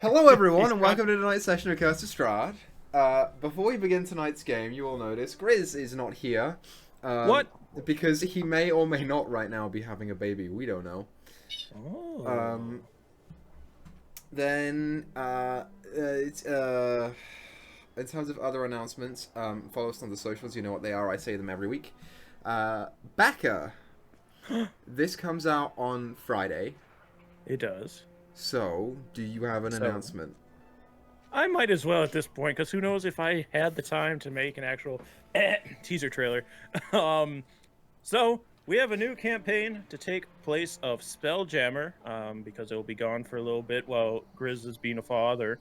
Hello, everyone, and welcome to tonight's session of Curse of Strahd. Before we begin tonight's game, you will notice Grizz is not here. What? Because he may or may not right now be having a baby. We don't know. Oh. Then, in terms of other announcements, follow us on the socials. You know what they are. I say them every week. Baka. This comes out on Friday. It does. So, do you have an announcement? I might as well at this point, because who knows if I had the time to make an actual teaser trailer. So we have a new campaign to take place of Spelljammer, because it will be gone for a little bit while Grizz is being a father.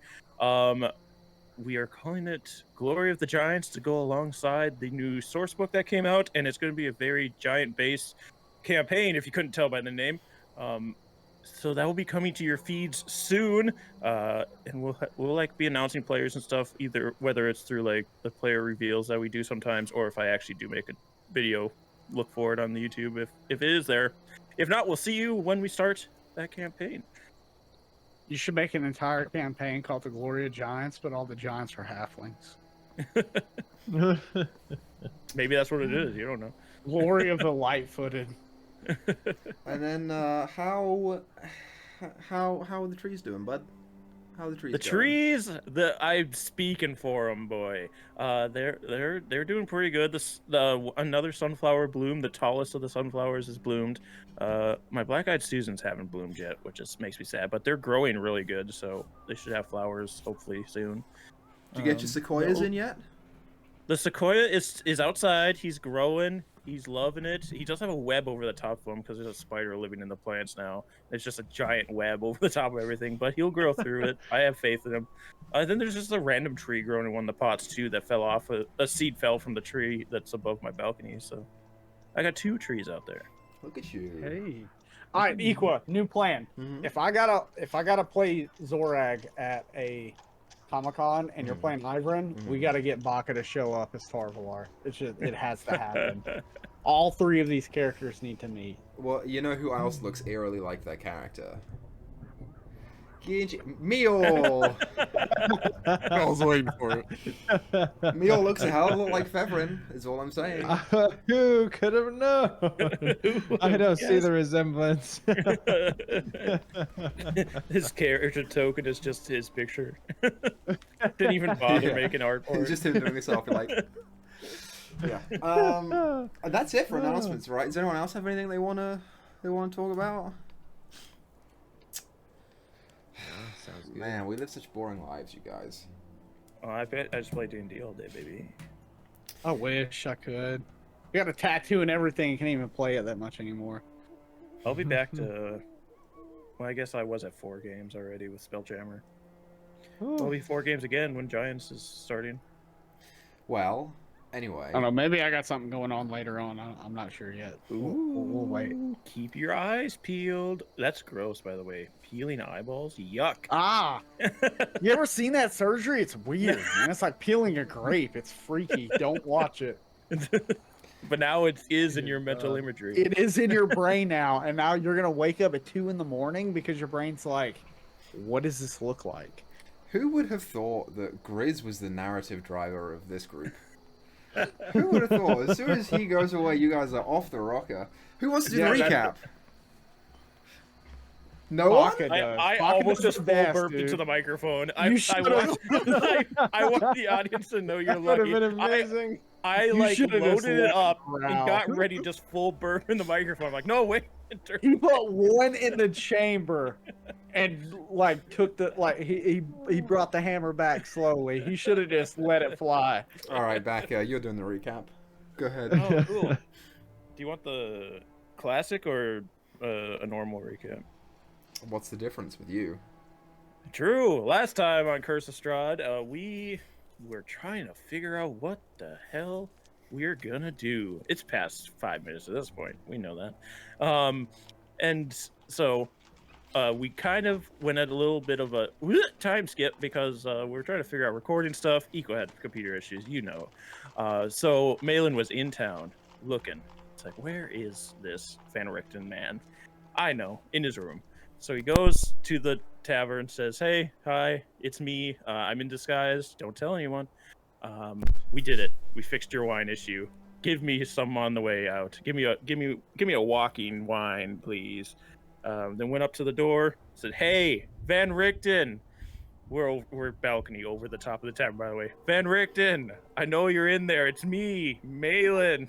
We are calling it Glory of the Giants to go alongside the new source book that came out, and it's going to be a very giant base campaign, if you couldn't tell by the name. So that will be coming to your feeds soon, and we'll like be announcing players and stuff, either whether it's through like the player reveals that we do sometimes, or if I actually do make a video, look for it on the YouTube if it is there. If not, we'll see you when we start that campaign. You should make an entire campaign called the Glory of Giants, but all the giants are halflings. Maybe that's what it is. You don't know. Glory of the light-footed. And then, how are the trees doing, bud? How are the trees? The trees, I'm speaking for them, boy. They're doing pretty good. Another sunflower bloomed. The tallest of the sunflowers has bloomed. My black-eyed Susans haven't bloomed yet, which just makes me sad. But they're growing really good, so they should have flowers hopefully soon. Did you get your sequoias in yet? The sequoia is outside. He's growing. He's loving it. He does have a web over the top of him because there's a spider living in the plants now. It's just a giant web over the top of everything, but he'll grow through it. I have faith in him. Then there's just a random tree growing in one of the pots too that fell off. A seed fell from the tree that's above my balcony. So I got 2 trees out there. Look at you. Hey. All right, Equa, new plan. Mm-hmm. If I gotta play Zorag at a Comic-Con and you're playing Ivrin, we gotta get Baka to show up as Tarvalar. It has to happen. All 3 of these characters need to meet. Well, you know who else looks eerily like that character? Meyore! I was waiting for it. Meyore looks a hell of a lot like Fevrin, is all I'm saying. Who could have known? I don't see the resemblance. His character token is just his picture. Didn't even bother making art for it. Just him doing a selfie, like... Yeah. That's it for announcements, right? Does anyone else have anything they wanna talk about? Sounds good. Man, we live such boring lives, you guys. Oh, I just play D&D all day, baby. I wish I could. I got a tattoo and everything. Can't even play it that much anymore. I'll be back to... Well, I guess I was at 4 games already with Spelljammer. I'll be 4 games again when Giants is starting. Well, anyway. I don't know. Maybe I got something going on later on. I'm not sure yet. We'll wait. Keep your eyes peeled. That's gross, by the way. Peeling eyeballs? Yuck. Ah! You ever seen that surgery? It's weird, man. It's like peeling a grape. It's freaky. Don't watch it. But now it is in your mental imagery. It is in your brain now, and now you're going to wake up at 2 in the morning because your brain's like, what does this look like? Who would have thought that Grizz was the narrative driver of this group? Who would have thought? As soon as he goes away, you guys are off the rocker. Who wants to do the recap? No one? I almost just full burped into the microphone. I want the audience to know you're lucky. That would have been amazing. I like loaded it up and got ready to just full burp in the microphone. I'm like, no, wait. He put one in the chamber and like took the he brought the hammer back slowly. He should have just let it fly. All right, Baka, you're doing the recap. Go ahead. Oh, cool. Do you want the classic or a normal recap? What's the difference with you? True. Last time on Curse of Strahd, we were trying to figure out what the hell we're gonna do. It's past 5 minutes at this point. We know that. And so we kind of went at a little bit of a time skip because we were trying to figure out recording stuff. Eco had computer issues, you know. So Malin was in town looking. It's like, where is this Fanaricton man? I know, in his room. So he goes to the tavern, says, "Hey, hi, it's me. I'm in disguise. Don't tell anyone. We did it. We fixed your wine issue. Give me some on the way out. Give me a walking wine, please." Then went up to the door, said, "Hey, Van Richten." We're balcony over the top of the tavern, by the way. "Van Richten, I know you're in there. It's me, Malin.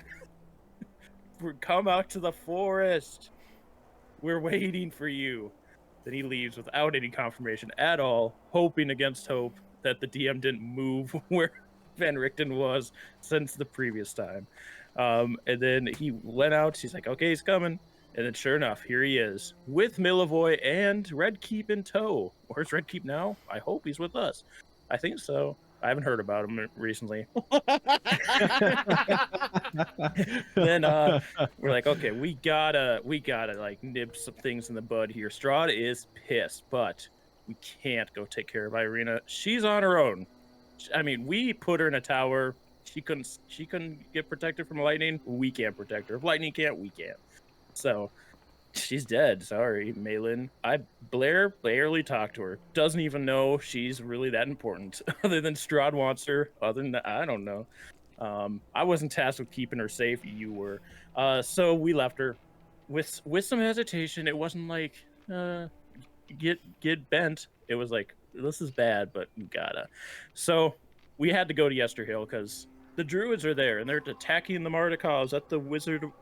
Come out to the forest. We're waiting for you." Then he leaves without any confirmation at all, hoping against hope that the DM didn't move where Van Richten was since the previous time. And then he went out. He's like, "Okay, he's coming." And then sure enough, here he is with Milivoy and Red Keep in tow. Where's Red Keep now? I hope he's with us. I think so. I haven't heard about him recently. Then we're like, okay, we gotta like nib some things in the bud here. Strahd is pissed, but we can't go take care of Irina. She's on her own. I mean, we put her in a tower. She couldn't get protected from lightning. We can't protect her. If lightning can't, we can't. So she's dead. Sorry, Malin. Blair barely talked to her. Doesn't even know she's really that important. Other than Strahd wants her. Other than that, I don't know. I wasn't tasked with keeping her safe. You were. So we left her with some hesitation. It wasn't like get bent. It was like, this is bad, but we gotta. So we had to go to Yesterhill because the druids are there and they're attacking the Mardikovs at the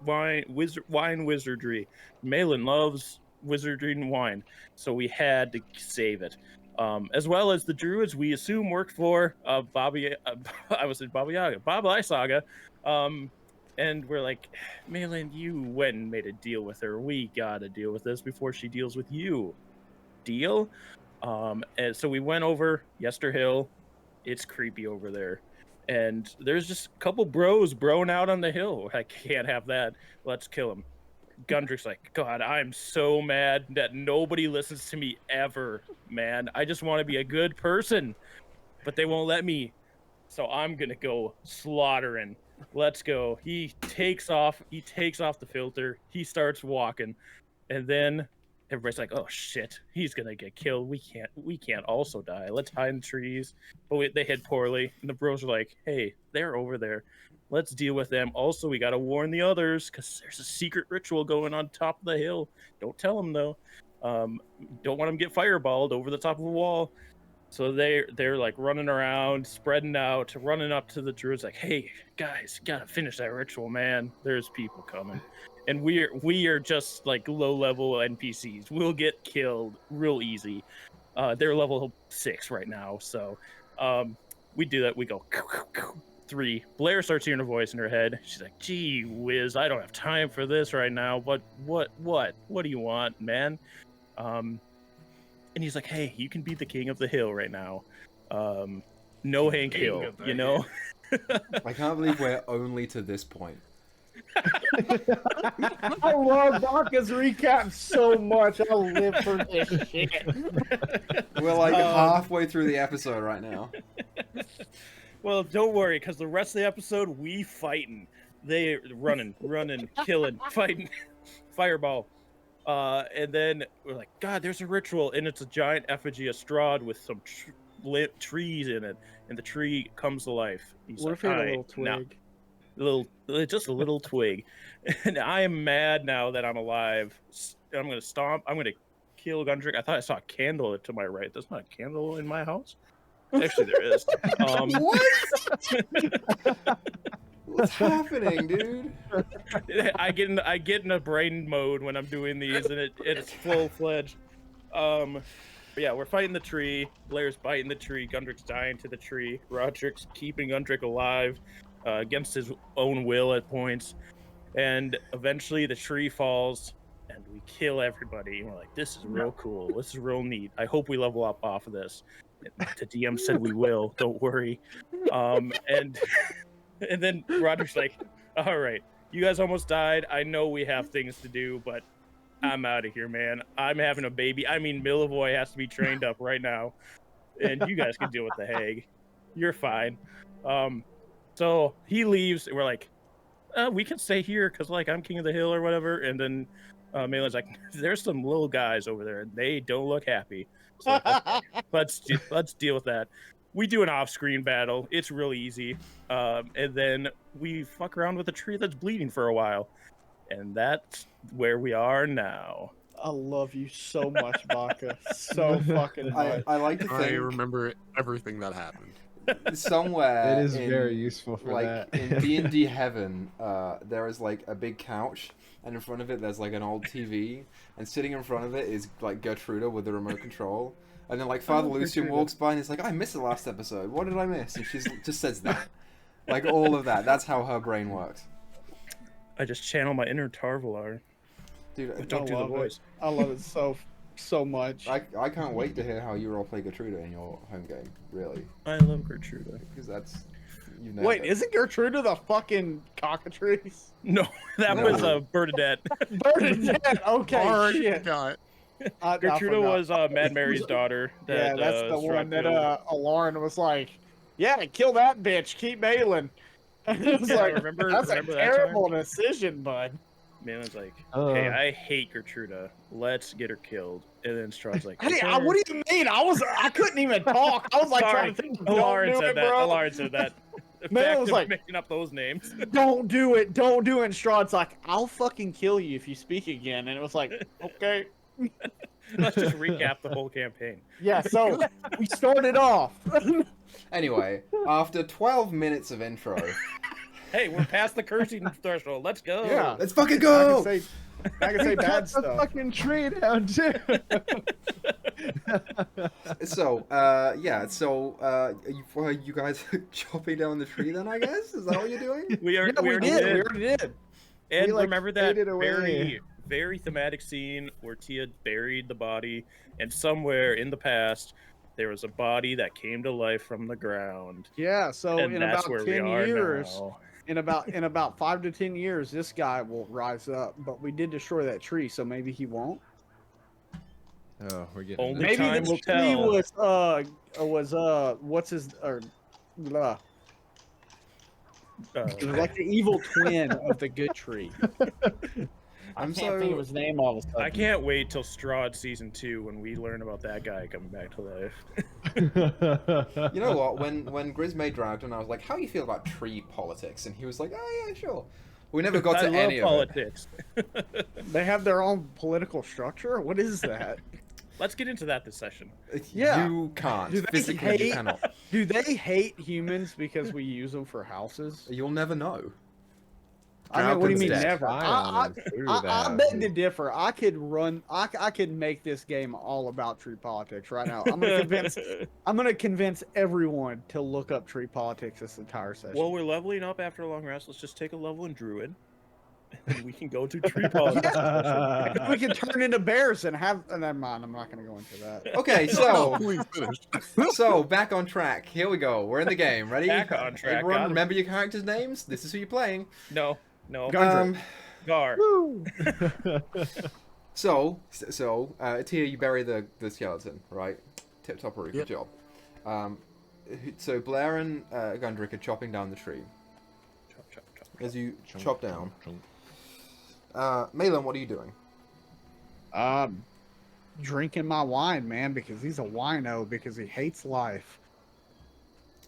wine wizardry. Malin loves wizardry and wine, so we had to save it. As well as the druids we assume worked for Baba Lysaga. And we're like, "Malin, you went and made a deal with her. We gotta deal with this before she deals with you." Deal? And so we went over Yesterhill. It's creepy over there. And there's just a couple bros broing out on the hill. I can't have that. Let's kill him. Gundrick's like, "God, I'm so mad that nobody listens to me ever, man. I just want to be a good person, but they won't let me. So I'm gonna go slaughtering. Let's go." He takes off the filter. He starts walking, and then everybody's like, "Oh shit, he's gonna get killed. We can't also die. Let's hide in the trees." But they hit poorly, and the bros are like, "Hey, they're over there. Let's deal with them. Also, we gotta warn the others because there's a secret ritual going on top of the hill. Don't tell them though. Don't want them to get fireballed over the top of a wall." So they're like running around, spreading out, running up to the druids like, "Hey guys, gotta finish that ritual, man. There's people coming." And we are just like low level NPCs. We'll get killed real easy. They're level 6 right now, so we do that. We go 3. Blair starts hearing a voice in her head. She's like, "Gee whiz, I don't have time for this right now. But what do you want, man?" And he's like, "Hey, you can be the king of the hill right now. No Hank Hill, you know." I can't believe we're only to this point. I love Baka's recap so much. I live for this shit. We're like halfway through the episode right now. Well, don't worry, because the rest of the episode, we fighting. They running, killing, fighting, fireball. And then we're like, "God, there's a ritual," and it's a giant effigy of Strahd with some lit trees in it, and the tree comes to life. He's What like, if he had a "Alright, little twig? just a little twig." And I am mad now that I'm alive. I'm gonna stomp. I'm gonna kill Gundrick. I thought I saw a candle to my right. There's not a candle in my house. Actually, there is. What? What's happening, dude? I get in a brain mode when I'm doing these, and it's full-fledged. Yeah, we're fighting the tree. Blair's biting the tree. Gundrick's dying to the tree. Roderick's keeping Gundrick alive against his own will at points. And eventually the tree falls, and we kill everybody. And we're like, "This is real cool. This is real neat. I hope we level up off of this." And the DM said we will. Don't worry. And then Roderick's like, "All right, you guys almost died. I know we have things to do, but I'm out of here, man. I'm having a baby. I mean, Milivoy has to be trained up right now, and you guys can deal with the hag. You're fine." So he leaves, and we're like, "We can stay here because, like, I'm king of the hill or whatever." And then Malin's like, "There's some little guys over there, and they don't look happy. So let's deal with that. We do an off-screen battle. It's really easy, and then we fuck around with a tree that's bleeding for a while, and that's where we are now. I love you so much, Baka. So fucking much. I like to I think remember everything that happened. somewhere It is in, very useful for like that. in D&D heaven, there is like a big couch, and in front of it there's like an old TV, and sitting in front of it is like Gertruda with the remote control, and then like Father Lucian Gertruda. walks by and he's like, I missed the last episode. What did I miss? And she's just says that, like all of that. That's how her brain works, I just channel my inner Tarvalar. dude. Don't do the voice. I love it so much. I can't wait to hear how you all play Gertruda in your home game. Really, I love Gertruda. because that's you nailed Wait, it. isn't Gertruda the fucking cockatrice? No, that No. was Bernadette. Bernadette. Okay, Already shit. forgot. I Gertruda forgot. was Mad Mary's daughter. Yeah, That, that's the Strahd one that killed. Lauren was like, "Yeah, kill that bitch. Keep Balin." And it was Yeah, like, remember that's a that terrible decision, bud. Man was like, "Hey, Uh. I hate Gertruda. Let's get her killed." And then Strahd's like, Hey, "Okay." what do you mean? I couldn't even talk. I was like Sorry, trying to think. Don't Lauren do said it, that. bro. Lauren said that. The Man, it fact was of like- making up those names. Don't do it. Don't do it. And Strahd's like, I'll fucking kill you if you speak again. And it was like, okay. Let's just recap the whole campaign. Yeah, so we started off. Anyway, after 12 minutes of intro, Hey, we're past the cursing threshold. Let's go. Yeah. let's fucking I go. can say Cut bad the stuff. fucking tree down too. So, you guys chopping down the tree then, I guess? Is that what you're doing? We are. Yeah, we already did. We already did. And We, like, remember that faded away. very, very thematic scene where Tia buried the body, and somewhere in the past there was a body that came to life from the ground. Yeah, so And in that's about where 10 we are years, now. in about 5 to 10 years, this guy will rise up. But we did destroy that tree, so maybe he won't. Oh, we're getting Only Maybe time the will tree tell. was what's his or blah. It was like the evil twin of the good tree. I I'm can't think of so his name all of a sudden. I can't wait till Strahd season 2 when we learn about that guy coming back to life. you know what? When Grizz made Dragon, I was like, "How do you feel about tree politics?" And he was like, "Oh yeah, sure." We never got I to love any of it. politics. They have their own political structure. What is that? Let's get into that this session. Yeah. You can't. Do they Physically, you hate- cannot. Do they hate humans because we use them for houses? You'll never know. I mean, what do you mean Dragon's dead. never? I beg to differ. I could make this game all about tree politics right now. I'm gonna convince everyone to look up tree politics this entire session. Well, we're leveling up after a long rest. Let's just take a level in Druid. And we can go to tree politics. we can turn into bears and have. Never mind. I'm not gonna go into that. Okay, No, so please finish. so back on track. Here we go. We're in the game. Ready? Back on track, got Everyone, it. remember your characters' names. This is who you're playing. No. Gundren. Gar. So, Tia, you bury the skeleton, right? Tip toppery, good Yep. job. So Blair and Gundrick are chopping down the tree. Chop. As you chop down, Malin, what are you doing? Drinking my wine, man, because he's a wino because he hates life.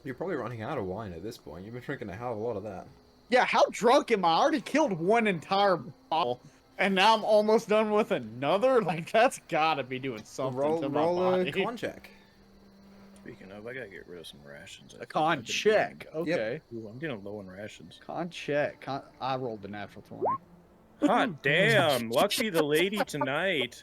You're probably running out of wine at this point. You've been drinking a hell of a lot of that. Yeah, how drunk am I? I already killed one entire bottle, and now I'm almost done with another. Like that's gotta be doing something to my Roll a body. con check. Speaking of, I gotta get rid of some rations. A con check. Okay. Ooh, I'm getting low on rations. Con check. I rolled the natural 20. Hot damn! Lucky the lady tonight.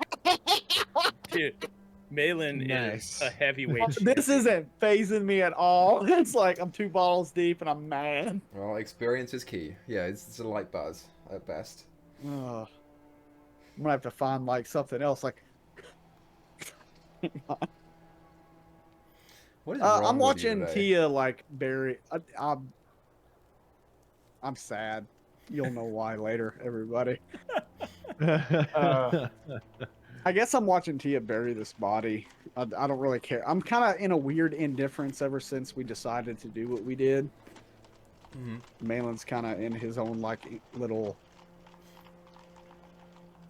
Dude, Malin Nice. is a heavyweight. This isn't phasing me at all. It's like I'm 2 bottles deep and I'm mad. Well, experience is key. Yeah, it's a light buzz at best. Ugh. I'm gonna have to find like something else. Like What is wrong I'm with you watching today? Tia like bury. I'm sad. You'll know why later, everybody. I guess I'm watching Tia bury this body. I don't really care. I'm kind of in a weird indifference ever since we decided to do what we did. Malin's kind of in his own like little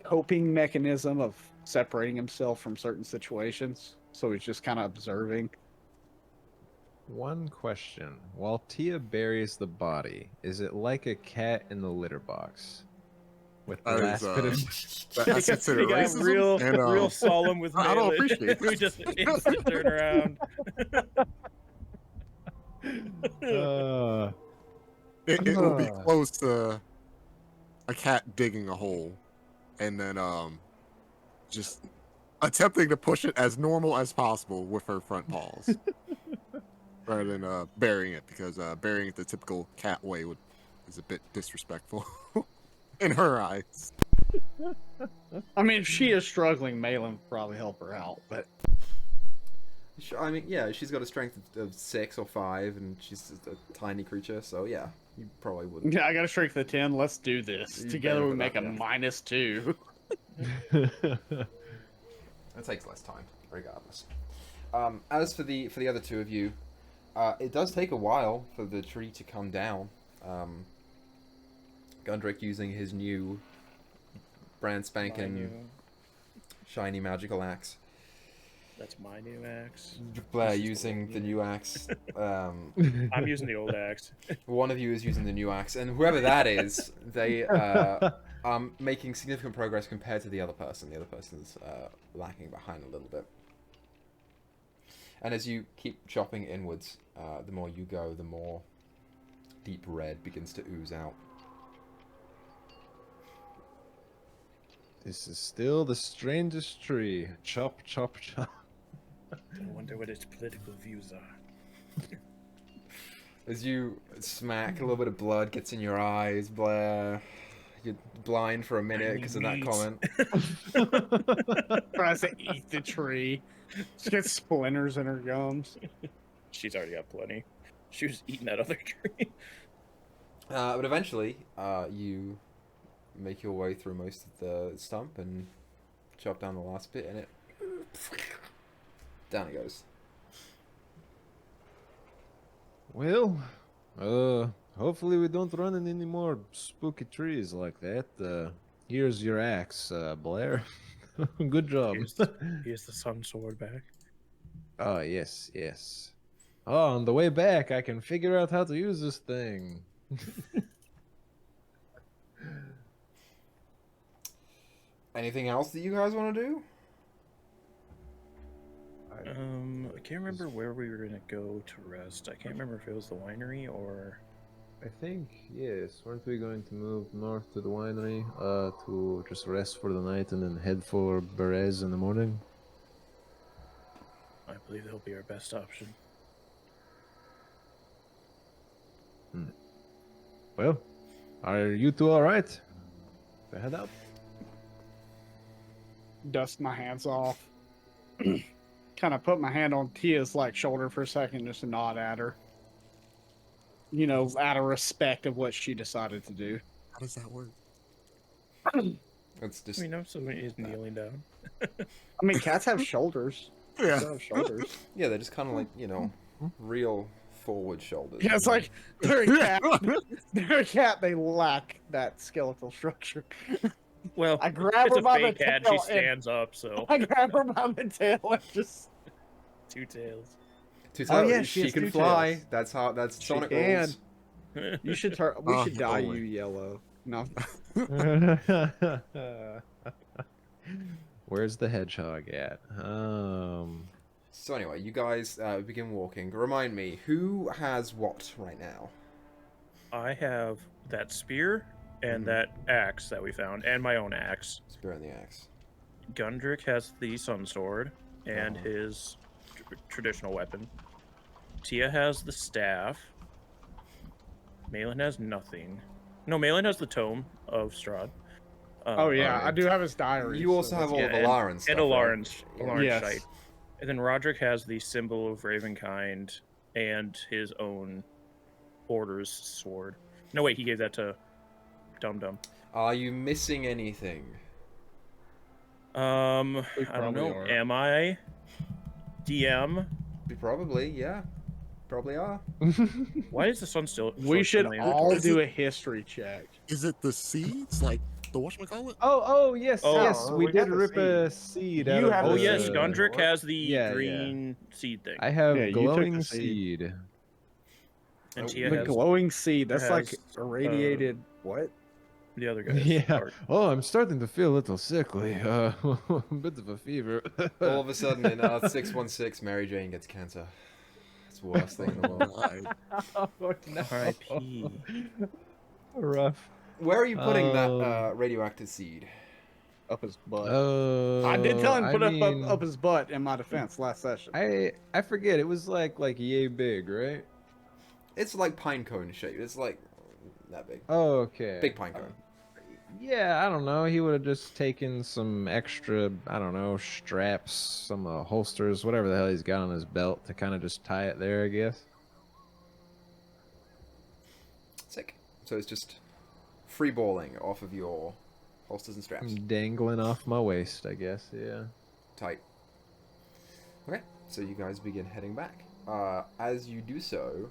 coping mechanism of separating himself from certain situations. so he's just kind of observing. One question. While Tia buries the body, is it like a cat in the litter box? With the That last is, bit of... that's considered He got racism. real, and, real solemn with I don't Malin. appreciate We this. just instant turn around. It will be close to a cat digging a hole, and then just attempting to push it as normal as possible with her front paws, rather than burying it, because burying it the typical cat way is a bit disrespectful in her eyes. I mean, if she is struggling, Malin would probably help her out, but I mean, yeah, she's got a strength of 6 or 5, and she's just a tiny creature, so yeah, you probably wouldn't. yeah, I got a strength of 10. Let's do this. You Together we better make for a that, -2. It takes less time, regardless. As for the other two of you, it does take a while for the tree to come down. Gundrick using his new brand spanking shiny magical axe. That's my new axe. Blair using the new axe. I'm using the old axe. One of you is using the new axe, and whoever that is, they are making significant progress compared to the other person. The other person's lacking behind a little bit. And as you keep chopping inwards, the more you go, the more deep red begins to ooze out. This is still the strangest tree. Chop, chop, chop. I wonder what its political views are. As you smack, a little bit of blood gets in your eyes, Blair. You're blind for a minute because of that comment. Tries to eat the tree. She gets splinters in her gums. She's already got plenty. She was eating that other tree. But eventually, you make your way through most of the stump and chop down the last bit, and it down it goes. Well, hopefully we don't run into any more spooky trees like that. Here's your axe, Blair. Good job. Here's the sun sword back. Oh, yes, yes. Oh, on the way back, I can figure out how to use this thing. Anything else that you guys want to do? I can't remember where we were gonna go to rest. I can't remember if it was the winery or... I think, yes. Weren't we going to move north to the winery to just rest for the night and then head for Berez in the morning? I believe that'll be our best option. Well, are you two alright? Head out. Dust my hands off. Kind of put my hand on Tia's like shoulder for a second, just to nod at her. You know, out of respect of what she decided to do. How does that work? It's just I mean, so he's kneeling down. I mean, cats have shoulders. Yeah. They have shoulders. yeah, they're just kind of like, you know, real forward shoulders. Yeah, it's like they're a cat. They're a cat. They lack that skeletal structure. Well, I grab it's her a by the fake cat. tail She and- stands up, so I grab her by the tail and just. 2 tails. Oh, yeah, she she has can 2 fly. tails. That's how. That's She Sonic can. rules. You should turn. We Oh, should dye holy. you yellow. No. Where's the hedgehog at? So anyway, you guys begin walking. Remind me, who has what right now? I have that spear and that axe that we found, and my own axe. Spear and the axe. Gundrick has the sun sword and his traditional weapon. Tia has the staff. Malin has nothing. No, Malin has the tome of Strahd. Oh yeah, alright. I do have his diary. You also so have all yeah, of Alarin's stuff, and right? Alarin's Yes. shite. And then Roderick has the symbol of Ravenkind and his own order's sword. No, wait, he gave that to Dum Dum. Are you missing anything? We I don't probably know. are. Am I? DM? You probably, yeah. Probably are. Why is the sun still? We should still all Is do it- a history check. Is it the seeds? Like the whatchamacallit? Oh, yes, Oh, yes. We we did got the rip a seed. seed You out of have Oh the yes, seed. Gundrick has the Yeah, green seed thing, I have Yeah, you took the glowing seed. seed. and Oh, Tia The has glowing seed. That's like has, irradiated. What? the other guy's Yeah. part. Oh, I'm starting to feel a little sickly. A bit of a fever. All of a sudden, in 616, Mary Jane gets cancer. It's the worst thing in the world. God. Oh, no. R.I.P. Rough. Where are you putting that Um, radioactive seed? Up his butt. I did tell him to put up his butt in my defense last session. I forget. It was like yay big, right? It's like pine cone shaped. It's like that big. Oh, okay. Big pine cone. Yeah, I don't know. He would have just taken some extra, I don't know, straps, some holsters, whatever the hell he's got on his belt to kind of just tie it there, I guess. Sick. So it's just free balling off of your holsters and straps. Dangling off my waist, I guess. Yeah. Tight. Okay, so you guys begin heading back. As you do so,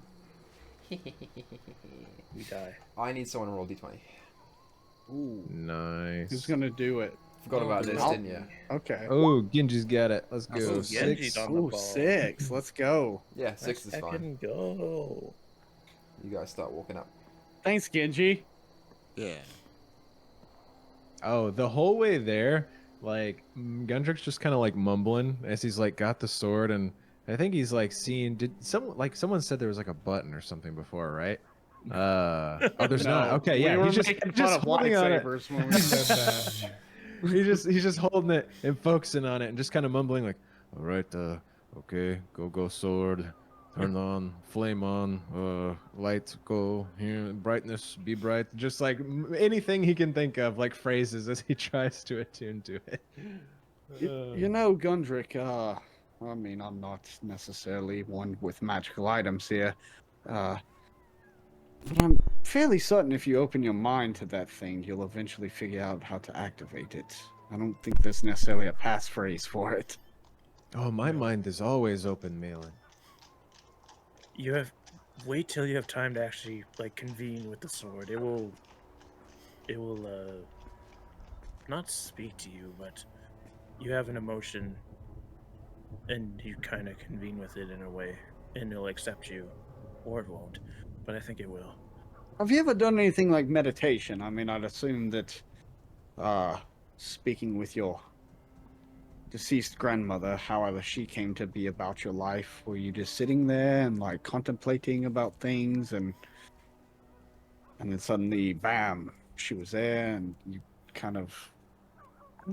We die. I need someone to roll d20. Ooh. Nice. Who's gonna do it? Forgot about this, I'll- didn't you? Okay. Oh, Genji's got it. Let's go. Ooh, Genji's 6. on the Ooh, ball. 6. Let's go. Yeah, 6 is Let's fine. fucking go. You guys start walking up. Thanks, Genji. Yeah. Oh, the whole way there, like Gundrick's just kind of like mumbling as he's like got the sword, and I think he's like seeing. Did someone said there was like a button or something before, right? Oh, there's not. Okay, we yeah, were he's just making fun just of holding on it. lightsabers when we said that. He's just holding it and focusing on it and just kind of mumbling like, all right, okay, go sword, turn on, flame on, light go here, brightness be bright, just like anything he can think of, like phrases as he tries to attune to it. You know, Gundrick, I mean, I'm not necessarily one with magical items here, but I'm fairly certain if you open your mind to that thing, you'll eventually figure out how to activate it. I don't think there's necessarily a passphrase for it. Oh, my mind is always open, Malin. You have wait till you have time to actually like convene with the sword. It will not speak to you, but you have an emotion and you kind of convene with it in a way, and it'll accept you, or it won't, but I think it will. Have you ever done anything like meditation? I mean, I'd assume that, speaking with your deceased grandmother, however she came to be about your life, were you just sitting there and like contemplating about things, and then suddenly, bam, she was there, and you kind of...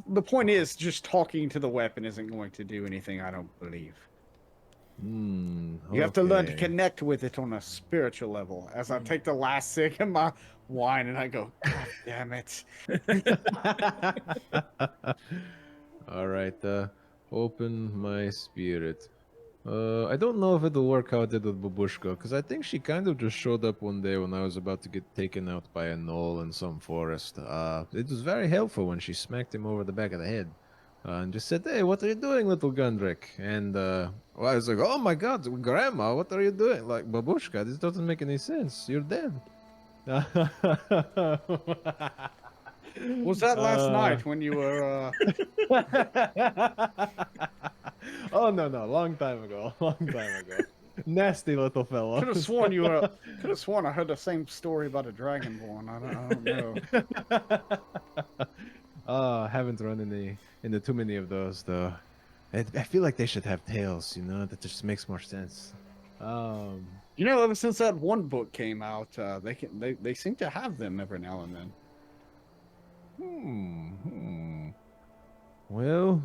The point is, just talking to the weapon isn't going to do anything, I don't believe. You have to learn to Okay. connect with it on a spiritual level. As I take the last sip of my wine and I go, God damn it. All right, open my spirit. I don't know if it'll work out with Babushka, because I think she kind of just showed up one day when I was about to get taken out by a gnoll in some forest. It was very helpful when she smacked him over the back of the head. And just said, hey, what are you doing, little Gundrick? And well, I was like, oh my god, Grandma, what are you doing? Like, Babushka, this doesn't make any sense. You're dead. Was that last night when you were, Oh, no, long time ago. Nasty little fellow. Could have sworn you were... Could have sworn I heard the same story about a dragonborn. I don't know. Haven't run into too many of those though. I feel like they should have tails, that just makes more sense. You know, ever since that one book came out, they seem to have them every now and then. Well,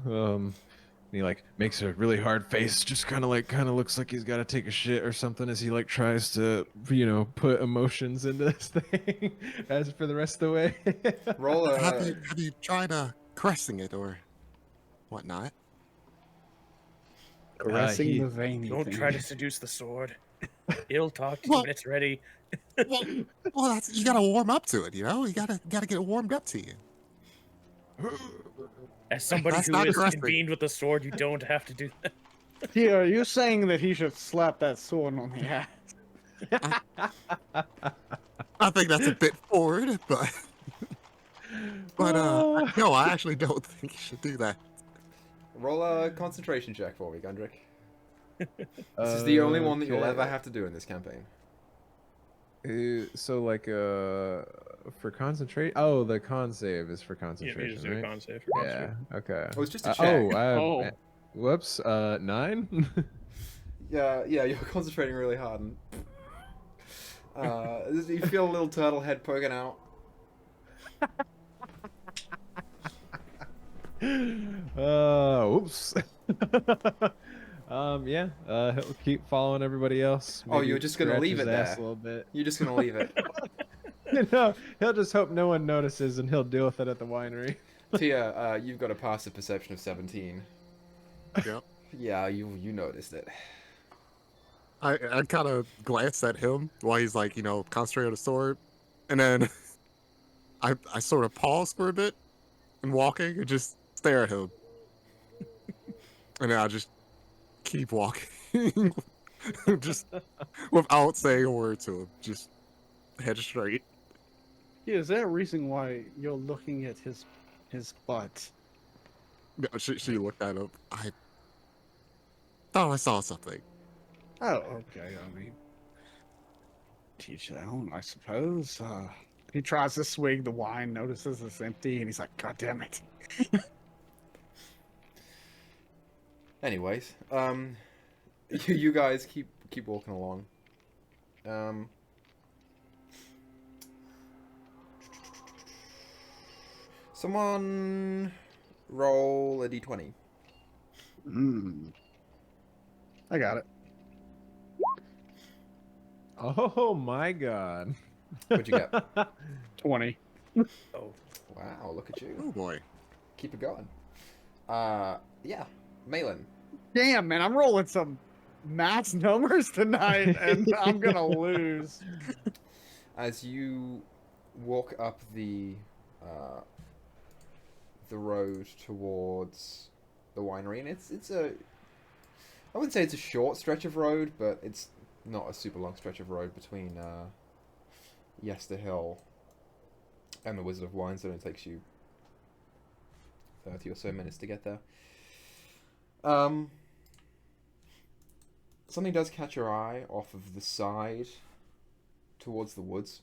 he like makes a really hard face, just kind of looks like he's got to take a shit or something as he like tries to, put emotions into this thing as for the rest of the way. Roll a. Have you tried caressing it or whatnot? Caressing the veiny Don't thing. try to seduce the sword. It'll talk to you Well- when it's ready. Well, you gotta warm up to it. You gotta get it warmed up to you. As somebody That's who not is caressing. convened with the sword, you don't have to do that. Here, are you saying that he should slap that sword on the ass? I think that's a bit forward, but But no, I actually don't think you should do that. Roll a concentration check for me, Gundrick. This is the only one that you'll ever have to do in this campaign. So like for concentrate. Oh, the con save is for Yeah, you just concentration, do a right? con save for Yeah. Okay. Oh, it's just a check. Oh. Whoops. 9. Yeah, you're concentrating really hard, and you feel a little turtle head poking out. Oops. Yeah. He'll keep following everybody else. Oh, Maybe you're just gonna scratch leave his it ass there. a little bit. You're just gonna leave it. He'll just hope no one notices, and he'll deal with it at the winery. Tia, you've got a passive perception of 17. Yep. Yeah, you noticed it. I kind of glanced at him while he's like, concentrating on the sword, and then I sort of pause for a bit and walking and just stare at him, and then I just keep walking, just without saying a word to him, just head straight. Yeah, is there a reason why you're looking at his butt? Yeah, she looked at him. I thought I saw something. Oh, okay. I mean, teach their own, I suppose. He tries to swig the wine, notices it's empty, and he's like, "God damn it!" Anyways, you guys keep walking along. Someone roll a d20. I got it. Oh my god. What'd you get? 20. Oh, Wow, look at you. Oh boy. Keep it going. Yeah, Malin. Damn, man, I'm rolling some max numbers tonight, and I'm gonna lose. As you walk up the road towards the winery, and it's a, I wouldn't say it's a short stretch of road, but it's not a super long stretch of road between Yester Hill and the Wizard of Wines. It only takes you 30 or so minutes to get there. Something does catch your eye off of the side towards the woods.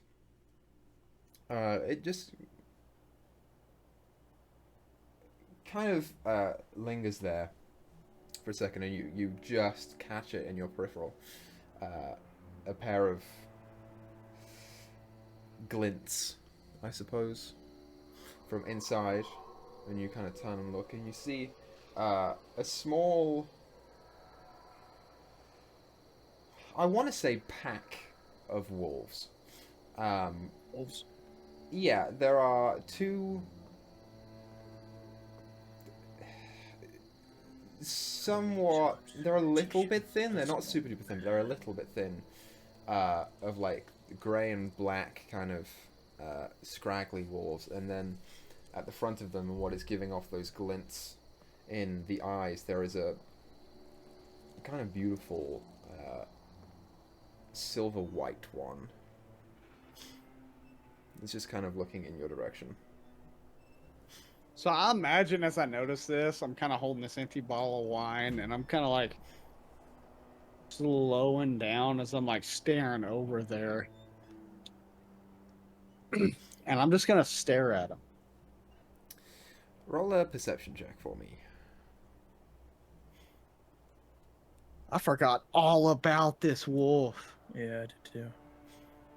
It just kind of lingers there for a second, and you just catch it in your peripheral. A pair of glints, I suppose, from inside, and you kind of turn and look, and you see a small, I want to say, pack of wolves. wolves. Yeah, there are two somewhat, they're a little bit thin, they're not super duper thin, but they're a little bit thin, of like grey and black kind of scraggly wolves, and then at the front of them, what is giving off those glints in the eyes, there is a kind of beautiful silver white one. It's just kind of looking in your direction. So I imagine as I notice this, I'm kind of holding this empty bottle of wine, and I'm kind of like slowing down as I'm like staring over there. And I'm just going to stare at him. Roll a perception check for me. I forgot all about this wolf. Yeah, I did too.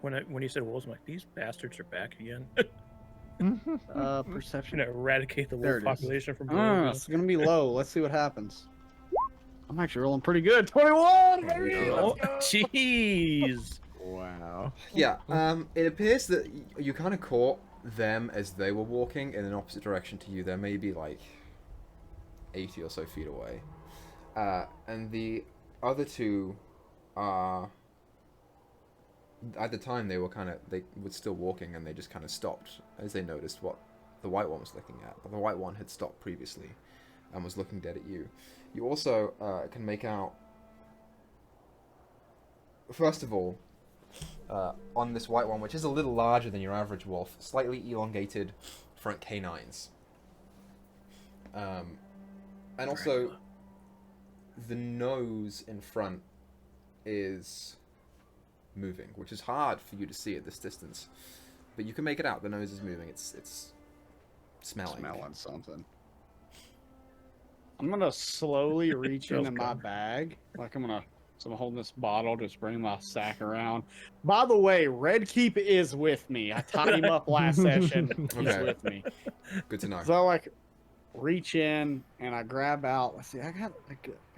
When you said wolves, I'm like, these bastards are back again. Perception. Gonna eradicate the There wolf it is. population from Ah, Barovia. it's going to be low. Let's see what happens. I'm actually rolling pretty good. 21, baby! Oh, Let's go! jeez. Wow. Yeah, it appears that you kind of caught them as they were walking in an opposite direction to you. They're maybe like 80 or so feet away. And the other two are, at the time they were still walking, and they just kind of stopped as they noticed what the white one was looking at. But the white one had stopped previously and was looking dead at you. You also can make out, first of all, on this white one, which is a little larger than your average wolf, slightly elongated front canines. And also, the nose in front is moving, which is hard for you to see at this distance. But you can make it out. The nose is moving. It's smelling. Smelling something. I'm gonna slowly reach into my bag. Like I'm holding this bottle, just bring my sack around. By the way, Red Keep is with me. I tied him up last session. He's Okay. with me. Good to know. So I like reach in and I grab out. Let's see, I got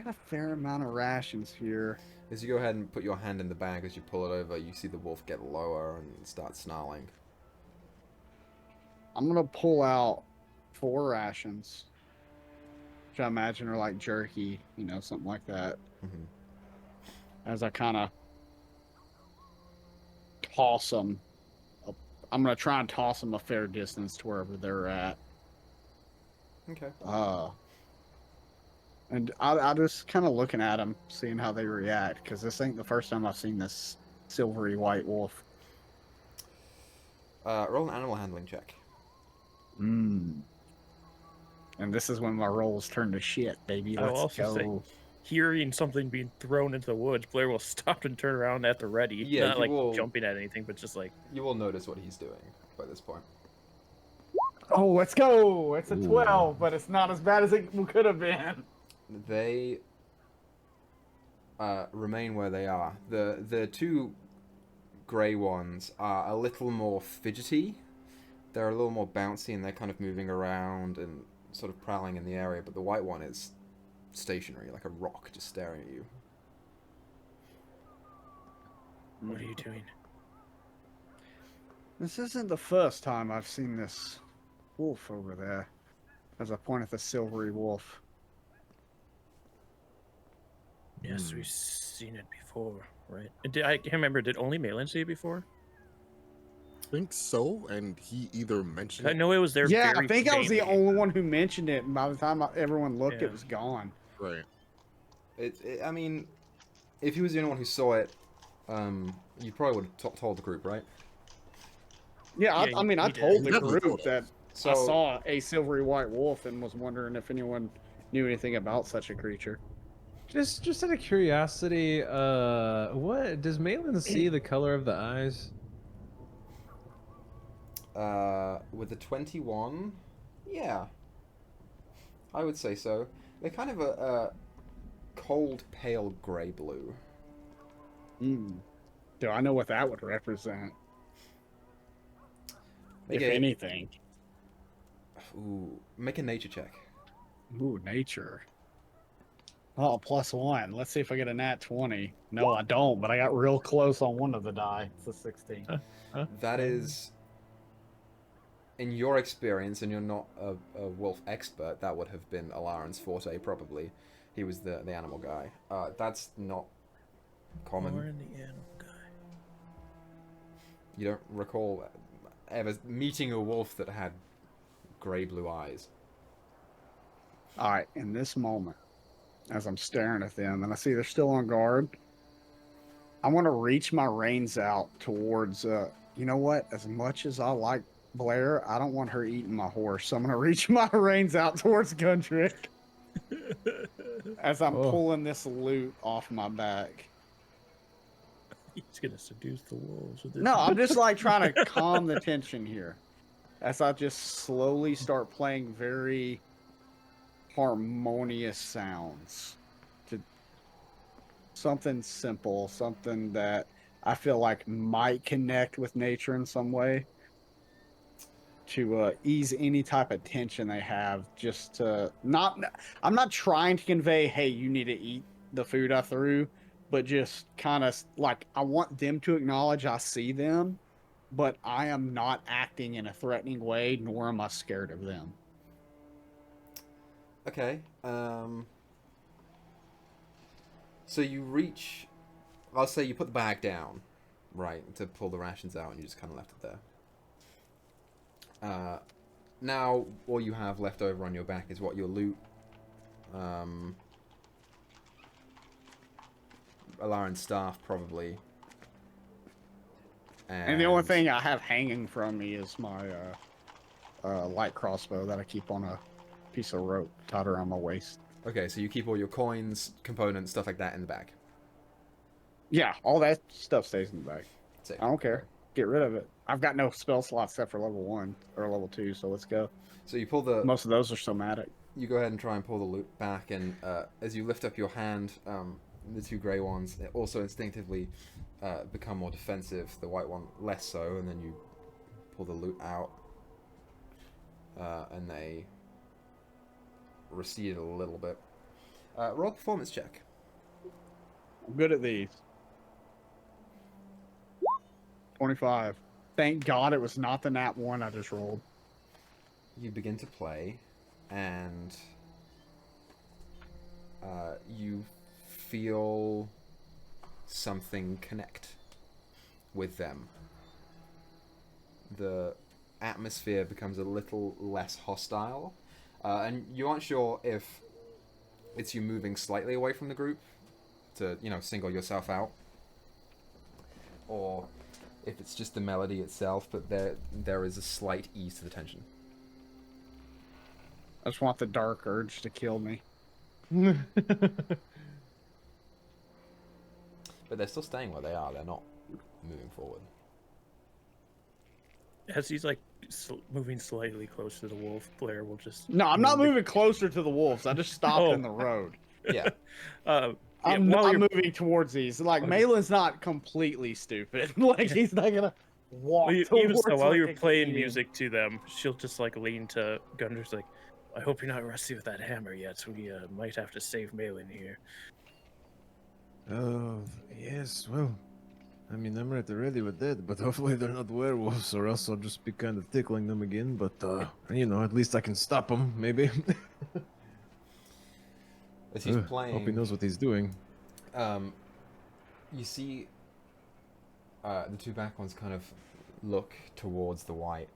a fair amount of rations here. As you go ahead and put your hand in the bag, as you pull it over, you see the wolf get lower and start snarling. I'm gonna pull out 4 rations, which I imagine are like jerky, you know, something like that. Mm-hmm. As I kind of toss them, I'm gonna try and toss them a fair distance to wherever they're at. Okay. And I just kind of looking at them, seeing how they react, because this ain't the first time I've seen this silvery white wolf. Roll an animal handling check. And this is when my rolls turn to shit, baby. I'll Let's also go. say, hearing something being thrown into the woods, Blair will stop and turn around at the ready. Yeah, not you like will- jumping at anything, but just like You will notice what he's doing by this point. Oh, let's go. It's a Ooh. 12, but it's not as bad as it could have been. They remain where they are. The 2 grey ones are a little more fidgety. They're a little more bouncy and they're kind of moving around and sort of prowling in the area, but the white one is stationary, like a rock just staring at you. what are you doing? This isn't the first time I've seen this wolf over there. As I point at the silvery wolf. Yes, we've seen it before, right? I can't remember. Did only Malin see it before? I think so, and he either mentioned I it. know it was there. Yeah, very I think I was the faintly. only one who mentioned it, and by the time everyone looked, Yeah. it was gone. Right. I mean, if he was the only one who saw it, you probably would have told the group, right? Yeah, Yeah, I mean, I he did. told the Definitely group told that us. So, I saw a silvery white wolf and was wondering if anyone knew anything about such a creature. Just out of curiosity, what does Malin see the color of the eyes? with the 21, yeah, I would say so. They're kind of a cold, pale grey blue. Do I know what that would represent? Make if anything. Make a nature check. Ooh, nature. Oh, +1. Let's see if I get a nat 20. No, I don't, but I got real close on one of the die. It's a 16. That is, in your experience, and you're not a wolf expert, that would have been Alaran's forte, probably. He was the animal guy. That's not common. Or in the animal guy. You don't recall ever meeting a wolf that had grey blue eyes. All right, in this moment, as I'm staring at them and I see they're still on guard, I want to reach my reins out towards, you know what? As much as I like Blair, I don't want her eating my horse. So I'm going to reach my reins out towards Gundrick as I'm pulling this loot off my back. He's gonna seduce the wolves with this. No, I'm just like trying to calm the tension here as I just slowly start playing very harmonious sounds to something simple, something that I feel like might connect with nature in some way to ease any type of tension they have. Just to I'm not trying to convey, hey, you need to eat the food I threw, but just kind of like I want them to acknowledge I see them, but I am not acting in a threatening way, nor am I scared of them. Okay. So you reach. I'll say you put the bag down, right, to pull the rations out, and you just kind of left it there. Now all you have left over on your back is what your loot. Alaran's staff, probably. And the only thing I have hanging from me is my light crossbow that I keep on a piece of rope tied around my waist. Okay, so you keep all your coins, components, stuff like that in the bag. Yeah, all that stuff stays in the bag. Safe. I don't care. Okay. Get rid of it. I've got no spell slots except for level 1 or level 2, so let's go. So you pull the. Most of those are somatic. You go ahead and try and pull the loot back, and as you lift up your hand, the two grey ones also instinctively become more defensive. The white one less so, and then you pull the loot out, and they recede a little bit. Roll a performance check. I'm good at these. 25. Thank God it was not the nat 1 I just rolled. You begin to play, and you feel something connect with them. The atmosphere becomes a little less hostile, and you aren't sure if it's you moving slightly away from the group to, single yourself out, or if it's just the melody itself, but there is a slight ease to the tension. I just want the dark urge to kill me. But they're still staying where they are. They're not moving forward. As he's like moving slightly closer to the wolf, Blair will just. No, I'm not moving closer to the wolves. I just stopped in the road. Yeah. I'm not moving towards these. Like, Malin's not completely stupid. Like, he's not gonna walk even so, while like you're a playing kid. music to them, she'll just like lean to Gunder's like, I hope you're not rusty with that hammer yet. We might have to save Malin here. Oh, yes, well, I mean, I'm right ready with that, but hopefully they're not werewolves, or else I'll just be kind of tickling them again, but, at least I can stop them, maybe. As he's playing... Hope he knows what he's doing. You see the two back ones kind of look towards the white.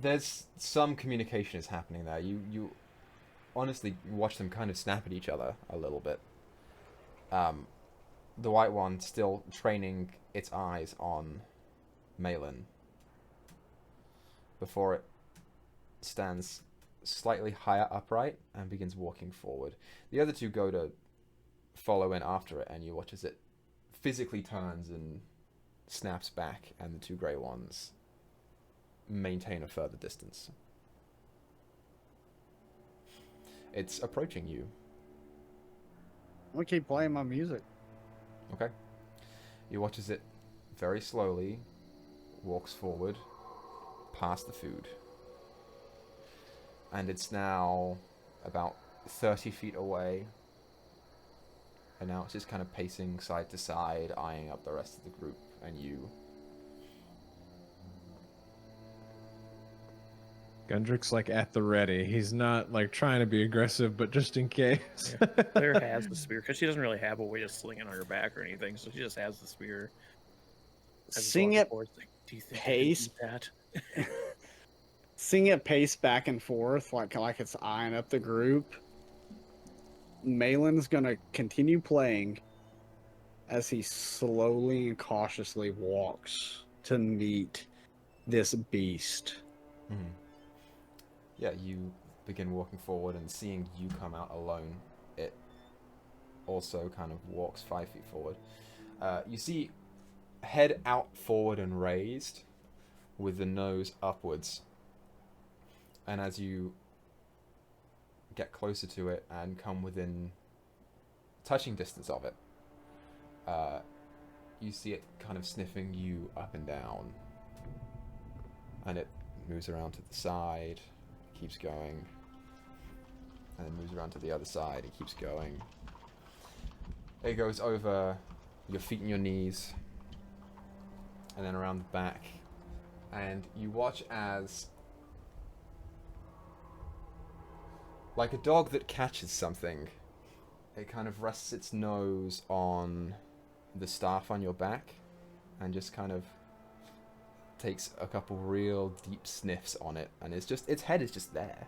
There's some communication is happening there. You honestly watch them kind of snap at each other a little bit. The white one still training its eyes on Malin before it stands slightly higher upright and begins walking forward. The other two go to follow in after it, and you watch as it physically turns and snaps back, and the two grey ones maintain a further distance. It's approaching you. I'm gonna keep playing my music. Okay. You watch as it very slowly walks forward past the food. And it's now about 30 feet away. And now it's just kind of pacing side to side, eyeing up the rest of the group and you. Gundrick's like at the ready. He's not like trying to be aggressive, but just in case. Yeah. Blair has the spear because she doesn't really have a way of slinging on her back or anything, so she just has the spear. Sing it like, do you think pace. that? Sing it pace back and forth like it's eyeing up the group. Malin's gonna continue playing as he slowly and cautiously walks to meet this beast. Mm-hmm. Yeah, you begin walking forward, and seeing you come out alone, it also kind of walks 5 feet forward. You see head out forward and raised with the nose upwards. And as you get closer to it and come within touching distance of it, you see it kind of sniffing you up and down. And it moves around to the side, keeps going, and then moves around to the other side, it keeps going. It goes over your feet and your knees, and then around the back, and you watch as, like a dog that catches something, it kind of rests its nose on the staff on your back, and just kind of takes a couple real deep sniffs on it, and its head is just there.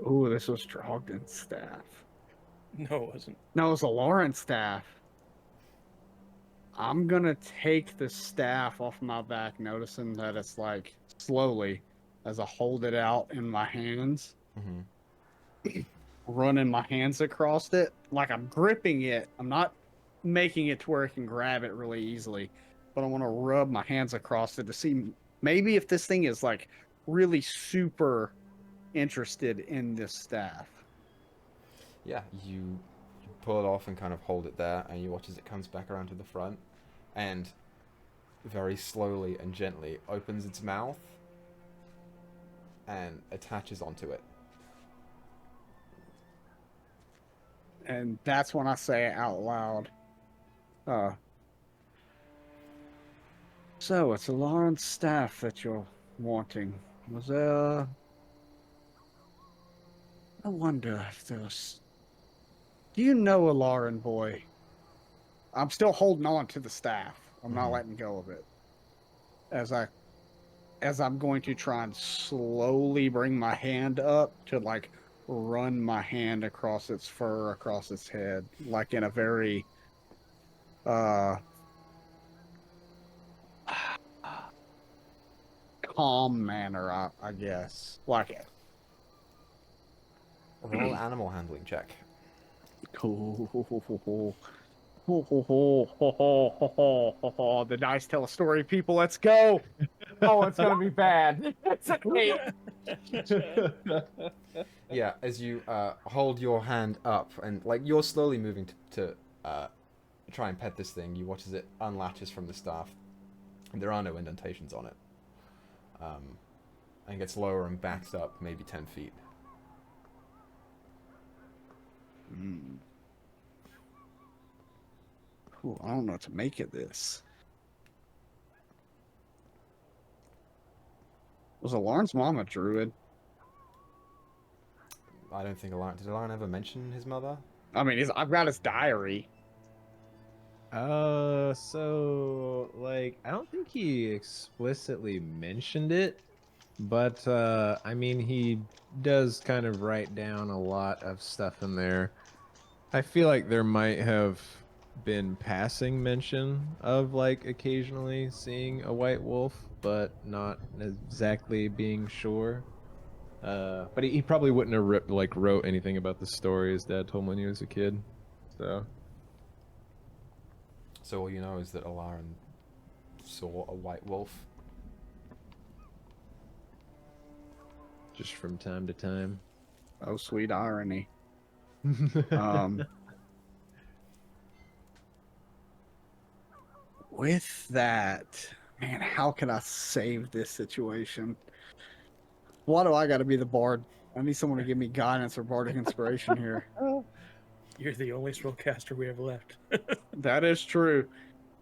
Ooh, this was Strahden's staff. No, it wasn't. No, it's a Lawrence staff. I'm gonna take the staff off my back, noticing that it's like slowly as I hold it out in my hands, running my hands across it, like I'm gripping it. I'm not making it to where I can grab it really easily, but I want to rub my hands across it to see maybe if this thing is like really super interested in this staff. Yeah, you pull it off and kind of hold it there, and you watch as it comes back around to the front, and very slowly and gently opens its mouth and attaches onto it. And that's when I say it out loud. So it's a Lawrence staff that you're wanting. Was there... I wonder if there's... Do you know a Lauren boy? I'm still holding on to the staff. I'm not letting go of it. As I'm going to try and slowly bring my hand up to like run my hand across its fur, across its head, like in a very calm manner, I guess. Like it. Roll animal handling check. Cool. The dice tell a story, people. Let's go. Oh, it's gonna be bad. It's okay. Yeah, as you hold your hand up and like you're slowly moving to try and pet this thing, you watch as it unlatches from the staff. And there are no indentations on it. And gets lower and backs up maybe 10 feet. Cool. I don't know what to make of this. Was Alarn's mom a druid? I don't think Alarn... Did Alarn ever mention his mother? I mean, I've got his diary. So, like, I don't think he explicitly mentioned it, but, I mean, he does kind of write down a lot of stuff in there. I feel like there might have been passing mention of, like, occasionally seeing a white wolf, but not exactly being sure. But he probably wouldn't have wrote anything about the story his dad told him when he was a kid, so... So all you know is that Alarn saw a white wolf. Just from time to time. Oh, sweet irony. With that, man, how can I save this situation? Why do I got to be the bard? I need someone to give me guidance or bardic inspiration here. You're the only spellcaster we have left. That is true.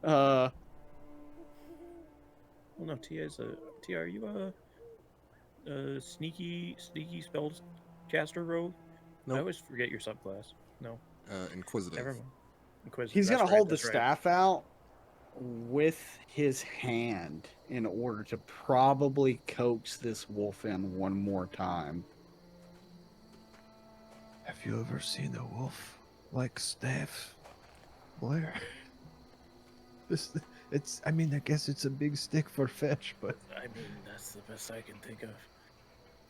Well, no, Tia, are you a sneaky spells caster rogue? Nope. I always forget your subclass. No. Inquisitive. Never mind. Inquisitive. He's That's gonna right, hold the that's right. staff out with his hand in order to probably coax this wolf in one more time. Have you ever seen a wolf like staff, Blair? I mean, I guess it's a big stick for fetch, but... I mean, that's the best I can think of.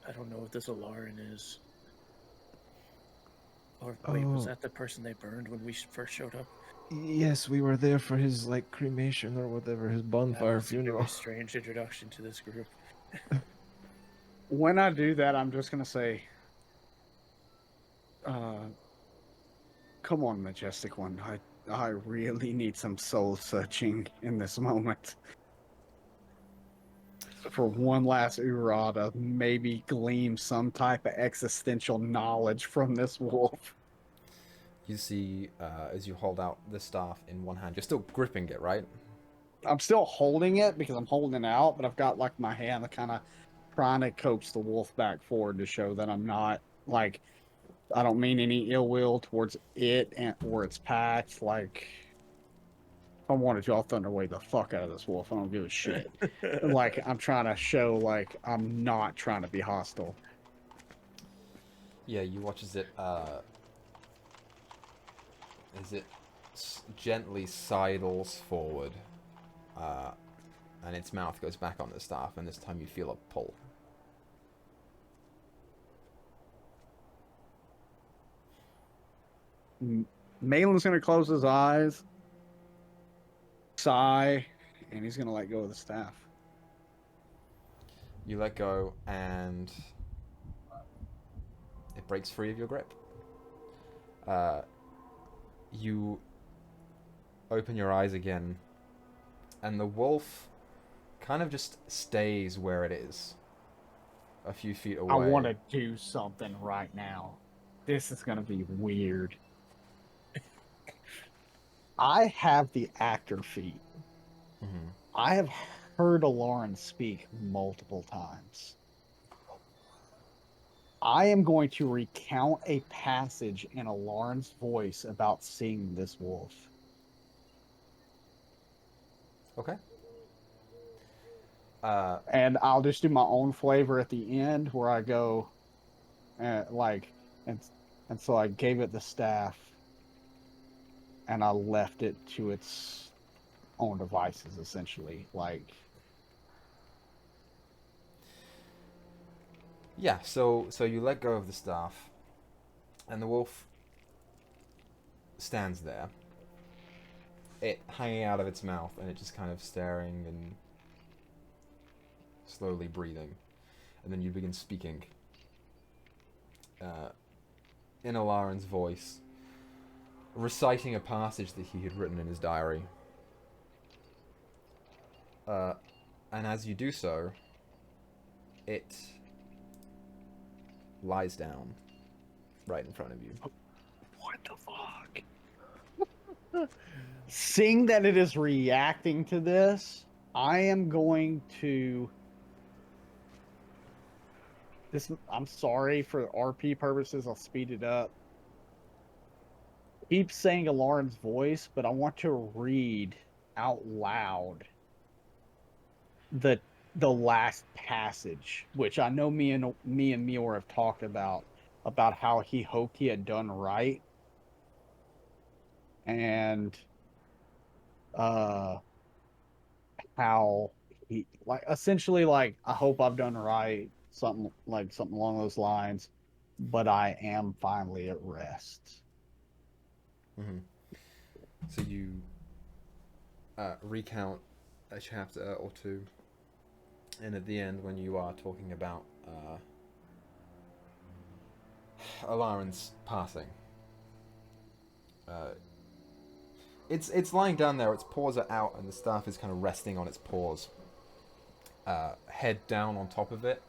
I don't know what this Alarin is. Or wait, was that the person they burned when we first showed up? Yes, we were there for his, like, cremation or whatever, his bonfire That's a funeral. very strange introduction to this group. When I do that, I'm just gonna say, come on, Majestic One. I really need some soul searching in this moment. For one last hurrah to maybe glean some type of existential knowledge from this wolf. You see, as you hold out the staff in one hand, you're still gripping it, right? I'm still holding it because I'm holding it out, but I've got like my hand kind of trying to coax the wolf back forward to show that I'm not like, I don't mean any ill will towards it or its pack. Like, if I wanted to, I'll thunder wave the fuck out of this wolf. I don't give a shit. Like, I'm trying to show like I'm not trying to be hostile. Yeah, you watch as it as it gently sidles forward, and its mouth goes back on the staff, and this time you feel a pull. Malin's gonna close his eyes, sigh, and he's gonna let go of the staff. You let go, and it breaks free of your grip. You open your eyes again, and the wolf kind of just stays where it is, a few feet away. I want to do something right now. This is gonna be weird. I have the actor feat. Mm-hmm. I have heard Lauren speak multiple times. I am going to recount a passage in Lauren's voice about seeing this wolf. Okay. And I'll just do my own flavor at the end where I go, and so I gave it the staff, and I left it to its own devices, essentially. Like, yeah. So you let go of the staff, and the wolf stands there, it hanging out of its mouth, and it just kind of staring and slowly breathing. And then you begin speaking in Alarin's voice, reciting a passage that he had written in his diary. And as you do so, it lies down right in front of you. what the fuck? Seeing that it is reacting to this, I am going to... I'm sorry, for RP purposes, I'll speed it up. Keep saying Lauren's voice, but I want to read out loud the last passage, which I know me and Meyore have talked about how he hoped he had done right, and how he, like, essentially, like, I hope I've done right, something along those lines, but I am finally at rest. Mm-hmm. So you recount a chapter or two, and at the end, when you are talking about Alarin's passing, it's lying down there. Its paws are out, and the staff is kind of resting on its paws, head down on top of it,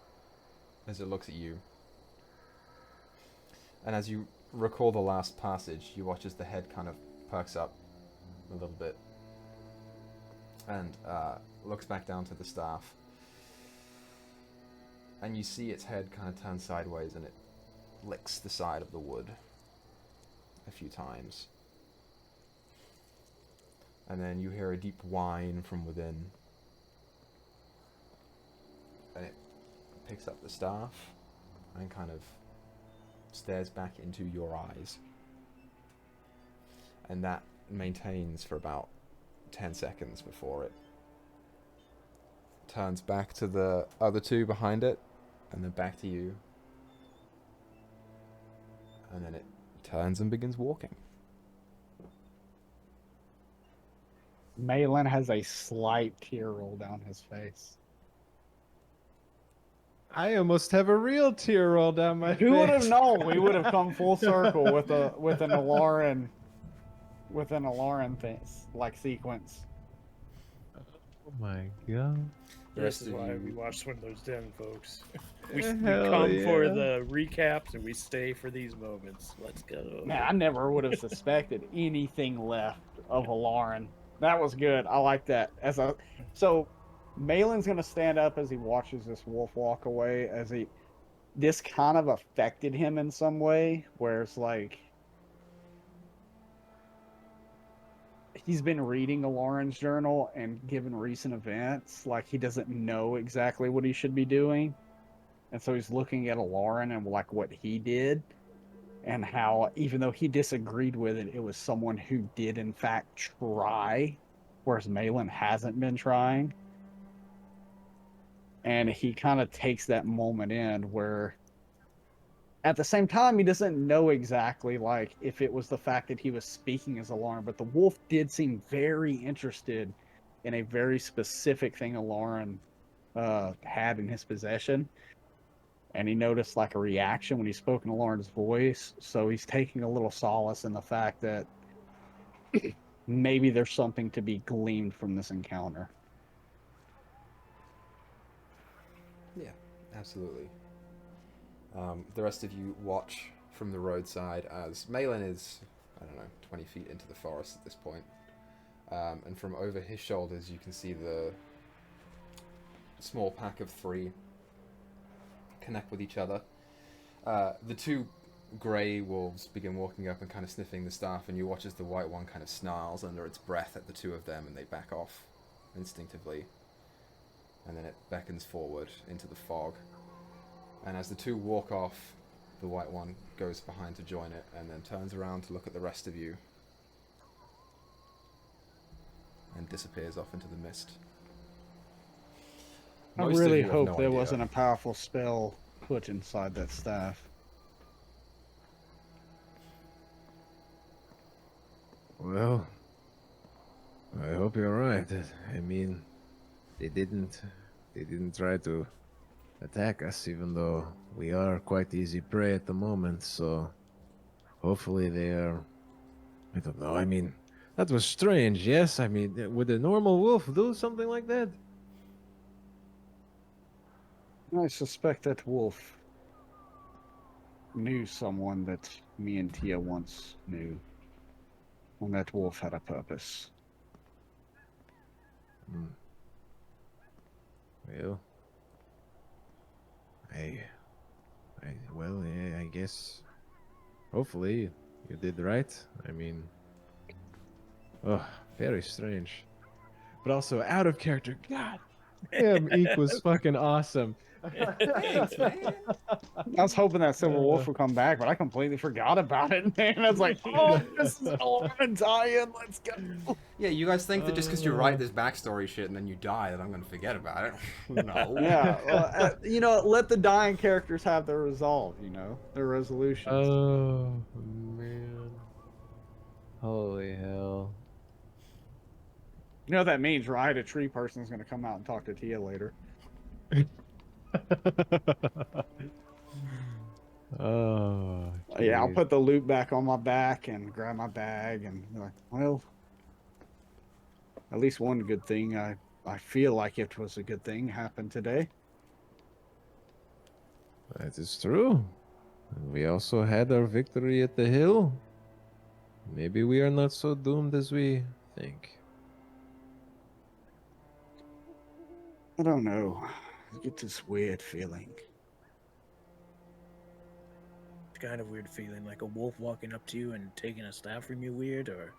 as it looks at you. And as you recall the last passage, you watch as the head kind of perks up a little bit, and looks back down to the staff. And you see its head kind of turn sideways, and it licks the side of the wood a few times. And then you hear a deep whine from within, and it picks up the staff and kind of stares back into your eyes. And that maintains for about 10 seconds before it turns back to the other two behind it, and then back to you. And then it turns and begins walking. Malin has a slight tear roll down his face. I almost have a real tear roll down my face. Who would have known? We would have come full circle with an Alarin thing, like, sequence. Oh my god. This is why we watch Swindler's Den, folks. We Hell come for yeah. the recaps and we stay for these moments. Let's go. Man, I never would have suspected anything left of Alarin. That was good. I like that. So Malin's gonna stand up as he watches this wolf walk away. This kind of affected him in some way, where it's like he's been reading Alarin's journal, and given recent events, like, he doesn't know exactly what he should be doing, and so he's looking at Alarin and, like, what he did, and how even though he disagreed with it, it was someone who did in fact try, whereas Malin hasn't been trying. And he kind of takes that moment in where at the same time he doesn't know exactly like if it was the fact that he was speaking as Lauren, but the wolf did seem very interested in a very specific thing Lauren had in his possession. And he noticed like a reaction when he spoke in Lauren's voice. So he's taking a little solace in the fact that maybe there's something to be gleaned from this encounter. Yeah, absolutely. The rest of you watch from the roadside as Malin is, I don't know, 20 feet into the forest at this point. And from over his shoulders, you can see the small pack of 3 connect with each other. The 2 grey wolves begin walking up and kind of sniffing the staff, and you watch as the white one kind of snarls under its breath at the 2 of them, and they back off instinctively. And then it beckons forward into the fog. And as the 2 walk off, the white one goes behind to join it, and then turns around to look at the rest of you, and disappears off into the mist. I Most of really you have hope no there idea. wasn't a powerful spell put inside that staff. Well, I hope you're right. I mean, they didn't try to attack us, even though we are quite easy prey at the moment. So hopefully they are. I don't know. I mean, that was strange. Yes, I mean, would a normal wolf do something like that? I suspect that wolf knew someone that me and Tia once knew. And that wolf had a purpose. Hmm. Well, well, yeah, I guess. Hopefully, you did right. I mean, oh, very strange, but also out of character. God damn, Eek was fucking awesome. Thanks, man. I was hoping that Silver Wolf would come back, but I completely forgot about it, man. I was like, oh, this is all a tie-in. Let's go. Yeah, you guys think that just because you write this backstory shit and then you die that I'm going to forget about it? No. Yeah, well, let the dying characters have their resolve, their resolutions. Oh man, holy hell! You know what that means, right? A tree person is going to come out and talk to Tia later. Oh, Yeah, I'll geez. put the loot back on my back and grab my bag and be like, well, at least one good thing, I feel like it was a good thing, happened today. That is true. We also had our victory at the hill. Maybe we are not so doomed as we think. I don't know. I get this weird feeling. Kind of weird feeling, like a wolf walking up to you and taking a staff from you. Weird, or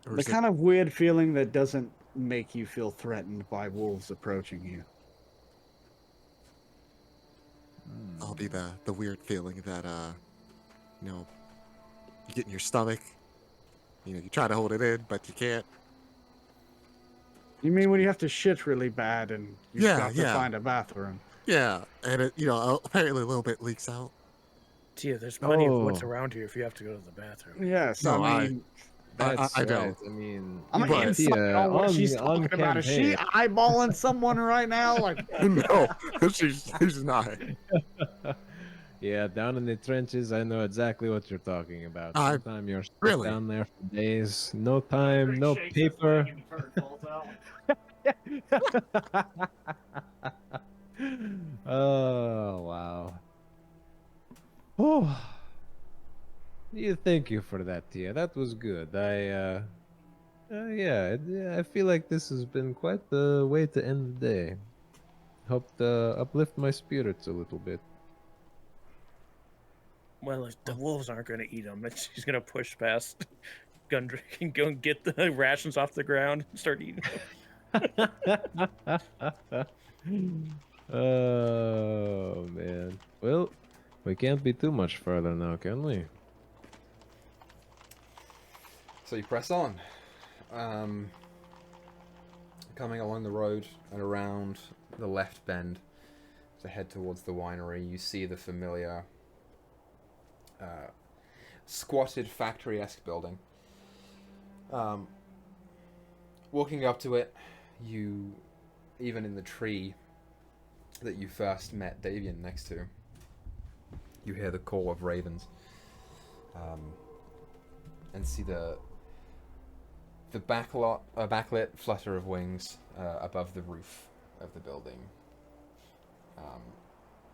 The kind of weird feeling that doesn't make you feel threatened by wolves approaching you. I'll be the weird feeling that you get in your stomach. You try to hold it in, but you can't. You mean when you have to shit really bad and you've got to find a bathroom? Yeah, and it apparently a little bit leaks out. Tia, there's plenty of woods Oh. around here if you have to go to the bathroom. Yes, No, I mean, That's I right. don't. I mean, I'm But- inside on what she's talking about. Is she eyeballing someone right now? Like, No, she's not. Yeah, down in the trenches, I know exactly what you're talking about. I- Sometimes you're stuck really? down there for days, no time, no paper. Oh wow. Oh, thank you for that, Tia. That was good. Yeah, I feel like this has been quite the way to end the day. Helped uplift my spirits a little bit. Well, if the wolves aren't going to eat them, she's going to push past Gundrick and go and get the rations off the ground and start eating them. Oh man. Well, We can't be too much further now, can we? So you press on. Coming along the road and around the left bend to head towards the winery, you see the familiar squatted factory-esque building. Walking up to it, you, even in the tree that you first met Davian next to, you hear the call of ravens, and see the backlit flutter of wings above the roof of the building.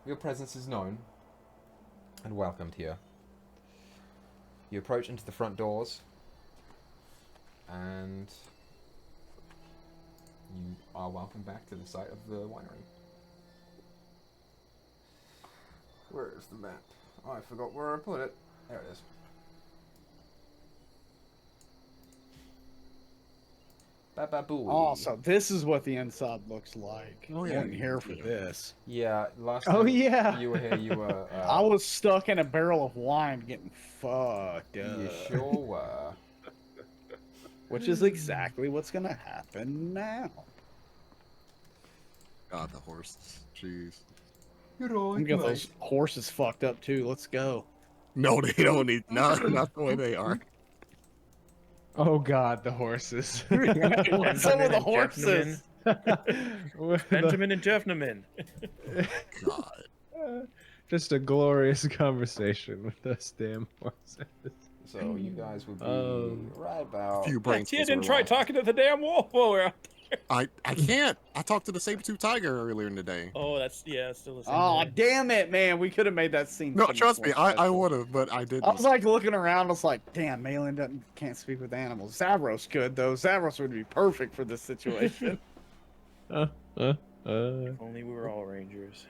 Your presence is known and welcomed here. You approach into the front doors, and you are welcomed back to the site of the winery. Where is the map? Oh, I forgot where I put it. There it is. Bababooey. Oh, so this is what the inside looks like. Oh, I yeah. wasn't here for this. Yeah, last Oh, time yeah. you were here, you were... I was stuck in a barrel of wine getting fucked You up. sure were. Which is exactly what's going to happen now. God, the horses. Jeez. You're all I'm get those horses fucked up too. Let's go. No, they don't need. Not the way they are. Oh God, the horses. What's up with the and horses? Benjamin and Jeffnamin. God. Just a glorious conversation with those damn horses. So you guys would be right about... Few Yeah, brain Tia cells didn't are try left. talking to the damn wolf while we're out there. I can't. I talked to the saber-tooth tiger earlier in the day. Oh, that's still the same. Oh, guy. damn it, man. We could have made that scene. No, so much trust me, more I special. would have, but I didn't. I was like looking around. I was like, damn, Malin can't speak with animals. Zavros could, though. Zavros would be perfect for this situation. If only we were all rangers.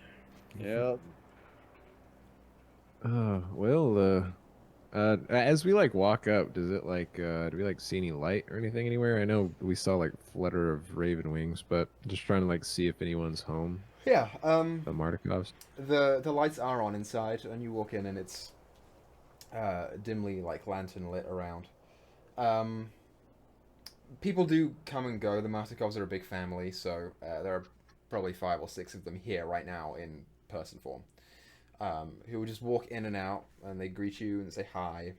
Yep. As we like walk up, does it like do we like see any light or anything anywhere? I know we saw like flutter of raven wings, but just trying to like see if anyone's home. Yeah, The Mardikovs. the lights are on inside, and you walk in, and it's dimly like lantern lit around. People do come and go. The Martikovs are a big family, so there are probably 5 or 6 of them here right now in person form, who will just walk in and out, and they greet you and say hi,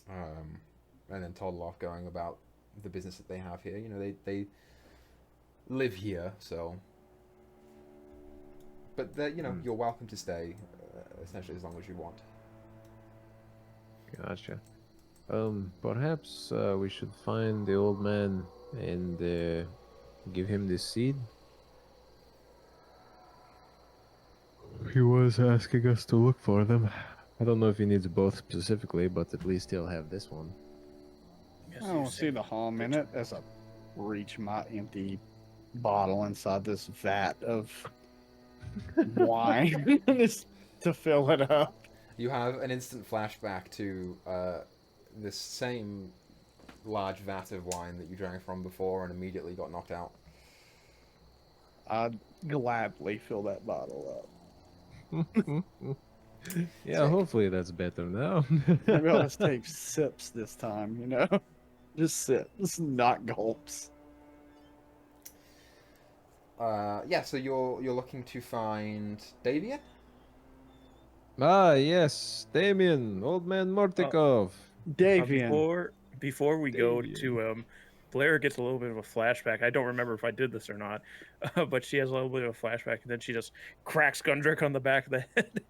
and then toddle off going about the business that they have here. You know, they live here, so... But, you know, you're welcome to stay, essentially, as long as you want. Gotcha. Perhaps we should find the old man and give him this seed. He was asking us to look for them. I don't know if he needs both specifically, but at least he'll have this one. Yes, I you don't see said- the harm in it as I reach my empty bottle inside this vat of wine just to fill it up. You have an instant flashback to this same large vat of wine that you drank from before and immediately got knocked out. I'd gladly fill that bottle up. Yeah, hopefully that's better now. Maybe I'll just take sips this time, you know? Just sips, not gulps. Yeah, so you're looking to find Davian? Ah, yes, Damien, old man Mortikov. Davian. Before we go Davian. to Blair gets a little bit of a flashback. I don't remember if I did this or not, but she has a little bit of a flashback, and then she just cracks Gundrick on the back of the head.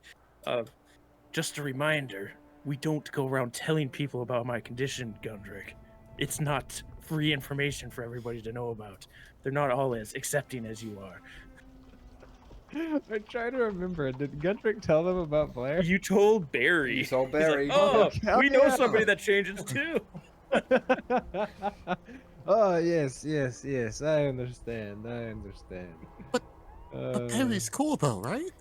Just a reminder, we don't go around telling people about my condition, Gundrick. It's not free information for everybody to know about. They're not all as accepting as you are. I try to remember. Did Gundrick tell them about Blair? You told Barry. You told He's like, Barry. oh, Hell we know yeah. somebody that changes too. Oh, yes, I understand. But Uh, Barry's cool though, right?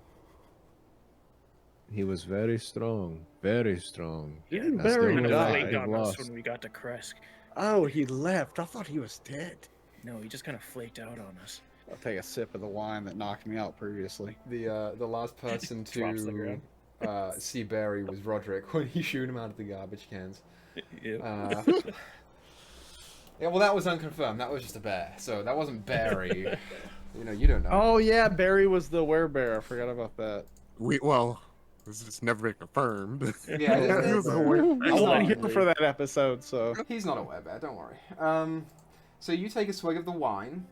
He was very strong, very strong. Didn't That's the Barry only Kind of life die? flaked we've on us lost. when we got to Kresk. Oh, he left. I thought he was dead. No, he just kind of flaked out on us. I'll take a sip of the wine that knocked me out previously. The last person Drops the to ground. see Barry was Roderick when he shooed him out of the garbage cans. Yep. Yeah, well, that was unconfirmed. That was just a bear. So that wasn't Barry. You don't know. Oh yeah, Barry was the werebear. I forgot about that. It's never been confirmed. Yeah, He was a I werebear. wasn't here for that episode, so He's not a werebear, don't worry. So you take a swig of the wine,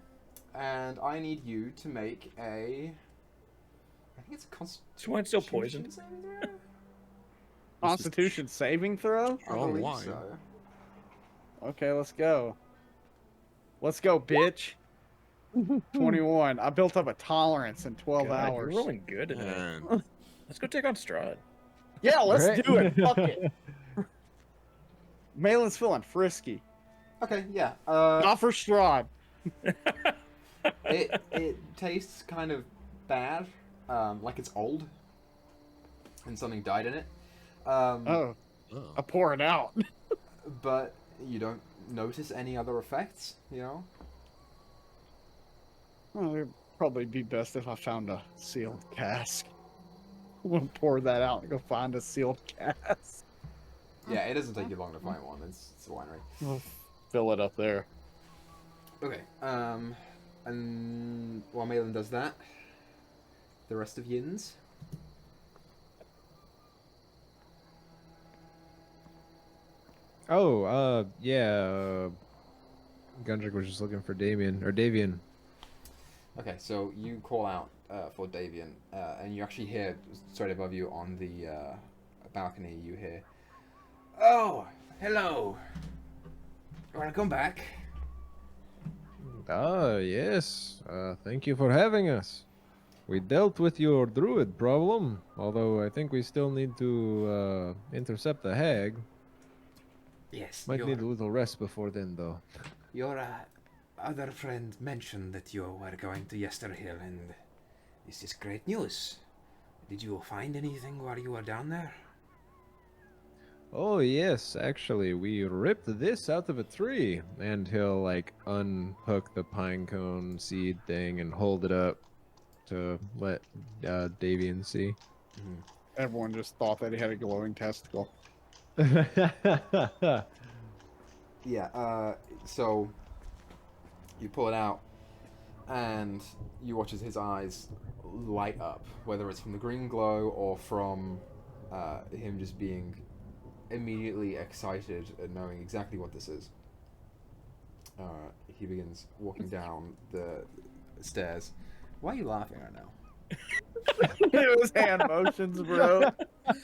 and I need you to make a... I think it's a Is wine still poisoned? saving throw? Constitution saving throw. I Oh, believe wine. so. Okay, let's go. Let's go, bitch. 21. I built up a tolerance in 12 God, hours. You're rolling good today. Man. Let's go take on Strahd. Yeah, let's Right. do it. Fuck it. Malin's feeling frisky. Okay, yeah. Not for Strahd. It tastes kind of bad, like it's old, and something died in it. Oh, I pour it out. But you don't notice any other effects, Well, it'd probably be best if I found a sealed cask. We'll pour that out and go find a sealed cask. Yeah, it doesn't take you long to find one. It's a winery. We'll fill it up there. Okay. And while Malin does that, the rest of Yins. Oh, yeah. Gundrick was just looking for Davian. Okay, so you call out for Davian, and you actually hear straight above you on the balcony. You hear, "Oh, hello. Welcome back." Ah, yes. Thank you for having us. We dealt with your druid problem, although I think we still need to intercept the hag. Yes. Might need a little rest before then, though. Your other friend mentioned that you were going to Yesterhill, and this is great news. Did you find anything while you were down there? Oh, yes, actually, we ripped this out of a tree. And he'll, like, unhook the pinecone seed thing and hold it up to let Davian see. Everyone just thought that he had a glowing testicle. Yeah, so you pull it out, and you watch as his eyes light up, whether it's from the green glow or from him just being immediately excited and knowing exactly what this is. He begins walking down the stairs. Why are you laughing right now? It was hand motions, bro.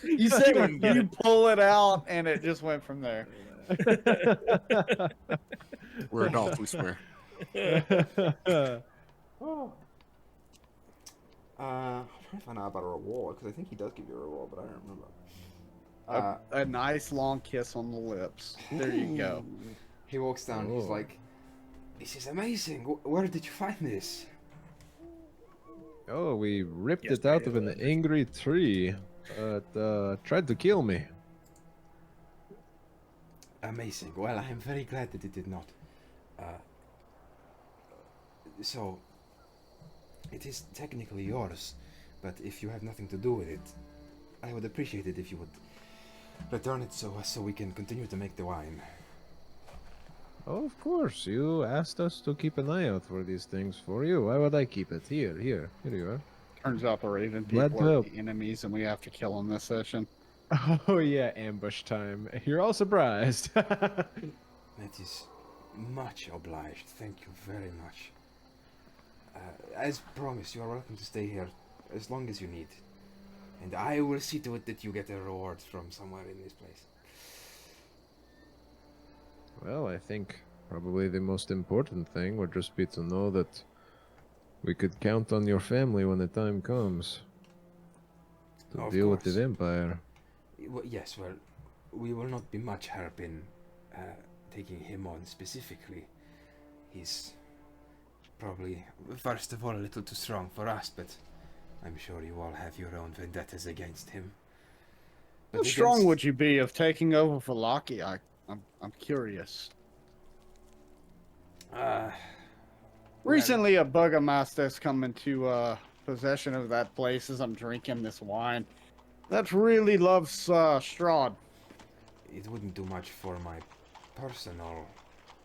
You said you pull it out, and it just went from there. We're adults, we swear. I'm trying to find out about a reward, because I think he does give you a reward, but I don't remember. A nice long kiss on the lips. There you go. He walks down and he's Oh. like, "This is amazing. Where did you find this?" Oh, we ripped Yes, it out of David. an angry tree. Tried to kill me. Amazing. Well, I am very glad that it did not. So, it is technically yours, but if you have nothing to do with it, I would appreciate it if you would return it so we can continue to make the wine. Oh, of course. You asked us to keep an eye out for these things for you. Why would I keep it? Here you are. Turns out the Raven Glad people to are help. the enemies, and we have to kill them this session. Oh yeah, ambush time. You're all surprised. That is much obliged. Thank you very much. As promised, you are welcome to stay here as long as you need. And I will see to it that you get a reward from somewhere in this place. Well, I think probably the most important thing would just be to know that we could count on your family when the time comes to Of deal with the course. vampire. Yes, well, we will not be much help in taking him on specifically. He's probably, first of all, a little too strong for us, but I'm sure you all have your own vendettas against him. How strong would you be of taking over for Lockie? I'm curious. Recently, a burgomaster's come into possession of that place as I'm drinking this wine. That really loves Strahd. It wouldn't do much for my personal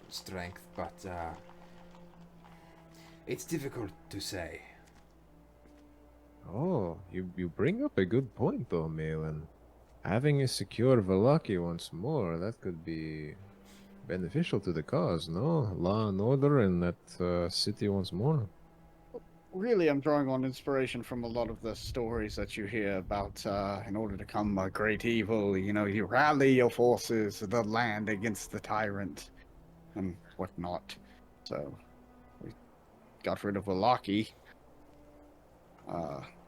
strength, but it's difficult to say. Oh, you bring up a good point, though, Malin. Having a secure Valaki once more, that could be beneficial to the cause, no? Law and order in that city once more. Really, I'm drawing on inspiration from a lot of the stories that you hear about in order to come a great evil, you rally your forces of the land against the tyrant and whatnot. So, we got rid of Valaki.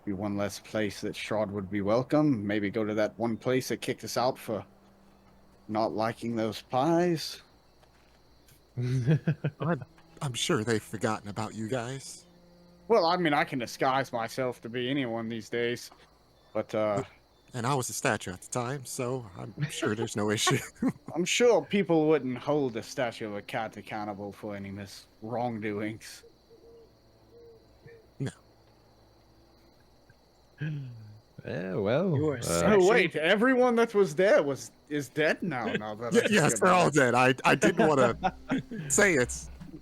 Be one less place that Strahd would be welcome. Maybe go to that one place that kicked us out for not liking those pies. I'm sure they've forgotten about you guys. Well, I mean, I can disguise myself to be anyone these days, but And I was a statue at the time, so I'm sure there's no issue. I'm sure people wouldn't hold the statue of a cat accountable for any wrongdoings. No. Yeah, well. You are Oh wait, everyone that was there is dead now. Now that I think Yes, they're all about it. dead. I didn't want to say it.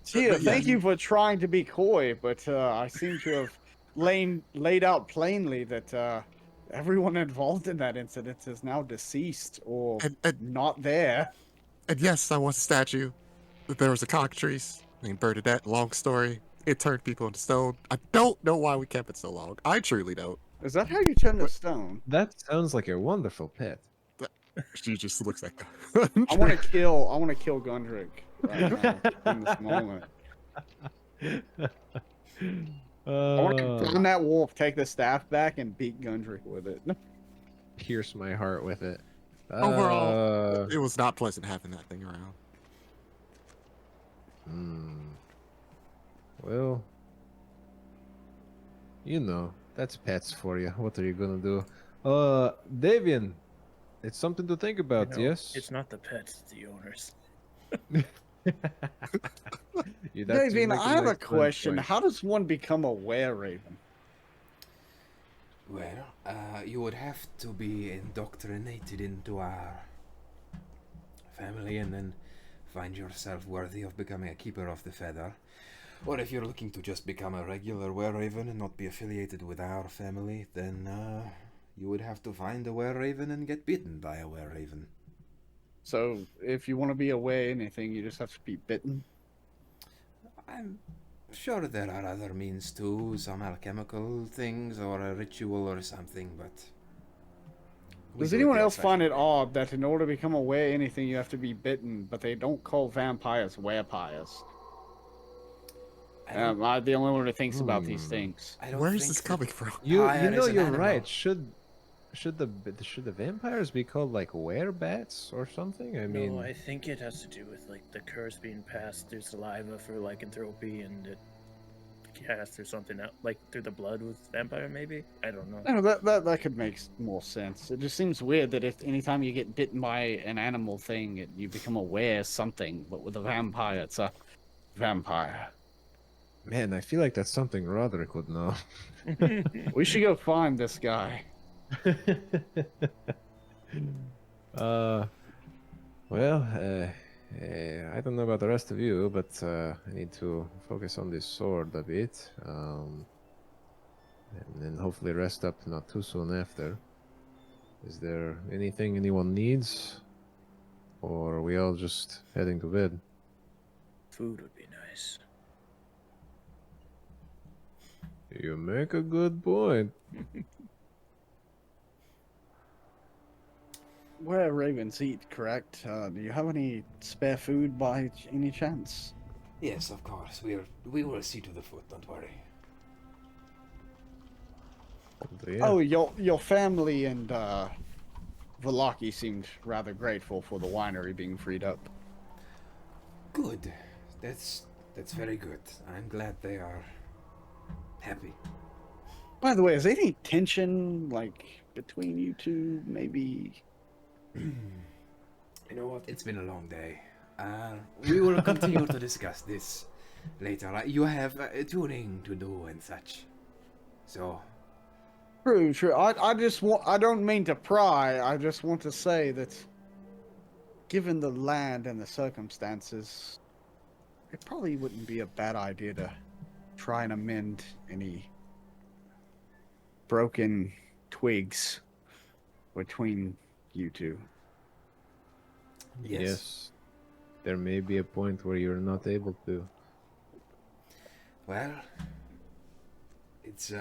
Tia, But yeah. thank you for trying to be coy, but I seem to have laid out plainly that everyone involved in that incident is now deceased or And not there. yes, I was a statue. But there was a cockatrice named Bernadette. Long story. It turned people into stone. I don't know why we kept it so long. I truly don't. Is that how you turn to stone? That sounds like a wonderful pet. She just looks like I want to kill Gundrick right now in this moment. I want to climb that wolf, take the staff back, and beat Gundrick with it. Pierce my heart with it. Overall, it was not pleasant having that thing around. Well, that's pets for you. What are you gonna do? Davian, it's something to think about, yes? It's not the pets, it's the owners. Davian, I have a question. Point. How does one become a were-raven? Well, you would have to be indoctrinated into our family and then find yourself worthy of becoming a keeper of the feather. Or if you're looking to just become a regular were-raven and not be affiliated with our family, then you would have to find a were-raven and get bitten by a were-raven. So, if you want to be a anything, you just have to be bitten? I'm sure there are other means too, some alchemical things or a ritual or something, but... Does anyone else find it odd that in order to become a anything, you have to be bitten, but they don't call vampires werepires? Am I the only one who thinks about these things? Where is this coming from? You're right. Should the vampires be called like werebats or something? I mean, No, I think it has to do with like the curse being passed through saliva for lycanthropy, and it cast through something else, like through the blood with vampire. Maybe I don't know. No, that could make more sense. It just seems weird that if anytime you get bitten by an animal thing, you become aware of something. But with a vampire, it's a vampire. man, I feel like that's something Roderick would know. We should go find this guy. Well, I don't know about the rest of you, but I need to focus on this sword a bit, and then hopefully rest up not too soon after. Is there anything anyone needs, or are we all just heading to bed? Food would be nice. You make a good point. Where ravens eat, correct? Do you have any spare food by any chance? Yes, of course. We will see to the food, don't worry. Yeah. Oh, your family and Valaki seemed rather grateful for the winery being freed up. Good. That's very good. I'm glad they are happy. By the way, is there any tension, like, between you two, maybe? You know what? It's been a long day. We will continue to discuss this later. You have tuning to do and such. So, True, true. I don't mean to pry. I just want to say that, given the land and the circumstances, it probably wouldn't be a bad idea to try and amend any broken twigs between you two. yes. There may be a point where you're not able to. Well, it's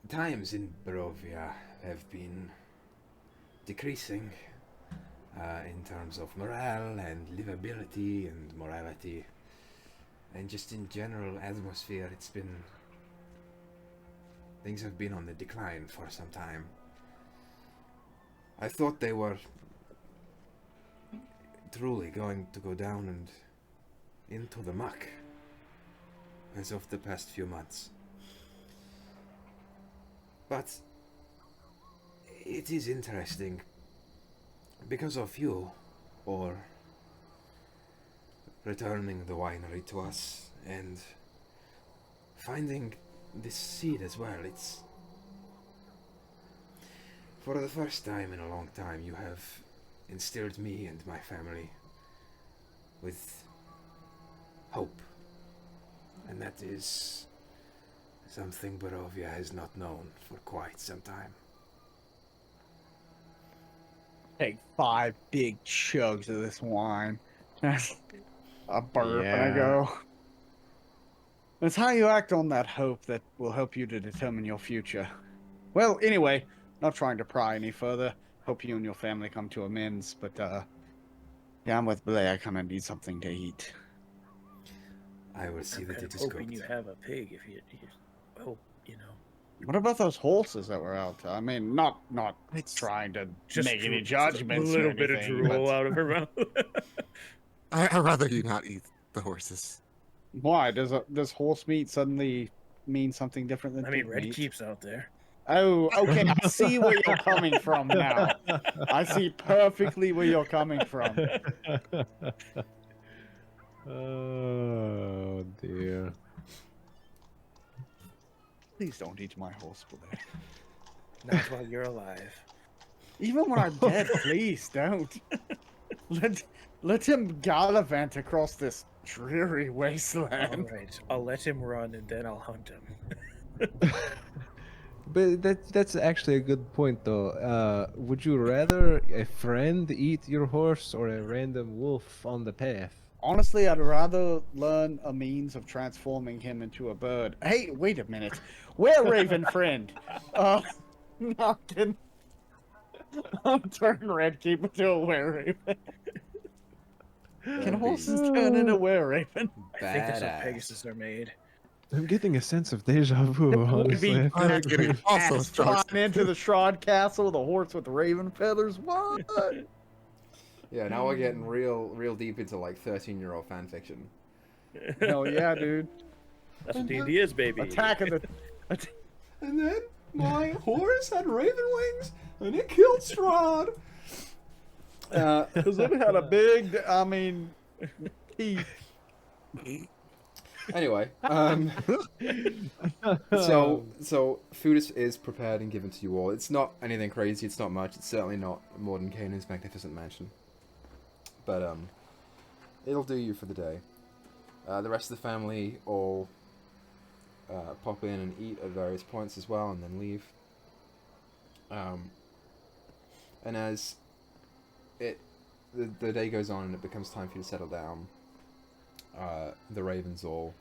times in Barovia have been decreasing in terms of morale and livability and morality, and just in general atmosphere. Things have been on the decline for some time. I thought they were truly going to go down and into the muck as of the past few months. But it is interesting because of you, or returning the winery to us and finding this seed as well. It's for the first time in a long time you have instilled me and my family with hope, and that is something Barovia has not known for quite some time. Take 5 big chugs of this wine. A burp and I Yeah. go. It's how you act on that hope that will help you to determine your future. Well, anyway, not trying to pry any further. Hope you and your family come to amends, but yeah, I'm with Blay. I kind of need something to eat. I will see I'm that kind it of is hoping cooked. you have a pig if you hope, you know. What about those horses that were out? I mean, not It's trying to Just make any just judgments a little or bit of anything, drool but out of her mouth. I'd rather you not eat the horses. why does horse meat suddenly mean something different than I mean, pig Red meat? Keep's out there. Oh, okay. I see where you're coming from now. I see perfectly where you're coming from. Oh dear. Please don't eat my horse, Blay. Not while you're alive. Even when I'm dead, please don't. Let him gallivant across this dreary All wasteland. right, I'll let him run and then I'll hunt him. But that's actually a good point though. Would you rather a friend eat your horse or a random wolf on the path? Honestly, I'd rather learn a means of transforming him into a bird. Hey, wait a minute. Where Raven friend? No, I'll turn Red Keep into a were-raven. Can That'd be horses turn into were-raven? I think that's how badass. Pegasus are made. I'm getting a sense of deja vu, honestly. I feel like getting we've- also Ass starts. flying into the Strahd castle with a horse with raven feathers. What? Yeah, now we're getting real deep into like 13-year-old fan fiction. Hell yeah, dude. That's what D&D is, baby. Attack of the. And then my horse had raven wings, and it killed Strahd. Because it had a big, I mean, teeth. Anyway, so food is prepared and given to you all. It's not anything crazy. It's not much. It's certainly not more than Canaan's magnificent mansion. But it'll do you for the day. The rest of the family all pop in and eat at various points as well, and then leave. And as the day goes on and it becomes time for you to settle down, the ravens all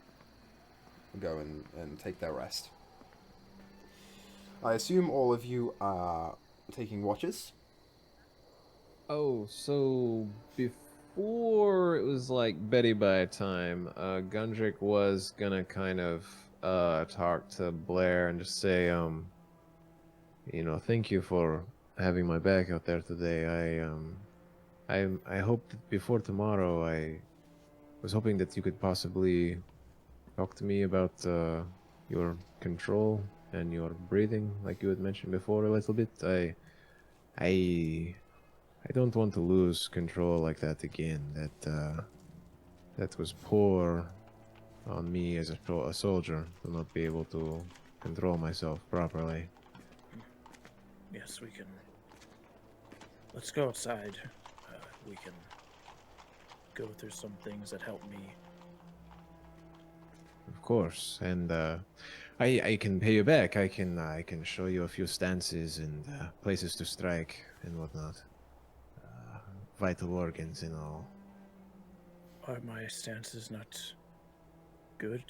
go and take their rest. I assume all of you are taking watches. Oh, so before it was like Betty by time, Gundrick was gonna kind of talk to Blair and just say, thank you for having my back out there today. I hope that before tomorrow, I was hoping that you could possibly talk to me about your control and your breathing, like you had mentioned before a little bit. I don't want to lose control like that again. that was poor on me as a soldier to not be able to control myself properly. Yes, we can. Let's go outside. We can go through some things that help me. Of course, and I can pay you back. I can show you a few stances and places to strike and whatnot. Vital organs and all. Are my stances not good?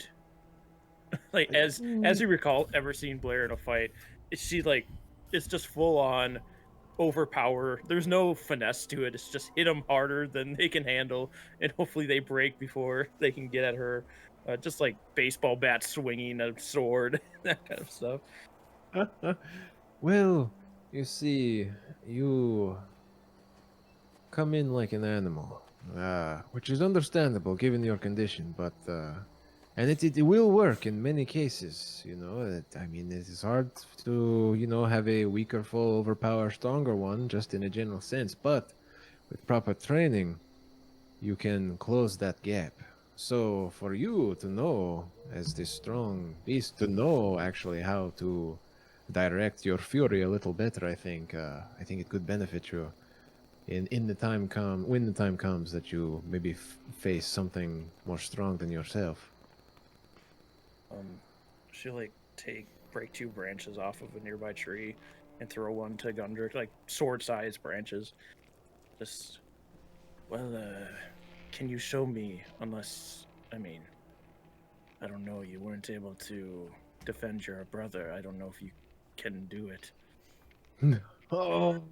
Like as you recall, ever seen Blair in a fight, she like it's just full on overpower. There's no finesse to it. It's just hit them harder than they can handle, and hopefully they break before they can get at her. Just like baseball bat swinging a sword, that kind of stuff. Well, you see, you come in like an animal, which is understandable given your condition, but and it will work in many cases. You know, I mean, it is hard to have a weaker foe overpower a stronger one, just in a general sense. But with proper training, you can close that gap. So for you to know, as this strong beast, to know actually how to direct your fury a little better, I think it could benefit you in the time when the time comes that you maybe face something more strong than yourself. She'll like break two branches off of a nearby tree and throw one to Gundrick, like sword-sized branches. Just can you show me? Unless, I mean, I don't know. You weren't able to defend your brother. I don't know if you can do it. Oh.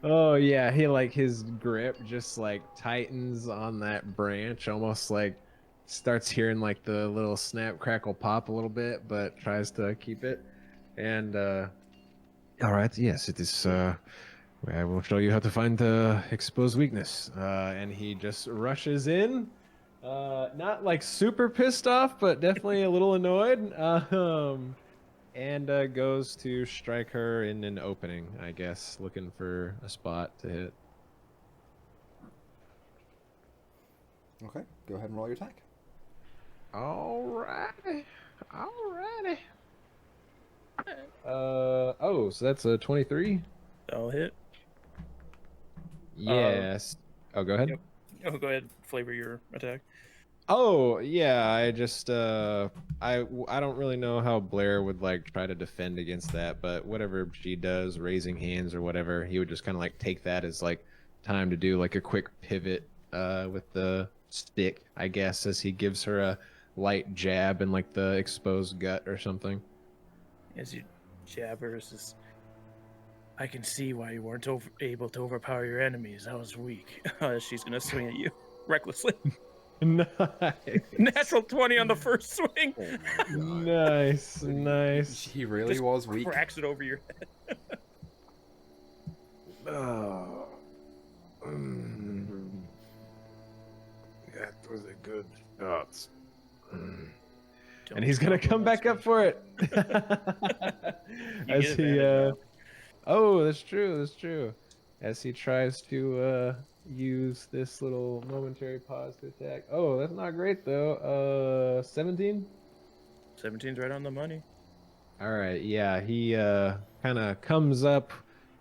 Oh yeah, he like his grip just like tightens on that branch, almost like starts hearing like the little snap crackle pop a little bit, but tries to keep it. And all right, yes, it is I will show you how to find the exposed weakness. And he just rushes in. Not like super pissed off, but definitely a little annoyed. And goes to strike her in an opening, I guess, looking for a spot to hit. Okay, go ahead and roll your attack. Alrighty. Alrighty. Oh, so that's a 23? I'll hit. Yes. Oh, go ahead. Yep. Oh, go ahead. Flavor your attack. Oh, yeah, I just I don't really know how Blair would like try to defend against that, but whatever she does, raising hands or whatever, he would just kind of like take that as like time to do like a quick pivot with the stick, I guess, as he gives her a light jab in like the exposed gut or something. As you jab her, says, I can see why you weren't able to overpower your enemies. I was weak. She's gonna swing at you recklessly. Nice. Natural 20 on the first swing. Oh my god. Nice, nice. He really Just was weak. cracks it over your head. Oh. That was a good shot. And he's gonna come back up for it. You As get he advantage now. Oh, that's true, that's true. As he tries to use this little momentary pause to attack. Oh, that's not great though. 17? 17's right on the money. All right, yeah, he kind of comes up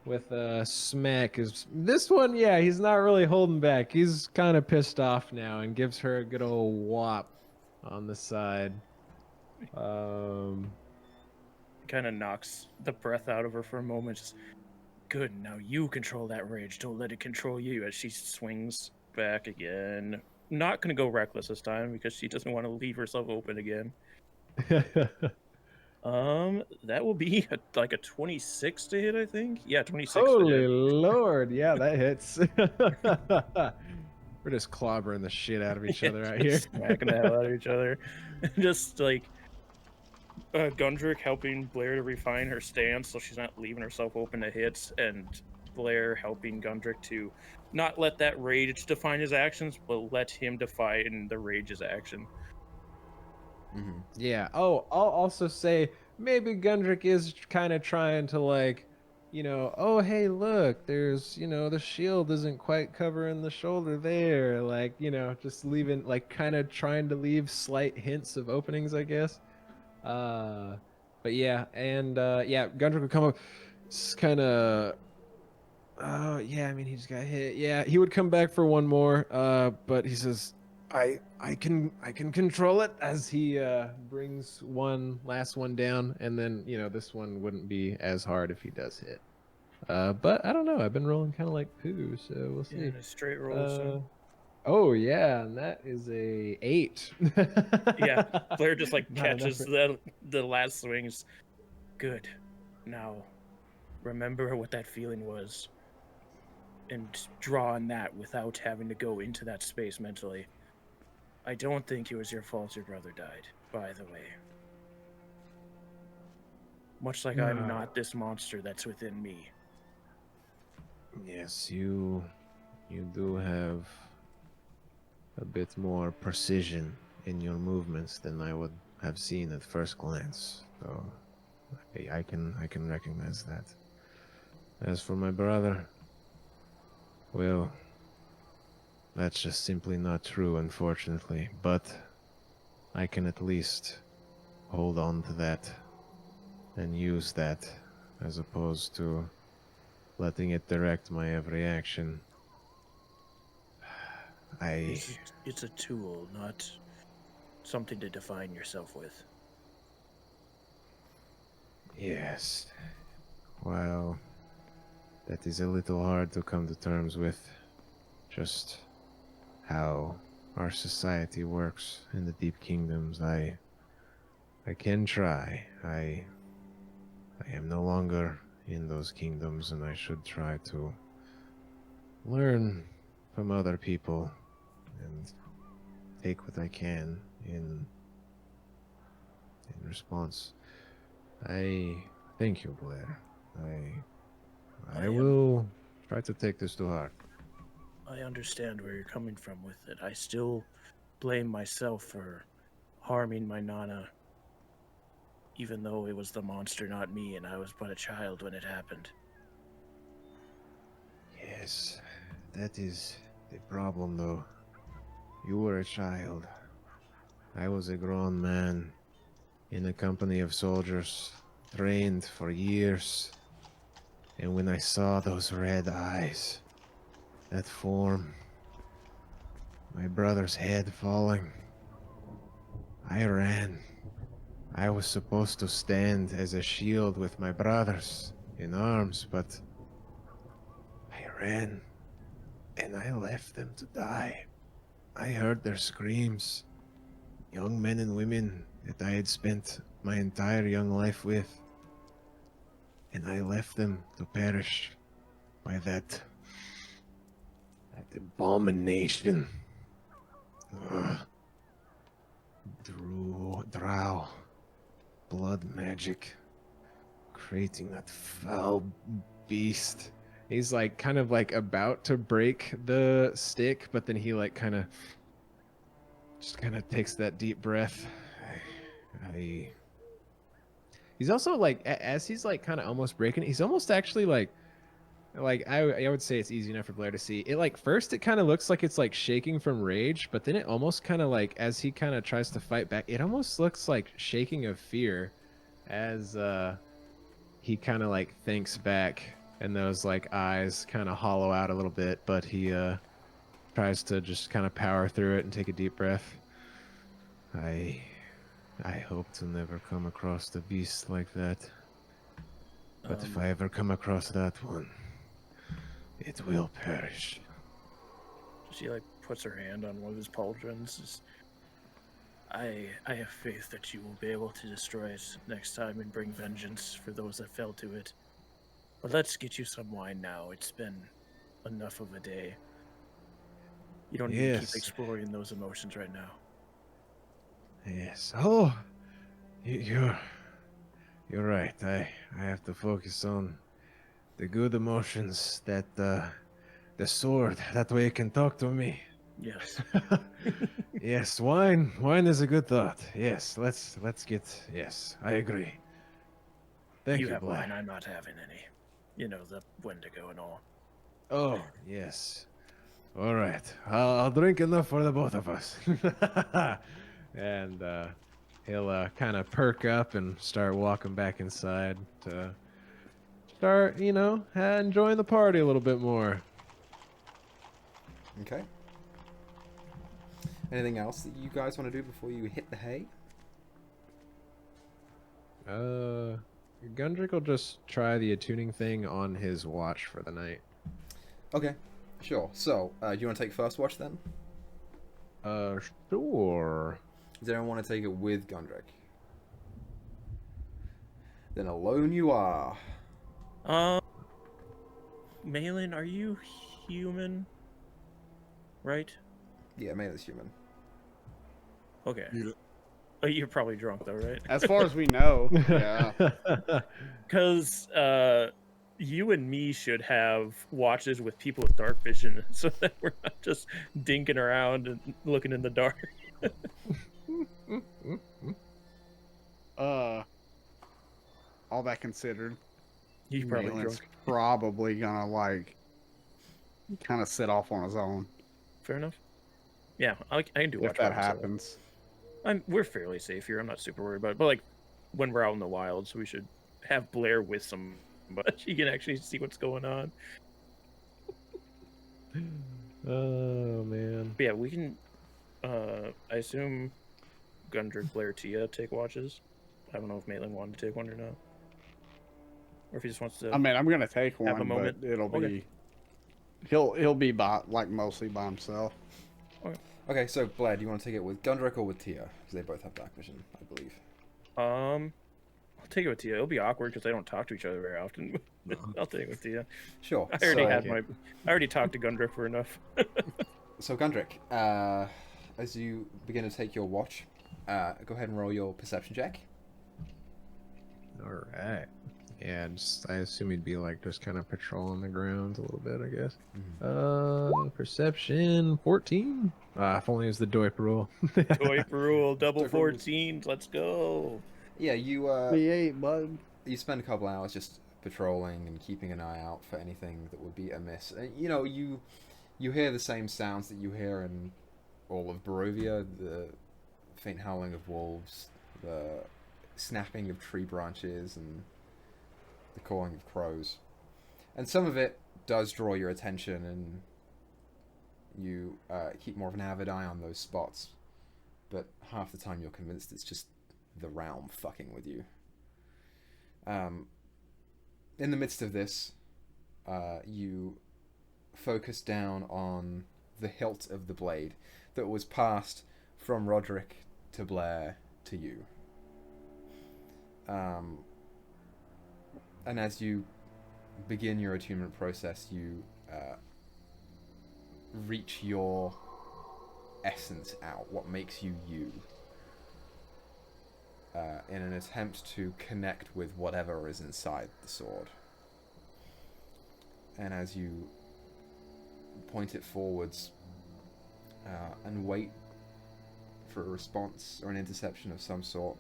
with a smack. Is this one? Yeah, he's not really holding back. He's kind of pissed off now and gives her a good old whop on the side. Kind of knocks the breath out of her for a moment. Just, good, now you control that rage. Don't let it control you. As she swings back again. Not going to go reckless this time because she doesn't want to leave herself open again. That will be like a 26 to hit, I think. Yeah, 26 Holy to hit. Lord, yeah, that hits. We're just clobbering the shit out of each other out here. Smacking the hell out of each other. Just like Gundrick helping Blair to refine her stance so she's not leaving herself open to hits, and Blair helping Gundrick to not let that rage define his actions, but let him define the rage's action. Yeah. Oh, I'll also say maybe Gundrick is kind of trying to like oh, hey, look, there's, the shield isn't quite covering the shoulder there. Like, just leaving, like, kind of trying to leave slight hints of openings, I guess. But yeah, and yeah, Gundrick would come up, kind of. Oh yeah, I mean he just got hit. Yeah, he would come back for one more. But he says, I can control it as he brings one last one down, and then this one wouldn't be as hard if he does hit. But I don't know. I've been rolling kind of like poo, so we'll Yeah, see. and a straight roll. So Oh yeah, and that is a 8. yeah, Blair just like Not enough. catches the last swings. Good. Now, remember what that feeling was, and draw on that without having to go into that space mentally. I don't think it was your fault your brother died, by the way. Much like I'm not this monster that's within me. Yes, you do have a bit more precision in your movements than I would have seen at first glance. So I can recognize that. As for my brother, well, that's just simply not true, unfortunately. But I can at least hold on to that and use that as opposed to letting it direct my every action. It's a tool, not something to define yourself with. Yes. Well, that is a little hard to come to terms with. Just how our society works in the Deep Kingdoms. I can try. I am no longer in those kingdoms, and I should try to learn from other people and take what I can in response. I thank you, Blair. I will try to take this to heart. I understand where you're coming from with it. I still blame myself for harming my Nana, even though it was the monster, not me, and I was but a child when it happened. Yes, that is the problem, though. You were a child. I was a grown man in a company of soldiers, trained for years. And when I saw those red eyes, that form, my brother's head falling, I ran. I was supposed to stand as a shield with my brothers in arms, but I ran and I left them to die. I heard their screams. Young men and women that I had spent my entire young life with. And I left them to perish by that abomination. Drow. Blood magic. Creating that foul beast. He's like kind of like about to break the stick, but then he like kind of takes that deep breath. He's also like, as he's like kind of almost breaking it, he's almost actually like I would say it's easy enough for Blair to see. It like first it kind of looks like it's like shaking from rage, but then it almost kind of like as he kind of tries to fight back, it almost looks like shaking of fear as he kind of like thinks back and those like eyes kind of hollow out a little bit, but he tries to just kind of power through it and take a deep breath. I hope to never come across a beast like that. But if I ever come across that one, it will perish. She like puts her hand on one of his pauldrons. I have faith that you will be able to destroy it next time and bring vengeance for those that fell to it. But let's get you some wine now. It's been enough of a day. You don't need to keep exploring those emotions right now. Yes. Oh, you're right. I have to focus on the good emotions that the sword. That way it can talk to me. Yes. Yes, wine is a good thought. Yes, let's get. Yes, I agree. Thank you, have Blair. wine. I'm not having any. You know the Wendigo and all. Oh, yes. All right. I'll drink enough for the both of us. And he'll kind of perk up and start walking back inside to start, enjoying the party a little bit more. Okay. Anything else that you guys want to do before you hit the hay? Gundrick will just try the attuning thing on his watch for the night. Okay, sure. So, do you want to take first watch then? Sure. Does anyone want to take it with Gundrick? Then alone you are. Malin, are you human? Right? Yeah, Melee's human. Okay. You're probably drunk though, right? As far as we know, yeah. Because you and me should have watches with people with dark vision, so that we're not just dinking around and looking in the dark. All that considered, He's probably Malin's drunk. probably gonna like kind of sit off on his own Fair enough. Yeah, I can do watch if that by myself. happens. We're fairly safe here. I'm not super worried about it. But like when we're out in the wilds, we should have Blair with some, but she can actually see what's going on. Oh man. But yeah, we can. I assume Gundrick, Blair, Tia take watches. I don't know if Maitland wanted to take one or not, or if he just wants to. I mean, I'm gonna take Have a one, moment. but it'll Okay. be he'll be mostly by himself. Okay, so Blair, do you want to take it with Gundrick or with Tia? Because they both have dark vision, I believe. I'll take it with Tia. It'll be awkward because they don't talk to each other very often. I'll take it with Tia. Sure. I already so, had my. I already talked to Gundrick for enough. So Gundrick, as you begin to take your watch, go ahead and roll your perception check. All right. Yeah, I assume he'd be like just kind of patrolling the grounds a little bit, I guess. Perception 14. If only it was the Doip rule. Toy rule, double Doip rules. 14s. Let's go. Yeah, you bud. you spend a couple hours just patrolling and keeping an eye out for anything that would be amiss. And, you hear the same sounds that you hear in all of Barovia: the faint howling of wolves, the snapping of tree branches, and the cawing of crows. And some of it does draw your attention, and you keep more of an avid eye on those spots. But half the time you're convinced it's just the realm fucking with you. In the midst of this, you focus down on the hilt of the blade that was passed from Roderick to Blair to you. And as you begin your attunement process, you reach your essence out, what makes you you, in an attempt to connect with whatever is inside the sword. And as you point it forwards and wait for a response or an interception of some sort,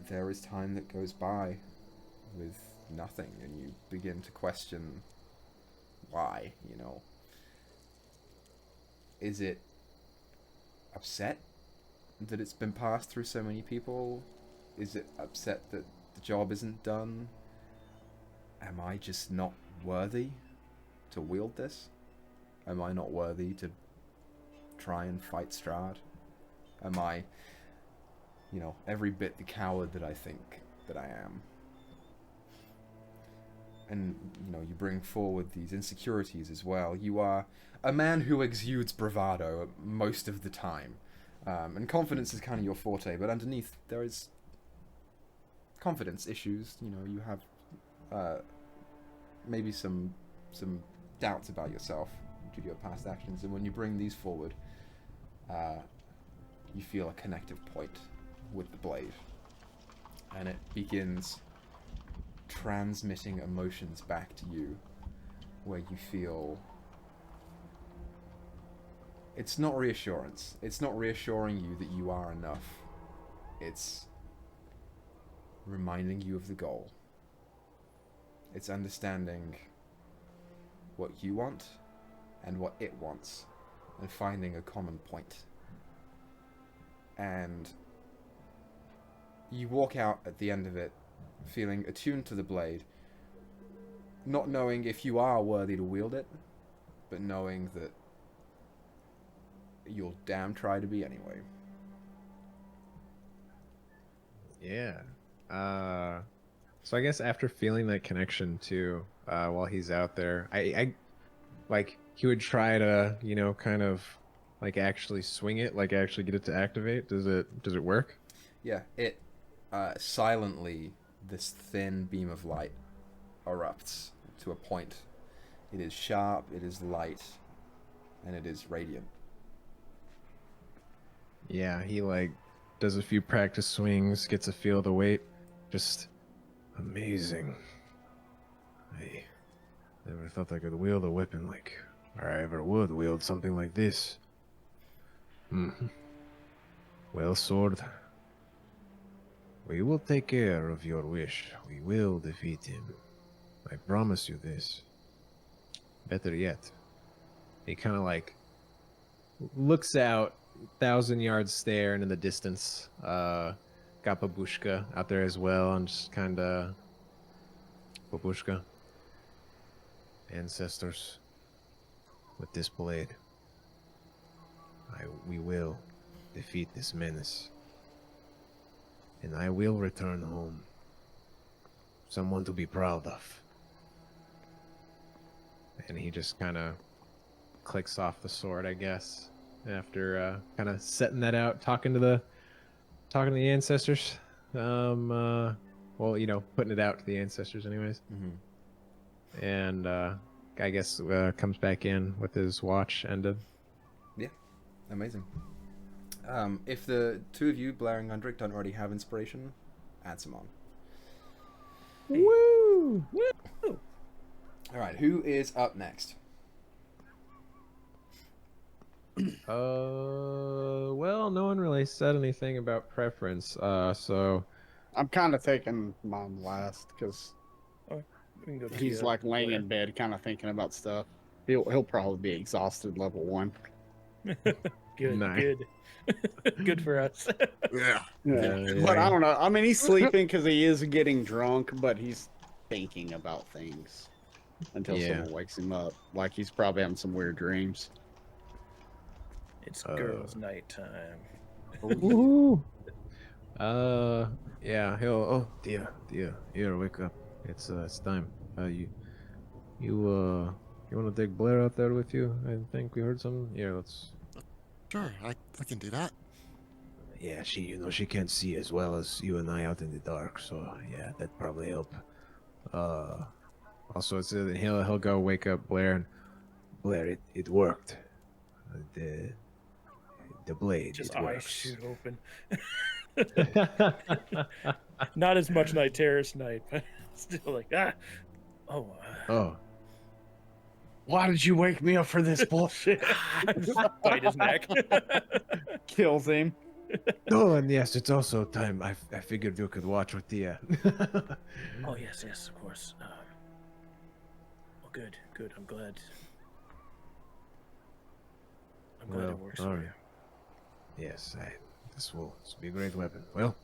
there is time that goes by with nothing, and you begin to question why. Is it upset that it's been passed through so many people? Is it upset that the job isn't done? Am I just not worthy to wield this? Am I not worthy to try and fight Strahd? Am I, every bit the coward that I think that I am? And, you bring forward these insecurities as well. You are a man who exudes bravado most of the time. And confidence is kind of your forte, but underneath there is confidence issues. You have maybe some doubts about yourself due to your past actions, and when you bring these forward, you feel a connective point with the blade, and it begins transmitting emotions back to you, where you feel it's not reassurance. It's not reassuring you that you are enough. It's reminding you of the goal. It's understanding what you want and what it wants, and finding a common point. And you walk out at the end of it feeling attuned to the blade, not knowing if you are worthy to wield it, but knowing that you'll damn try to be anyway. Yeah. So I guess after feeling that connection too, while he's out there, I like he would try to, you know, kind of like actually swing it, like actually get it to activate. Does it work? Yeah, it silently, this thin beam of light erupts to a point. It is sharp, it is light, and it is radiant. Yeah, he like does a few practice swings, gets a feel of the weight. Just amazing. I never thought I could wield a weapon like, or I ever would wield something like this. Hmm. Well, sword. We will take care of your wish. We will defeat him. I promise you this. Better yet, he kind of like looks out, 1,000 yard stare into the distance. Got Babushka out there as well, and just kind of Babushka, ancestors, with this blade, we will defeat this menace, and I will return home. Someone to be proud of. And he just kind of clicks off the sword, I guess, after kind of setting that out, talking to the ancestors. Well, you know, putting it out to the ancestors, anyways. Mm-hmm. And I guess comes back in with his watch ended. Yeah, amazing. If the two of you, Blair and Gundrick, don't already have inspiration, add some on. Woo! Woo! All right, who is up next? Well, no one really said anything about preference. So I'm kind of taking mine last because We can go to he's like laying Blair. in bed, kind of thinking about stuff. He'll probably be exhausted level 1. Good, Nice. good. Good for us. Yeah. But I don't know. I mean, he's sleeping because he is getting drunk, but he's thinking about things until someone wakes him up. Like he's probably having some weird dreams. It's girls' night time. Woohoo! Yeah, he'll. Oh, dear. Here, wake up. It's time. You want to take Blair out there with you? I think we heard something. Yeah, let's. Sure, I can do that. Yeah, she can't see as well as you and I out in the dark, so yeah, that'd probably help. Also, it's he'll go wake up Blair, and Blair, it worked. The blade, Just it eyes works. shoot open. Not as much Night Terrorist Night, but still like Oh. Why did you wake me up for this bullshit? bite his neck. Kills him. Oh, and yes, it's also time. I figured you could watch with the. Oh yes, of course. Well, good. I'm glad. It works for you. Yes, this will be a great weapon. Well,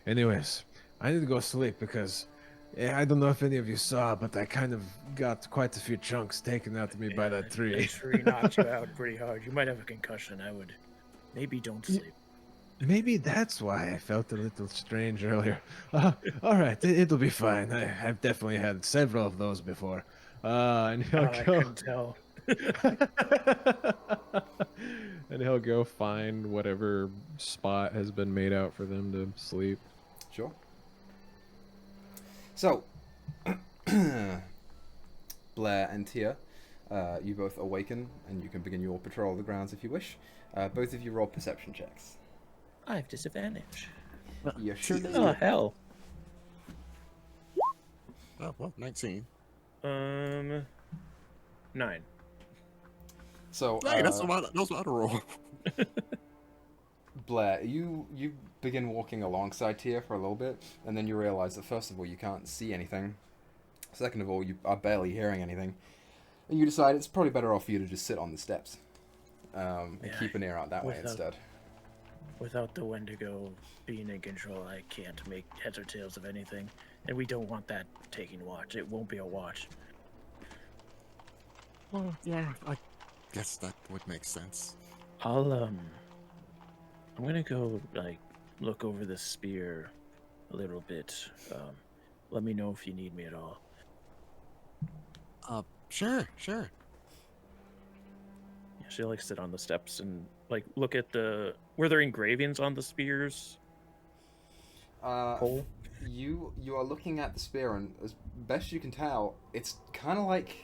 anyways, I need to go sleep because I don't know if any of you saw, but I kind of got quite a few chunks taken out of me by that tree. That tree knocked you out pretty hard. You might have a concussion. I would maybe don't sleep. Maybe that's why I felt a little strange earlier. All right, it'll be fine. I've definitely had several of those before. And I couldn't tell. And he'll go find whatever spot has been made out for them to sleep. Sure. So, Blair and Tia, you both awaken, and you can begin your patrol of the grounds if you wish. Both of you roll perception checks. I have disadvantage. You sure do. Oh hell. Oh, well, 19. 9. So, Hey, that's what I roll. Blair, you begin walking alongside Tia for a little bit, and then you realize that first of all you can't see anything. Second of all, you are barely hearing anything. And you decide it's probably better off for you to just sit on the steps. And Yeah, keep an ear out that way instead. Without the Wendigo being in control, I can't make heads or tails of anything. And we don't want that taking watch. It won't be a watch. Well, yeah, I guess that would make sense. I'm gonna go, like, look over the spear a little bit. Let me know if you need me at all. Sure. Yeah, she'll, like, sit on the steps and, like, look at the... Were there engravings on the spears? Pole? You are looking at the spear, and as best you can tell, it's kind of like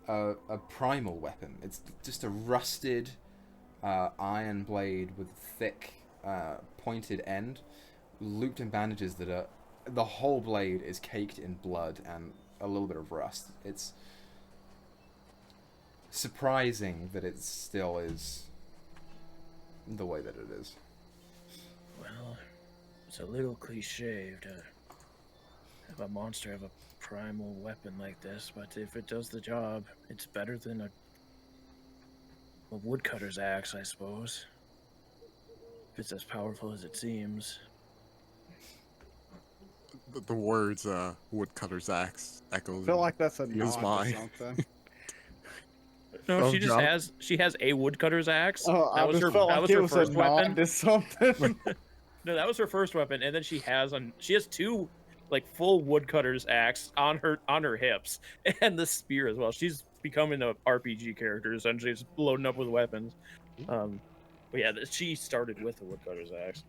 a primal weapon. It's just a rusted iron blade with thick pointed end, looped in bandages that are... The whole blade is caked in blood and a little bit of rust. It's surprising that it still is the way that it is. Well, it's a little cliche to have a monster have a primal weapon like this, but if it does the job, it's better than a woodcutter's axe, I suppose. If it's as powerful as it seems. The words woodcutter's axe echoes. I feel like that's a Here's nod mine. to something. No, Oh, she just John. she has a woodcutter's axe. Oh, that I was just her felt that like was it her was first a nod weapon. to something. No, that was her first weapon, and then she has two, like, full woodcutter's axe on her hips, and the spear as well. She's becoming a RPG character essentially, just loading up with weapons. But yeah, she started with a woodcutter's axe.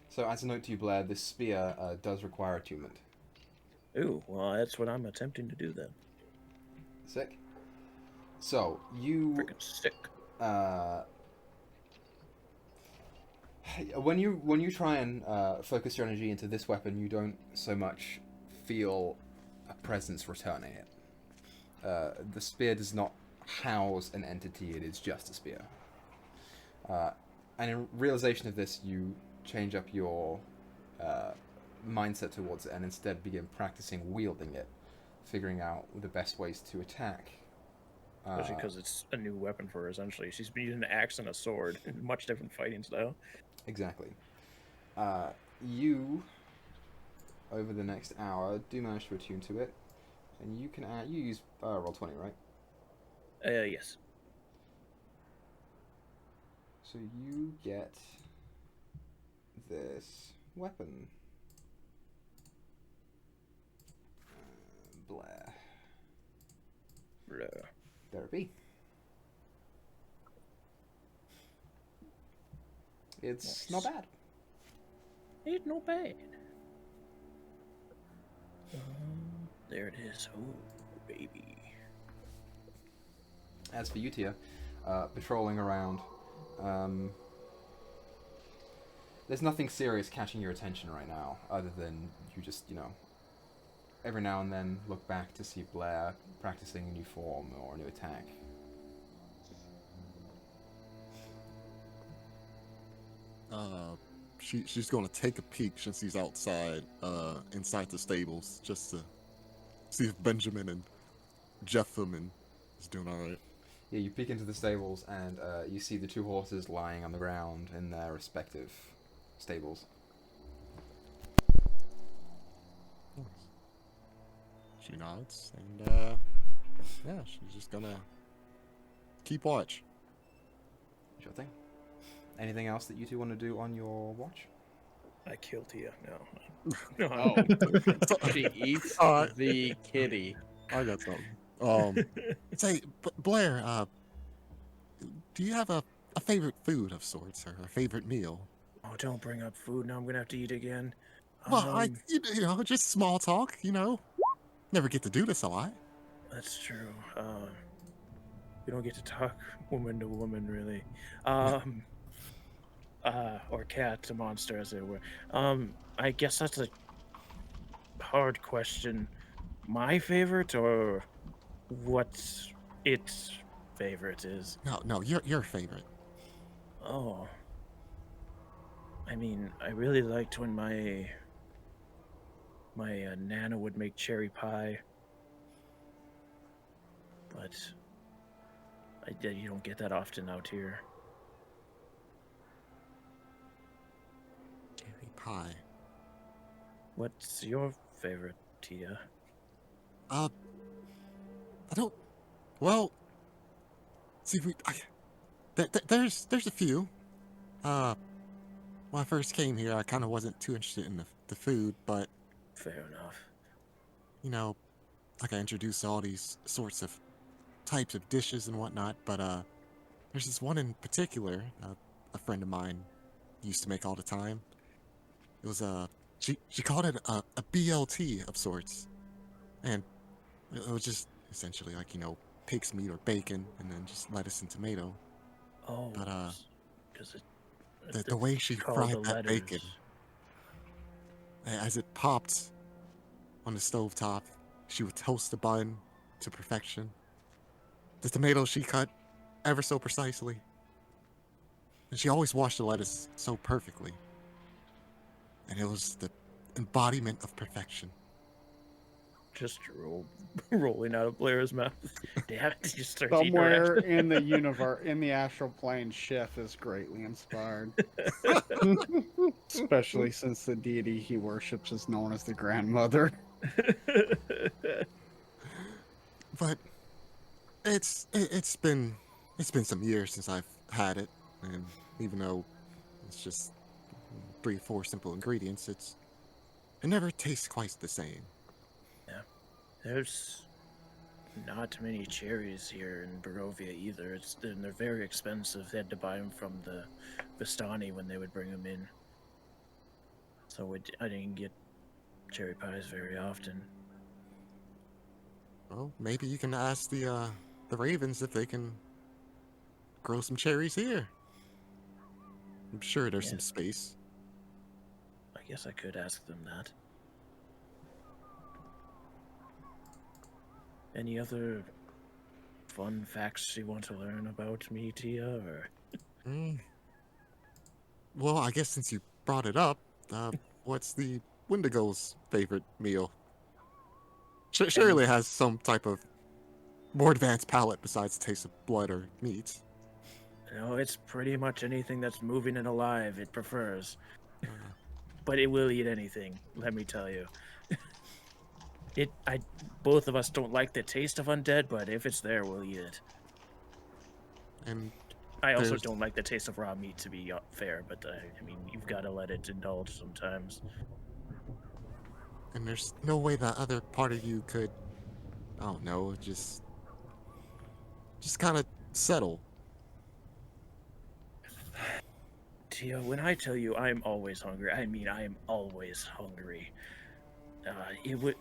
So, as a note to you, Blair, this spear does require attunement. Ooh, well, that's what I'm attempting to do then. Sick. So, you... Freaking sick. When you try and focus your energy into this weapon, you don't so much feel a presence returning it. The spear does not house an entity, it is just a spear. And in realization of this, you change up your mindset towards it and instead begin practicing wielding it, figuring out the best ways to attack. Especially because it's a new weapon for her, essentially. She's been using an axe and a sword in much different fighting style. Exactly. You, over the next hour, do manage to attune to it, and you can add... You use roll 20, right? Yes. So you get this weapon. Blair. Blah. There it be. It's not bad. Ain't no bad. There it is. Oh, baby. As for you, Tia, patrolling around, there's nothing serious catching your attention right now, other than you just, every now and then look back to see Blair practicing a new form or a new attack. She's gonna take a peek since he's outside, inside the stables, just to see if Benjamin and Jeffman is doing all right. Yeah, you peek into the stables and you see the two horses lying on the ground in their respective stables. She nods, and yeah, she's just gonna keep watch. Sure thing. Anything else that you two want to do on your watch? I killed Tia. No. Oh, she eats the kitty. I got something. Say, Blair, do you have a favorite food of sorts or a favorite meal? Oh, don't bring up food. Now I'm gonna have to eat again. Well, you know, just small talk. Never get to do this a lot. That's true. We don't get to talk woman to woman, really. Or cat to monster, as it were. I guess that's a hard question. My favorite, or what its favorite is? No, your favorite. Oh. I mean, I really liked when my My Nana would make cherry pie, but you don't get that often out here. Cherry pie. What's your favorite, Tia? I don't. Well, see, there's a few. When I first came here, I kind of wasn't too interested in the food, but Fair enough. you know, like I introduced all these sorts of types of dishes and whatnot. But there's this one in particular, a friend of mine used to make all the time. It was she called it a BLT of sorts, and it was just essentially like pig's meat or bacon, and then just lettuce and tomato. Oh, But because the way she called fried the that letters. bacon, as it popped on the stovetop, she would toast the bun to perfection. The tomatoes she cut ever so precisely, and she always washed the lettuce so perfectly. And it was the embodiment of perfection. Just rolling out of Blair's mouth. Damn it, you start Somewhere in the universe, in the astral plane, Chef is greatly inspired. Especially since the deity he worships is known as the grandmother. But it's been some years since I've had it, and even though it's just 3 or 4 simple ingredients, it never tastes quite the same. Yeah, there's not many cherries here in Barovia either. They're very expensive. They had to buy them from the Vistani when they would bring them in. So I didn't get cherry pies very often. Well, maybe you can ask the ravens if they can grow some cherries here. I'm sure there's some space. I guess I could ask them that. Any other fun facts you want to learn about me, Tia? Or Well, I guess since you brought it up, what's the Wendigo's favorite meal? Surely it has some type of more advanced palate besides the taste of blood or meat. No, it's pretty much anything that's moving and alive it prefers. But it will eat anything, let me tell you. Both of us don't like the taste of undead, but if it's there, we'll eat it. And I also don't like the taste of raw meat, to be fair, but I mean, you've got to let it indulge sometimes. And there's no way that other part of you could, I don't know, just kind of settle. Tia, when I tell you I'm always hungry, I mean I am always hungry.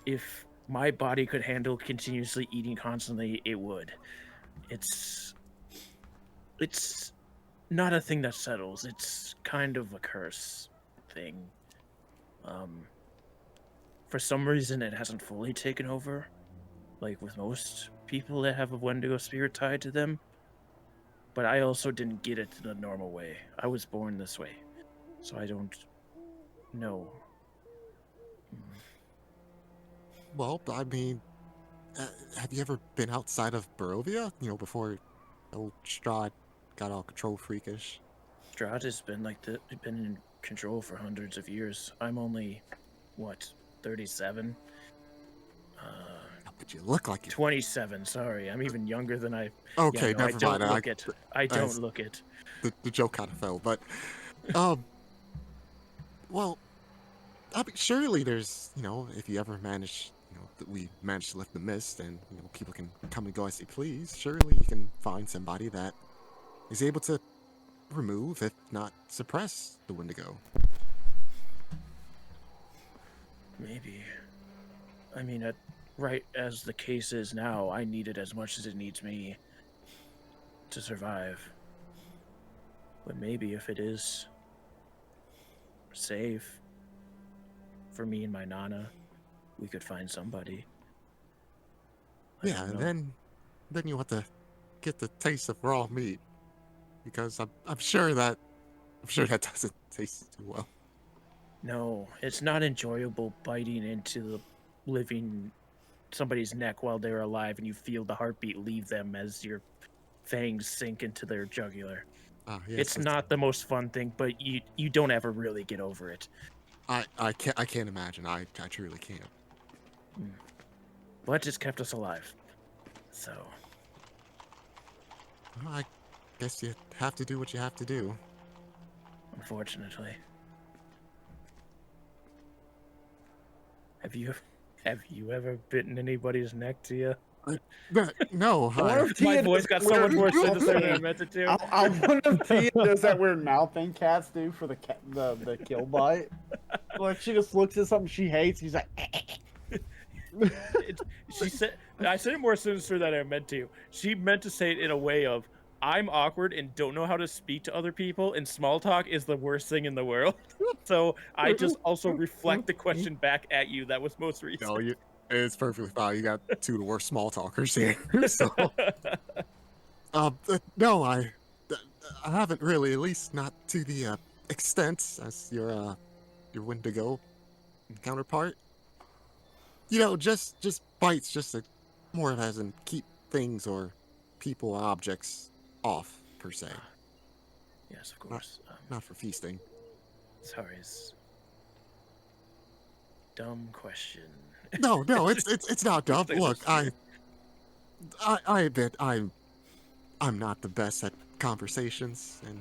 If my body could handle continuously eating constantly, it would. It's not a thing that settles. It's kind of a curse thing. For some reason, it hasn't fully taken over, like with most people that have a Wendigo spirit tied to them. But I also didn't get it the normal way. I was born this way, so I don't know. Well, I mean, have you ever been outside of Barovia? Before old Strahd got all control freakish. Strahd has been been in control for hundreds of years. I'm only, what, 37? But you look like you. 27. Sorry, I'm even younger than I. Okay, yeah, no, never mind. I don't look it. The joke kind of fell, but well, I mean, surely there's if you ever manage that we manage to lift the mist and people can come and go as they please. Surely you can find somebody that is able to remove, if not suppress, the Wendigo. Maybe. I mean, right as the case is now, I need it as much as it needs me to survive. But maybe if it is safe for me and my Nana, we could find somebody. Yeah, and then you have to get the taste of raw meat, because I'm sure that doesn't taste too well. No, it's not enjoyable biting into the living somebody's neck while they're alive and you feel the heartbeat leave them as your fangs sink into their jugular. Yes, It's not the most fun thing, but you don't ever really get over it. I can't imagine. I truly can't. But it's kept us alive. So, Well, I guess you have to do what you have to do. unfortunately. Have you ever bitten anybody's neck, Tia? No, I wonder if My Tia voice does got that so much weird more mouth sinister than I thing. meant it to. I wonder if Tia does that weird mouth thing cats do for the kill bite. Like she just looks at something she hates. He's like, She said, I said it more sinister than I meant to. She meant to say it in a way of, I'm awkward and don't know how to speak to other people, and small talk is the worst thing in the world. So I just also reflect the question back at you. That was most recent. no, it's perfectly fine. You got two of the worst small talkers here. So, no, I haven't really, at least not to the extent as your Wendigo counterpart. You know, just bites, just to, more of as in keep things or people or objects off per se, Yes, of course. not for feasting. Sorry, it's dumb question. No, it's not dumb. Look, I admit I'm not the best at conversations, and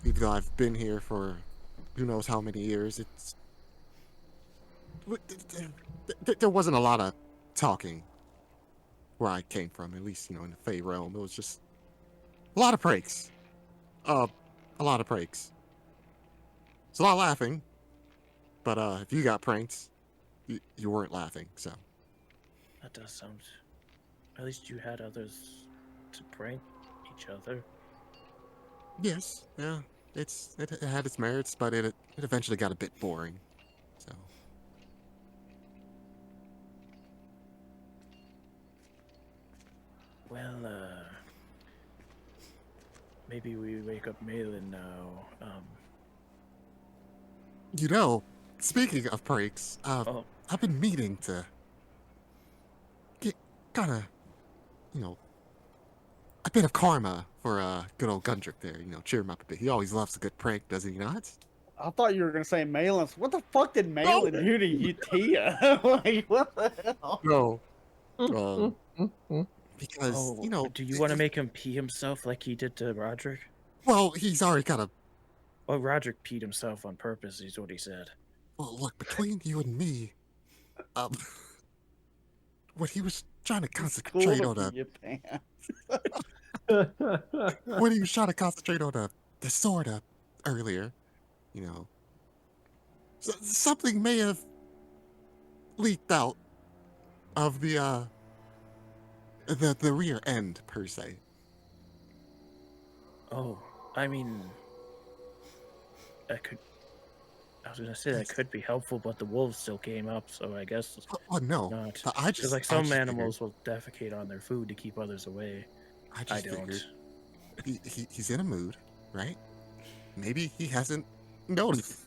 even though I've been here for who knows how many years, there wasn't a lot of talking where I came from. At least in the Fey realm, it was just a lot of pranks. A lot of pranks. It's a lot of laughing, but if you got pranked, you weren't laughing. So That does sound. At least you had others to prank each other. yes, yeah, it had its merits, but it eventually got a bit boring. So. Well, maybe we wake up Malin now. Speaking of pranks, Oh, I've been meaning to get kind of, a bit of karma for good old Gundrick there. Cheer him up a bit. He always loves a good prank, doesn't he not? I thought you were gonna say Malin. What the fuck did Malin do to you, Tia? Like what the hell? No. Because do you want to make him pee himself like he did to Roderick? well, he's already kind of. Well, Roderick peed himself on purpose, is what he said. Well, look, between you and me, what he was trying to concentrate on School to your pants. when he was trying to concentrate on the sword earlier, something may have leaked out of the rear end per se. Oh, I mean, I was gonna say that could be helpful, but the wolves still came up, so I guess Oh no, not. I Because just some figured- animals will defecate on their food to keep others away. I I just don't. figured he's in a mood, right? Maybe he hasn't noticed.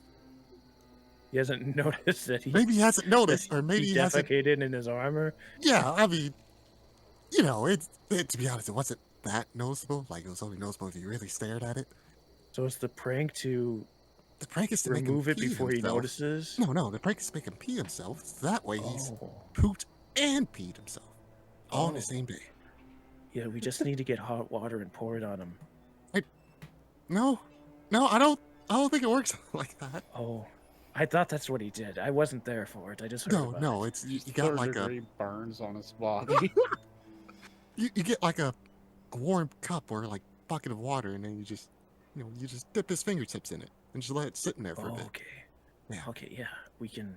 He hasn't noticed that he. Maybe he hasn't noticed, that or maybe he he hasn't. defecated in his armor. Yeah, I mean, to be honest, it wasn't that noticeable. Like, it was only noticeable if you really stared at it. So it's the prank to The prank is to remove make it him pee before he himself. notices. No, the prank is to make him pee himself. So that way he's Oh. pooped and peed himself all in the Oh. same day. Yeah, we just need to get hot water and pour it on him. No, I don't think it works like that. Oh, I thought that's what he did. I wasn't there for it. I just heard about No, it. it's you got like Third-degree burns on his body. you get like a warm cup or like bucket of water, and then you just dip his fingertips in it and just let it sit in there for a bit. Okay. Yeah. Okay, yeah, we can.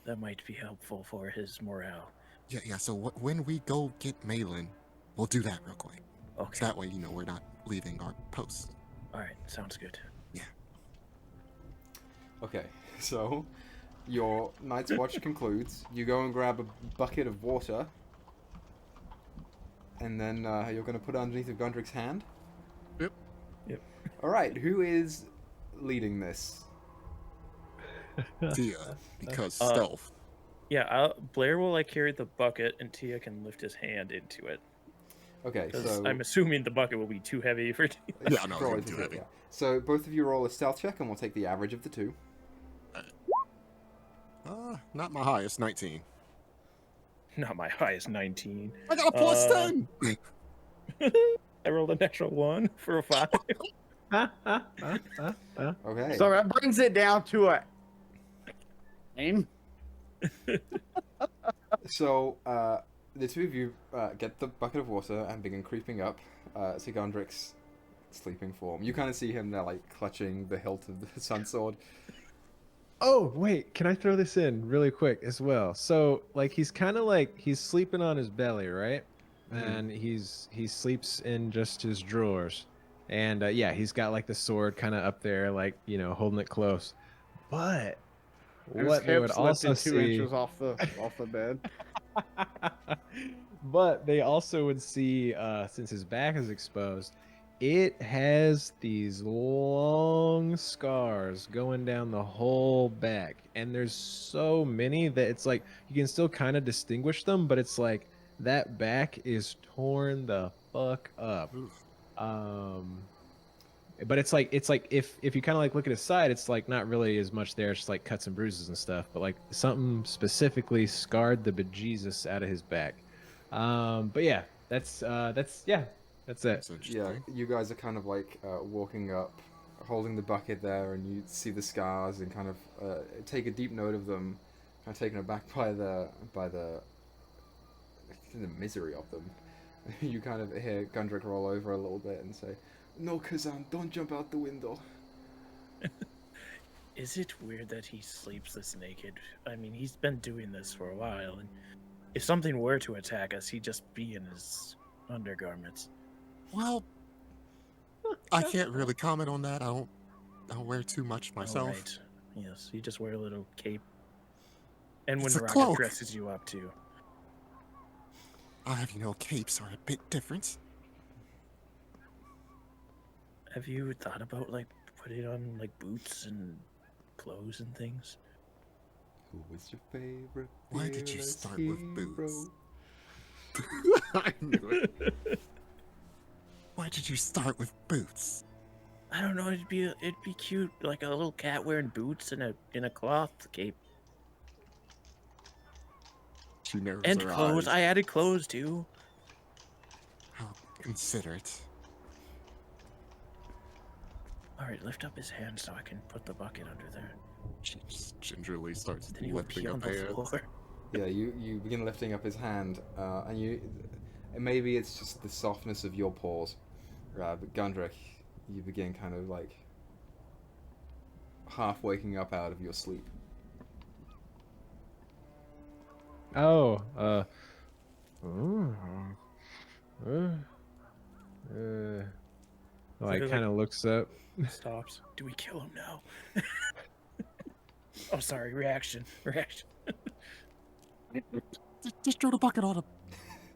That might be helpful for his morale. Yeah. So when we go get Malin, we'll do that real quick. Okay. So that way, we're not leaving our post. All right, sounds good. Okay, so your night's watch concludes. You go and grab a bucket of water, and then you're going to put it underneath of Gundrick's hand. Yep. Yep. All right, who is leading this? Tia, because Uh, stealth. Yeah, Blair will like carry the bucket, and Tia can lift his hand into it. Okay, Because so I'm assuming the bucket will be too heavy for Tia. Yeah, no, probably you're too heavy. yeah. So both of you roll a stealth check, and we'll take the average of the two. Not my highest, 19. Not my highest 19. I got a plus 10. I rolled a natural 1 for a 5. Okay. So that brings it down to a name. So the two of you get the bucket of water and begin creeping up to Gondrik's sleeping form. You kind of see him there, like clutching the hilt of the sun sword. Oh, wait, can I throw this in really quick as well? So, like, he's kind of like, he's sleeping on his belly, right? And he sleeps in just his drawers. And, yeah, he's got, like, the sword kind of up there, like, you know, holding it close. But what they would also see... 2 inches off the bed. But they also would see, since his back is exposed, it has these long scars going down the whole back. And there's so many that it's like, you can still kind of distinguish them, but it's like, that back is torn the fuck up. But it's like if you kind of like look at his side, it's like not really as much there. It's just like cuts and bruises and stuff. But like something specifically scarred the bejesus out of his back. But yeah, that's it. That's interesting. Yeah, you guys are kind of like walking up, holding the bucket there, and you see the scars and kind of take a deep note of them, kind of taken aback by the misery of them. You kind of hear Gundrick roll over a little bit and say, "No, Kazan, don't jump out the window." Is it weird that he sleeps this naked? I mean, he's been doing this for a while, and if something were to attack us, he'd just be in his undergarments. Well, I can't really comment on that. I don't wear too much myself. Right. Yes, you just wear a little cape. And when It's a Rocket cloak. dresses you up too. I'll have you know, capes are a bit different. Have you thought about like putting on like boots and clothes and things? Who was your favorite? Why did you fearless start with hero? boots? I knew it. Why did you start with boots? I don't know. It'd be cute, like a little cat wearing boots and a cloth cape She narrows and her clothes. eyes. I added clothes too. How considerate. All right, lift up his hand so I can put the bucket under there. She just gingerly starts Then he will lifting pee on up the hands. floor. Yeah, you begin lifting up his hand, and maybe it's just the softness of your paws, but Gundrick, you begin kind of like half waking up out of your sleep. Oh, like there's, kind of looks up. Stops. Do we kill him now? Oh, sorry. Reaction. Just throw the bucket on him.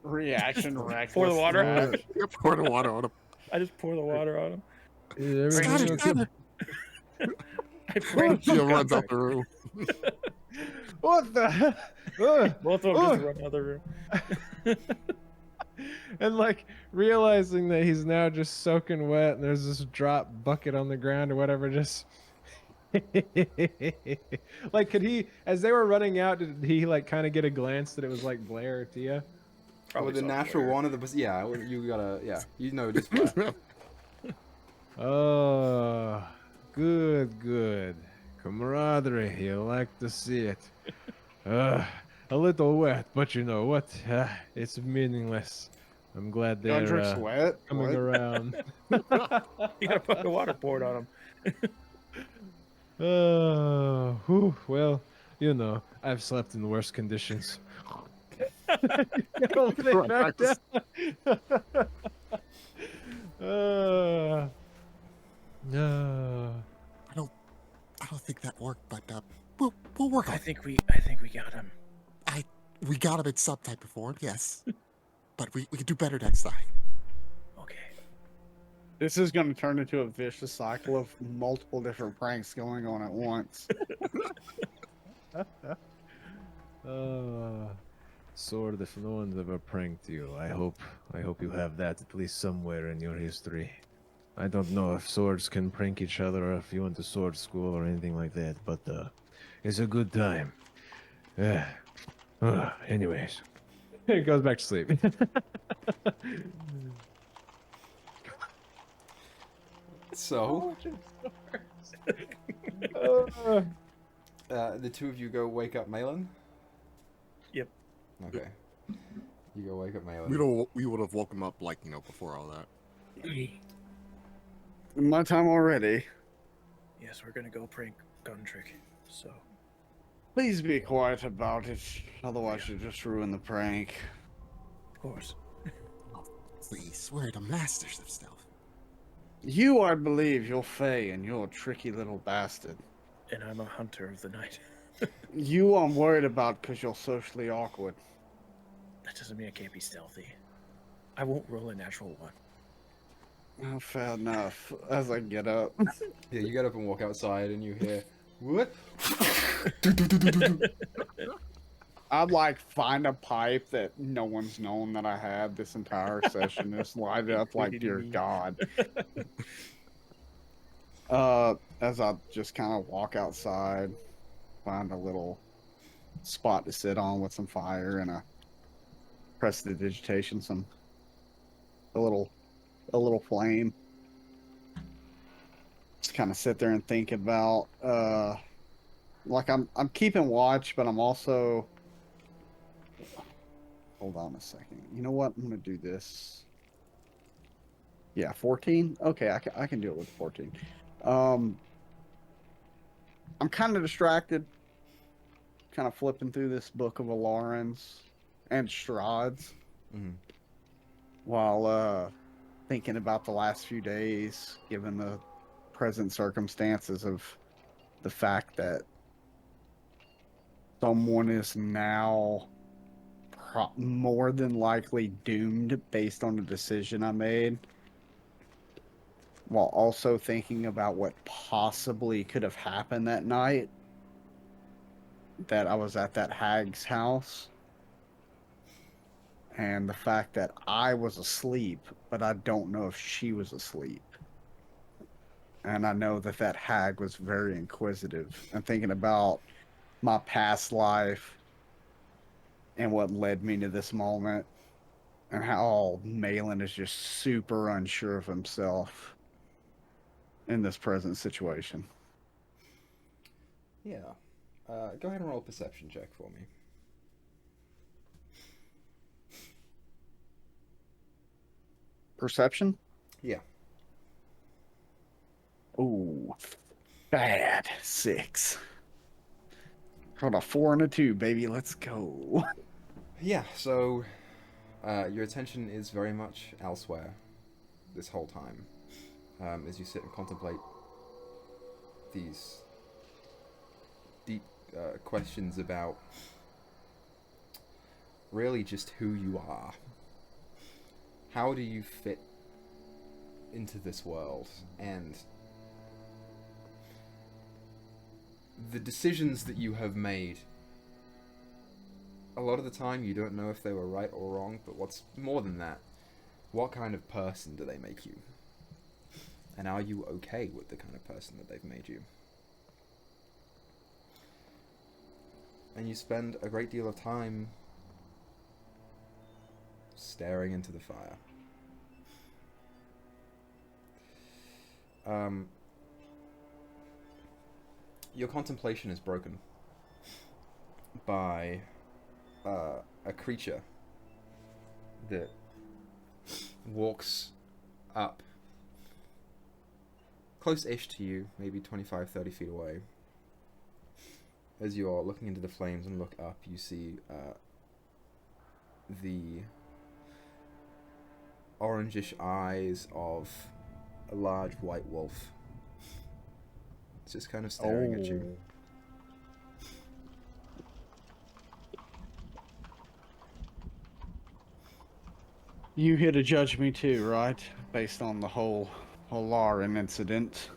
Reaction. Pour the water? Yeah, pour the water on him. I just pour the water on him. Is Got everything it, okay? got it. I bring She runs out the room. What the hell? both of them just run out of the room. And like realizing that he's now just soaking wet and there's this drop bucket on the ground or whatever, just like could he, as they were running out, did he like kind of get a glance that it was like Blair or Tia? Probably With the saw natural Blair. one of the you gotta you notice Blair. Oh, good camaraderie, you like to see it. A little wet, but you know what, it's meaningless. I'm glad they're Gundrick's wet. coming What? around. You gotta put the water poured on him. Well, you know, I've slept in worse conditions. Don't think back down. I don't think that worked, but we'll work on I it. think we got him. We got him in some type of form, yes. But we can do better next time. Okay. This is going to turn into a vicious cycle of multiple different pranks going on at once. Sword, if no one's ever pranked you, I hope you have that at least somewhere in your history. I don't know if swords can prank each other or if you went to sword school or anything like that, but it's a good time. Anyways, it goes back to sleep. So, Uh, the two of you go wake up Malin? Yep. Okay. You go wake up Malin. We would have woke him up like before all that. My time already. Yes, we're gonna go prank gun trick. So Please be quiet about it, otherwise you'll just ruin the prank. of course. Please, we're the masters of stealth. You, I believe, you're Faye, and you're a tricky little bastard. And I'm a hunter of the night. You I'm worried about because you're socially awkward. That doesn't mean I can't be stealthy. I won't roll a natural one. Oh, fair enough. As I get up. Yeah, you get up and walk outside and you hear, what? I'd find a pipe that no one's known that I had this entire session. Just light it up like, dear God. As I just kind of walk outside, find a little spot to sit on with some fire and a prestidigitation, a little flame. Just kind of sit there and think about, I'm keeping watch, but I'm also. Hold on a second. You know what? I'm gonna do this. Yeah, 14. Okay, I can do it with 14. I'm kind of distracted. Kind of flipping through this book of Alarans and Strahd's while thinking about the last few days, given the present circumstances of the fact that someone is now more than likely doomed based on the decision I made, while also thinking about what possibly could have happened that night that I was at that hag's house, and the fact that I was asleep, but I don't know if she was asleep. And I know that hag was very inquisitive, and thinking about my past life and what led me to this moment, and how Malin is just super unsure of himself in this present situation. Yeah. Go ahead and roll a perception check for me. Perception? Yeah. Ooh, bad. 6. Got a 4 and a 2, baby. Let's go. Yeah, so your attention is very much elsewhere this whole time, as you sit and contemplate these deep questions about really just who you are. How do you fit into this world, and the decisions that you have made. A lot of the time you don't know if they were right or wrong, but what's more than that, what kind of person do they make you? And are you okay with the kind of person that they've made you? And you spend a great deal of time staring into the fire. Your contemplation is broken by a creature that walks up close-ish to you, maybe 25-30 feet away. As you're looking into the flames and look up, you see the orangish eyes of a large white wolf. It's just kind of staring at you. You here to judge me too, right? Based on the whole Holaran incident.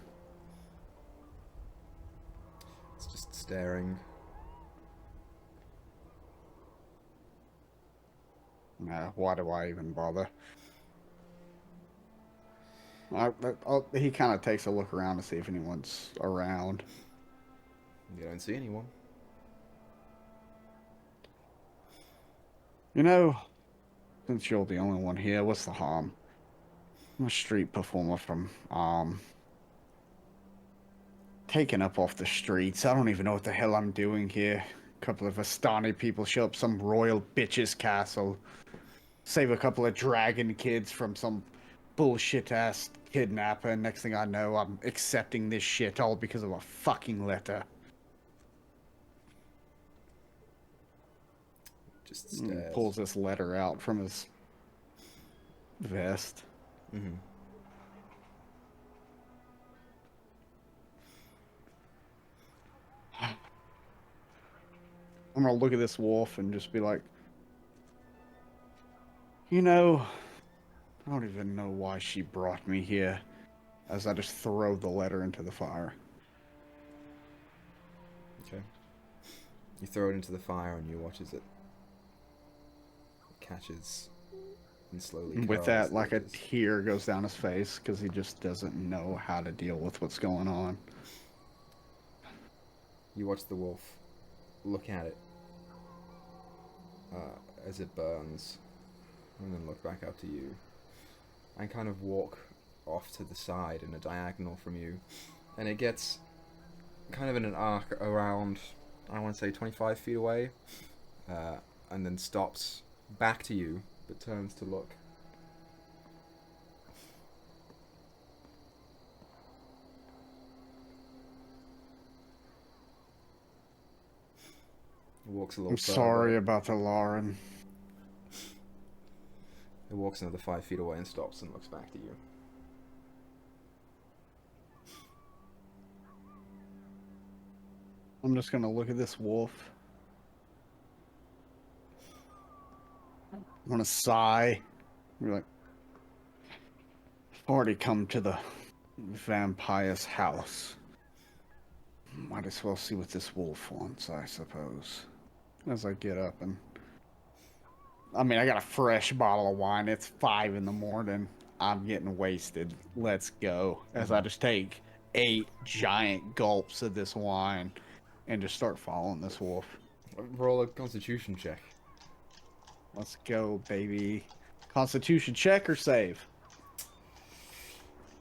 It's just staring. Nah, why do I even bother? He kind of takes a look around to see if anyone's around. You don't see anyone. You know, since you're the only one here, what's the harm? I'm a street performer from, taken up off the streets. I don't even know what the hell I'm doing here. A couple of Vistani people show up some royal bitch's castle. Save a couple of dragon kids from some bullshit-ass kidnapper, and next thing I know, I'm accepting this shit all because of a fucking letter. Just stares. Pulls this letter out from his vest. Mm-hmm. I'm gonna look at this wolf and just be like, you know, I don't even know why she brought me here. As I just throw the letter into the fire. Okay. You throw it into the fire and you watch as it catches and slowly With curls that, the like a edges. tear goes down his face because he just doesn't know how to deal with what's going on. You watch the wolf look at it as it burns, and then look back up to you, and kind of walk off to the side in a diagonal from you, and it gets kind of in an arc around, I want to say 25 feet away, and then stops back to you, but turns to look. It walks a little I'm further. sorry about the Lauren. It walks another 5 feet away and stops and looks back to you. I'm just gonna look at this wolf. I'm gonna sigh. We're like, I've already come to the vampire's house. Might as well see what this wolf wants, I suppose. As I get up and... I mean, I got a fresh bottle of wine. It's 5 in the morning. I'm getting wasted. Let's go. As I just take 8 giant gulps of this wine and just start following this wolf. Roll a constitution check. Let's go, baby. Constitution check or save?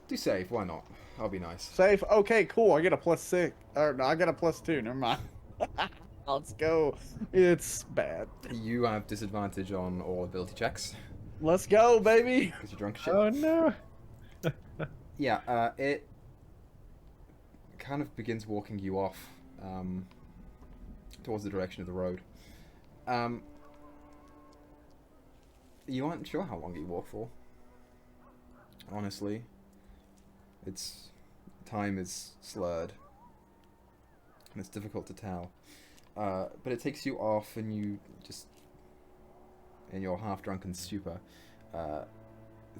Do save, why not? I'll be nice. Save? Okay, cool. I get a +6. Or no, I get a +2. Never mind. Let's go. It's bad. You have disadvantage on all ability checks. Let's go, baby. Because you're drunk as shit. Oh no! Yeah, it kind of begins walking you off towards the direction of the road. You aren't sure how long you walk for. Honestly. Time is slurred. And it's difficult to tell. But it takes you off and you just, in your half-drunken stupor,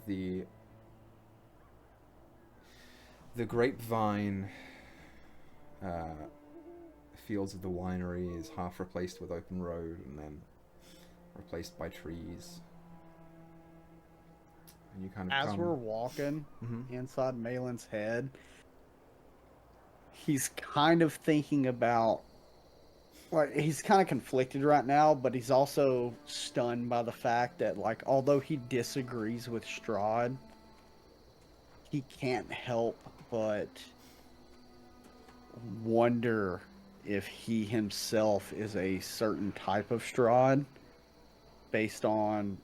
the grapevine fields of the winery is half replaced with open road and then replaced by trees. And you kind of As we're walking inside Malin's head, he's kind of thinking about, like, he's kind of conflicted right now, but he's also stunned by the fact that, like, although he disagrees with Strahd, he can't help but wonder if he himself is a certain type of Strahd based on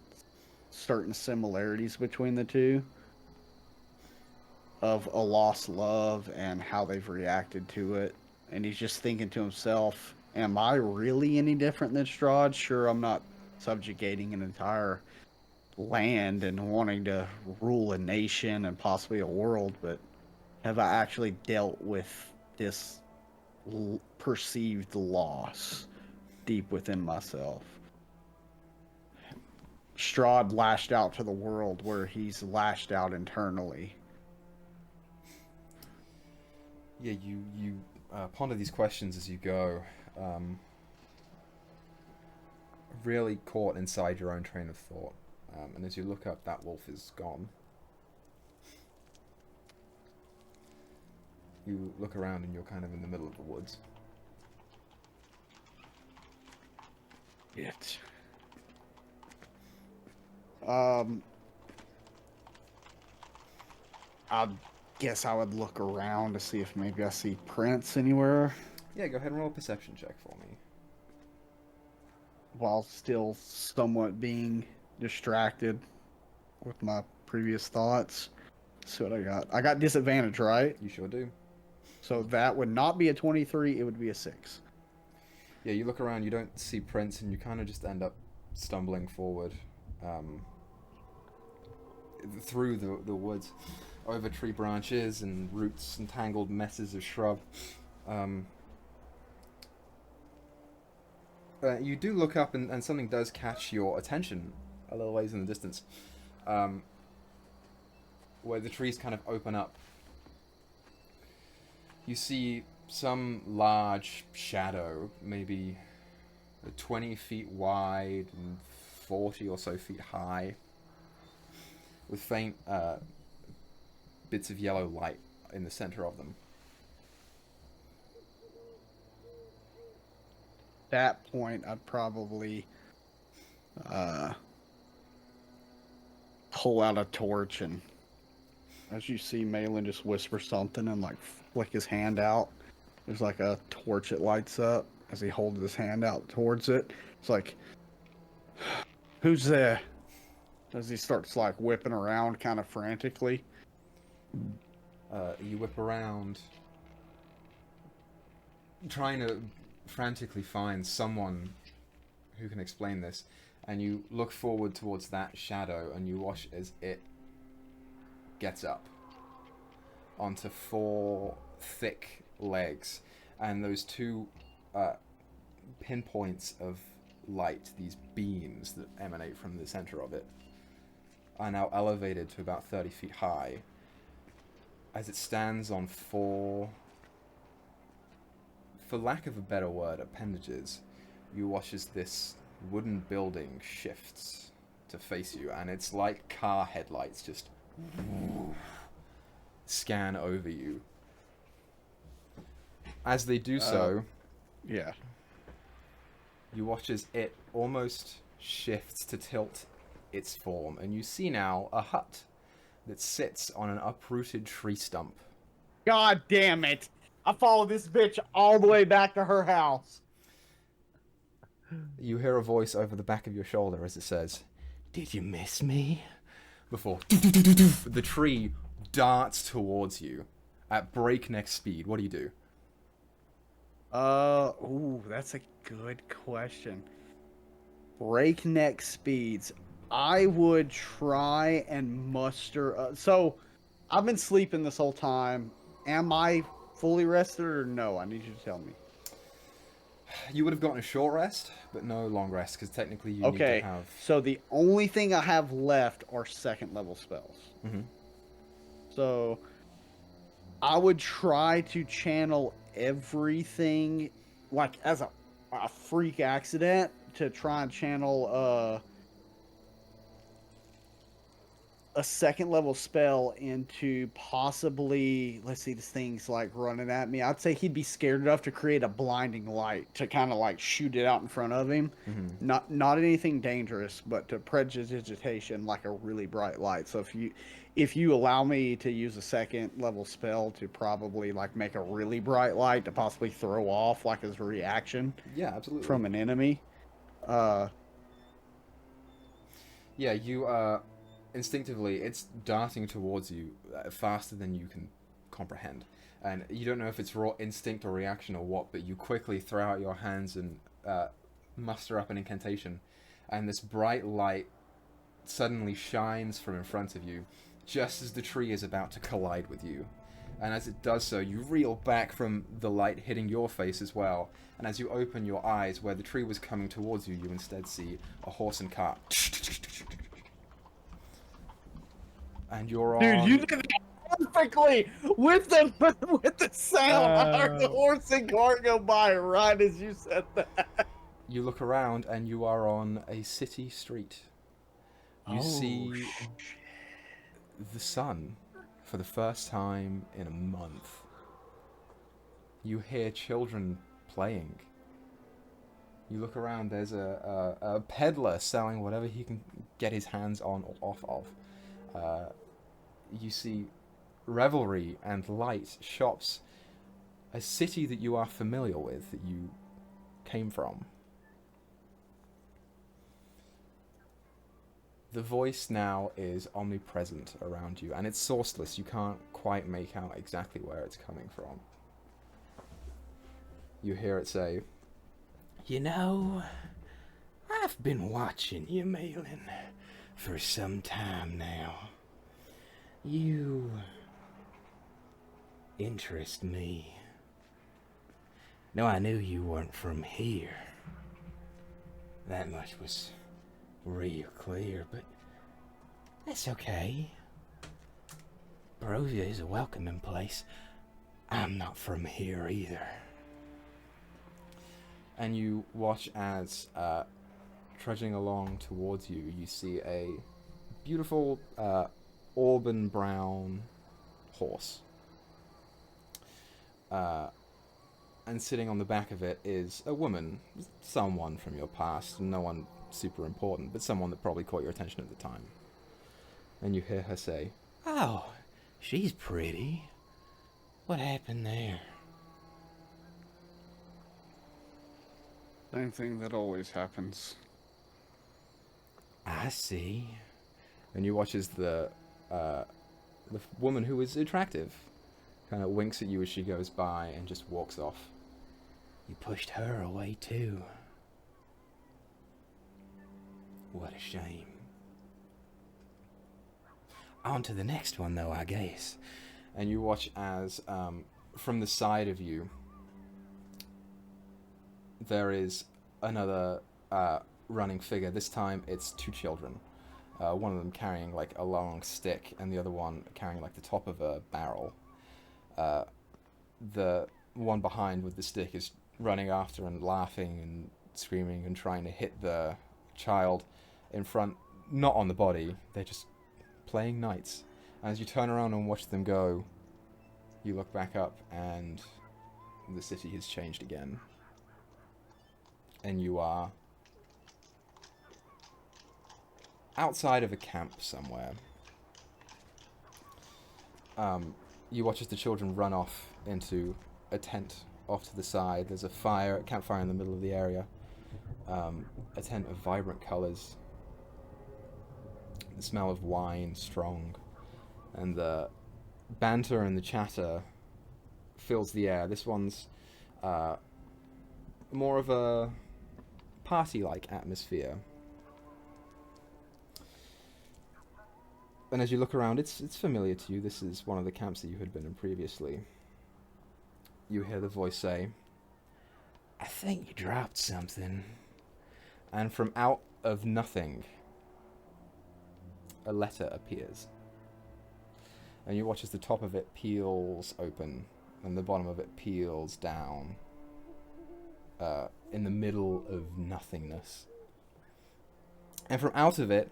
certain similarities between the two of a lost love and how they've reacted to it. And he's just thinking to himself, am I really any different than Strahd? Sure, I'm not subjugating an entire land and wanting to rule a nation and possibly a world, but have I actually dealt with this perceived loss deep within myself? Strahd lashed out to the world where he's lashed out internally. Yeah, you ponder these questions as you go, really caught inside your own train of thought. And as you look up, that wolf is gone. You look around and you're kind of in the middle of the woods. It. I guess I would look around to see if maybe I see prints anywhere Yeah, go ahead and roll a perception check for me. while still somewhat being distracted with my previous thoughts. Let's see what I got. I got disadvantage, right? You sure do. So that would not be a 23, it would be a 6. Yeah, you look around, you don't see prints, and you kind of just end up stumbling forward through the woods, over tree branches and roots and tangled messes of shrub. You do look up, and something does catch your attention a little ways in the distance, where the trees kind of open up. You see some large shadow, maybe 20 feet wide and 40 or so feet high, with faint bits of yellow light in the center of them. That point, I'd probably pull out a torch, and as you see Malin just whisper something and like flick his hand out. There's like a torch that lights up as he holds his hand out towards it. It's like, who's there? As he starts like whipping around kind of frantically. You whip around, trying to frantically find someone who can explain this, and you look forward towards that shadow, and you watch as it gets up onto 4 thick legs, and those 2 pinpoints of light, these beams that emanate from the center of it, are now elevated to about 30 feet high as it stands on 4, for lack of a better word, appendages. You watch as this wooden building shifts to face you, and it's like car headlights just scan over you. As they do so, Yeah. you watch as it almost shifts to tilt its form, and you see now a hut that sits on an uprooted tree stump. God damn it! I followed this bitch all the way back to her house. You hear a voice over the back of your shoulder as it says, "Did you miss me?" Before the tree darts towards you at breakneck speed. What do you do? Ooh, that's a good question. Breakneck speeds. I would try and muster. So, I've been sleeping this whole time. Am I fully rested or no? I need you to tell me. You would have gotten a short rest, but no long rest, because technically you need to have... So the only thing I have left are 2nd level spells. Mm-hmm. So I would try to channel everything, like as a freak accident, to try and channel a 2nd level spell into possibly, let's see, this thing's like running at me. I'd say he'd be scared enough to create a blinding light to kind of like shoot it out in front of him. Mm-hmm. Not anything dangerous, but to prestidigitation, like a really bright light. So if you allow me to use a 2nd level spell to probably like make a really bright light to possibly throw off like as a reaction, Yeah, absolutely. from an enemy. Yeah, you instinctively, it's darting towards you faster than you can comprehend, and you don't know if it's raw instinct or reaction or what, but you quickly throw out your hands and muster up an incantation, and this bright light suddenly shines from in front of you just as the tree is about to collide with you. And as it does so, you reel back from the light hitting your face as well, and as you open your eyes where the tree was coming towards you, you instead see a horse and cart. And you're on... Dude, you did that perfectly with the sound. I heard the horse and cart go by right as you said that. You look around and you are on a city street. You see the sun for the first time in a month. You hear children playing. You look around, there's a peddler selling whatever he can get his hands on or off of. You see revelry and light, shops, a city that you are familiar with, that you came from. The voice now is omnipresent around you, and it's sourceless. You can't quite make out exactly where it's coming from. You hear it say, "You know, I've been watching you, Malin, for some time now. You interest me. No, I knew you weren't from here. That much was real clear, but that's okay. Barovia is a welcoming place. I'm not from here either." and you watch as, trudging along towards you, you see a beautiful auburn brown horse. And sitting on the back of it is a woman, someone from your past, no one super important, but someone that probably caught your attention at the time. And you hear her say, "Oh, she's pretty. What happened there?" Same thing that always happens. "I see." and you watch as the woman who is attractive kind of winks at you as she goes by and just walks off. "You pushed her away too. What a shame. On to the next one, though, I guess." And you watch as, from the side of you, there is another running figure. This time it's two children. One of them carrying like a long stick, and the other one carrying like the top of a barrel. The one behind with the stick is running after and laughing and screaming and trying to hit the child in front, not on the body. They're just playing knights. As you turn around and watch them go, you look back up and the city has changed again. And you are outside of a camp somewhere. You watch as the children run off into a tent off to the side. There's a campfire in the middle of the area. A tent of vibrant colors. The smell of wine strong. And the banter and the chatter fills the air. This one's more of a party-like atmosphere. And as you look around, it's familiar to you. This is one of the camps that you had been in previously. You hear the voice say, "I think you dropped something." and from out of nothing, a letter appears. And you watch as the top of it peels open, and the bottom of it peels down, in the middle of nothingness. And from out of it,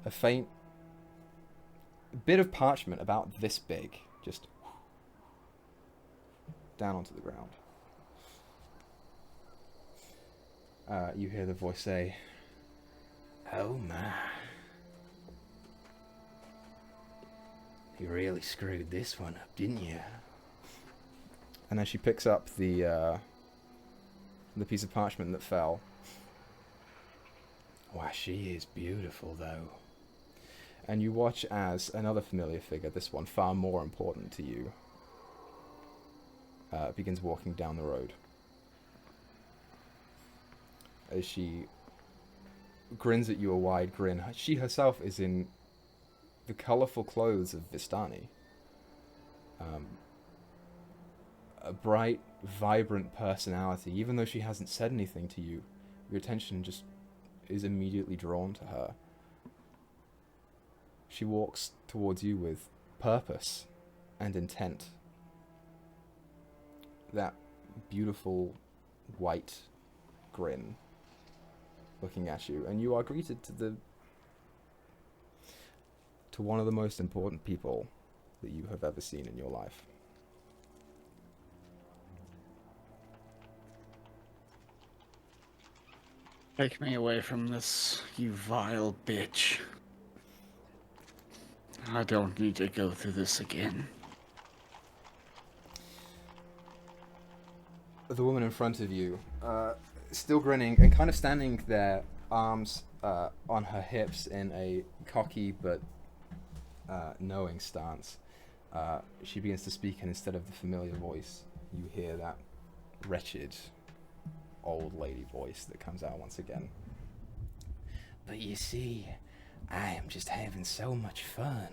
a faint bit of parchment about this big, just down onto the ground. You hear the voice say, "Oh my. You really screwed this one up, didn't you?" and as she picks up the piece of parchment that fell, "Why, she is beautiful, though." and you watch as another familiar figure, this one far more important to you, begins walking down the road. As she grins at you a wide grin, she herself is in the colourful clothes of Vistani. A bright, vibrant personality. Even though she hasn't said anything to you, your attention just is immediately drawn to her. She walks towards you with purpose and intent. That beautiful white grin looking at you, and you are greeted to one of the most important people that you have ever seen in your life. Take me away from this, you vile bitch. I don't need to go through this again. The woman in front of you, still grinning and kind of standing there, arms on her hips in a cocky but knowing stance. She begins to speak, and instead of the familiar voice, you hear that wretched old lady voice that comes out once again. But you see, I am just having so much fun,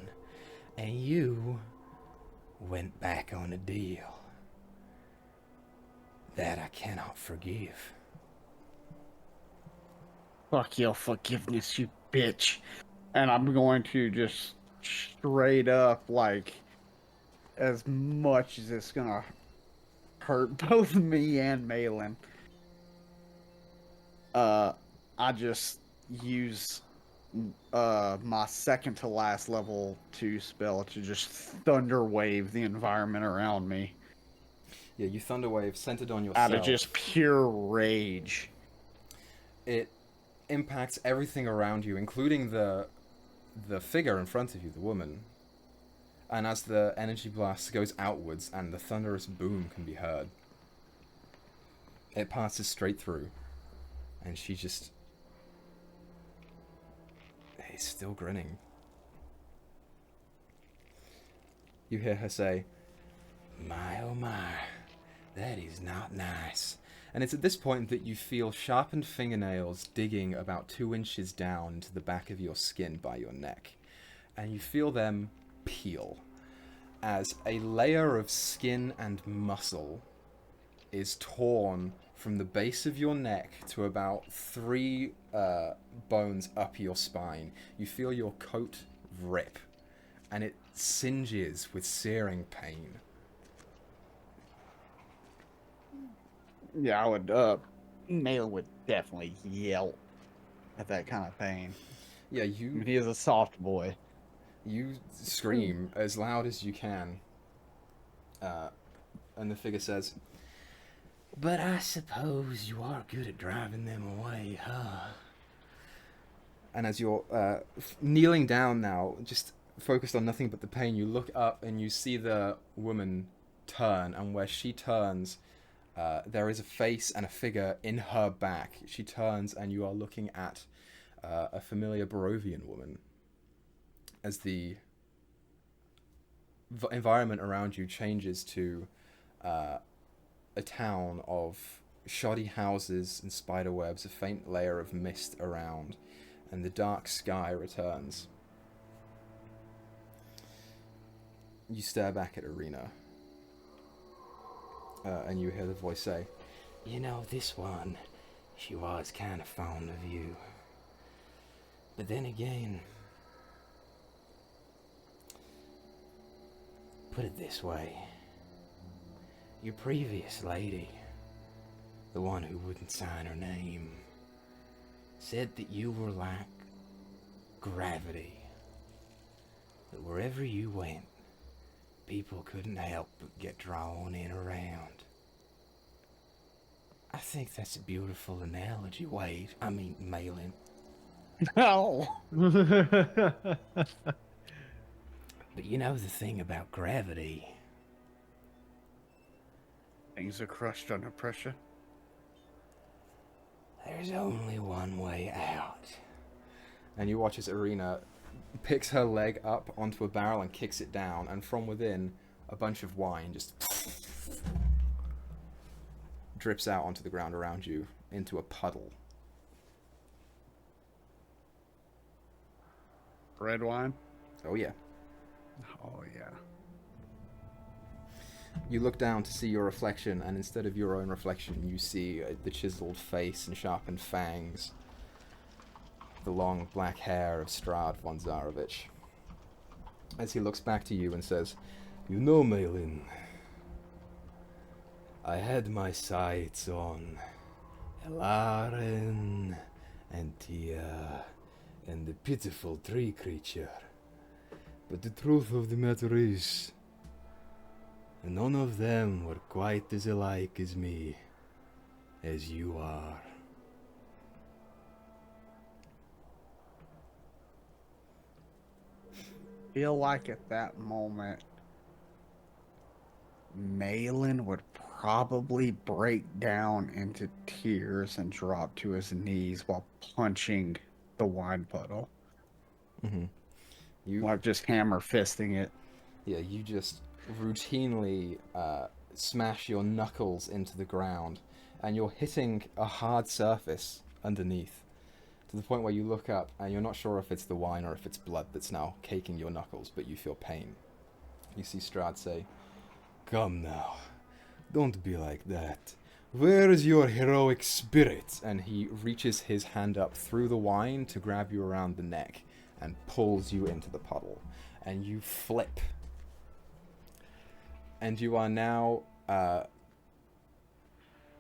and you went back on a deal that I cannot forgive. Fuck your forgiveness, you bitch. And I'm going to just straight up, like, as much as it's gonna hurt both me and Malin, I just use my second to last level 2 spell to just thunder wave the environment around me. Yeah, you thunder wave centered on yourself. Out of just pure rage. It impacts everything around you, including the figure in front of you, the woman. And as the energy blast goes outwards and the thunderous boom can be heard, it passes straight through, and she just is still grinning. You hear her say, My oh my, that is not nice. and it's at this point that you feel sharpened fingernails digging about 2 inches down into the back of your skin by your neck, and you feel them peel as a layer of skin and muscle is torn from the base of your neck to about 3 bones up your spine. You feel your coat rip, and it singes with searing pain. Yeah, I would, Malin would definitely yell at that kind of pain. Yeah, I mean, he is a soft boy. you scream as loud as you can. And the figure says, But I suppose you are good at driving them away, huh? and as you're kneeling down now, just focused on nothing but the pain, you look up and you see the woman turn, and where she turns, there is a face and a figure in her back. She turns, and you are looking at a familiar Barovian woman. As the environment around you changes to a town of shoddy houses and spiderwebs, a faint layer of mist around, and the dark sky returns. You stare back at Arena, and you hear the voice say, You know, this one, she was kind of fond of you. But then again, put it this way. Your previous lady, the one who wouldn't sign her name, said that you were like gravity. That wherever you went, people couldn't help but get drawn in around. I think that's a beautiful analogy, Wade. I mean, Malin. No. But you know the thing about gravity. Things are crushed under pressure. There's only one way out. and you watch as Arena picks her leg up onto a barrel and kicks it down, and from within, a bunch of wine just drips out onto the ground around you into a puddle. Red wine? Oh yeah. Oh, yeah. You look down to see your reflection, and instead of your own reflection, you see the chiseled face and sharpened fangs, the long black hair of Strahd von Zarovich. As he looks back to you and says, You know, Malin, I had my sights on Elaren and Tia and the pitiful tree creature. But the truth of the matter is, none of them were quite as alike as me, as you are. Feel like at that moment, Malin would probably break down into tears and drop to his knees while punching the wine puddle. You Like just hammer fisting it. Yeah, you just routinely smash your knuckles into the ground, and you're hitting a hard surface underneath, to the point where you look up and you're not sure if it's the wine or if it's blood that's now caking your knuckles, but you feel pain. You see Strahd say, "Come now, don't be like that. Where is your heroic spirit?" And he reaches his hand up through the wine to grab you around the neck and pulls you into the puddle. And you flip. And you are now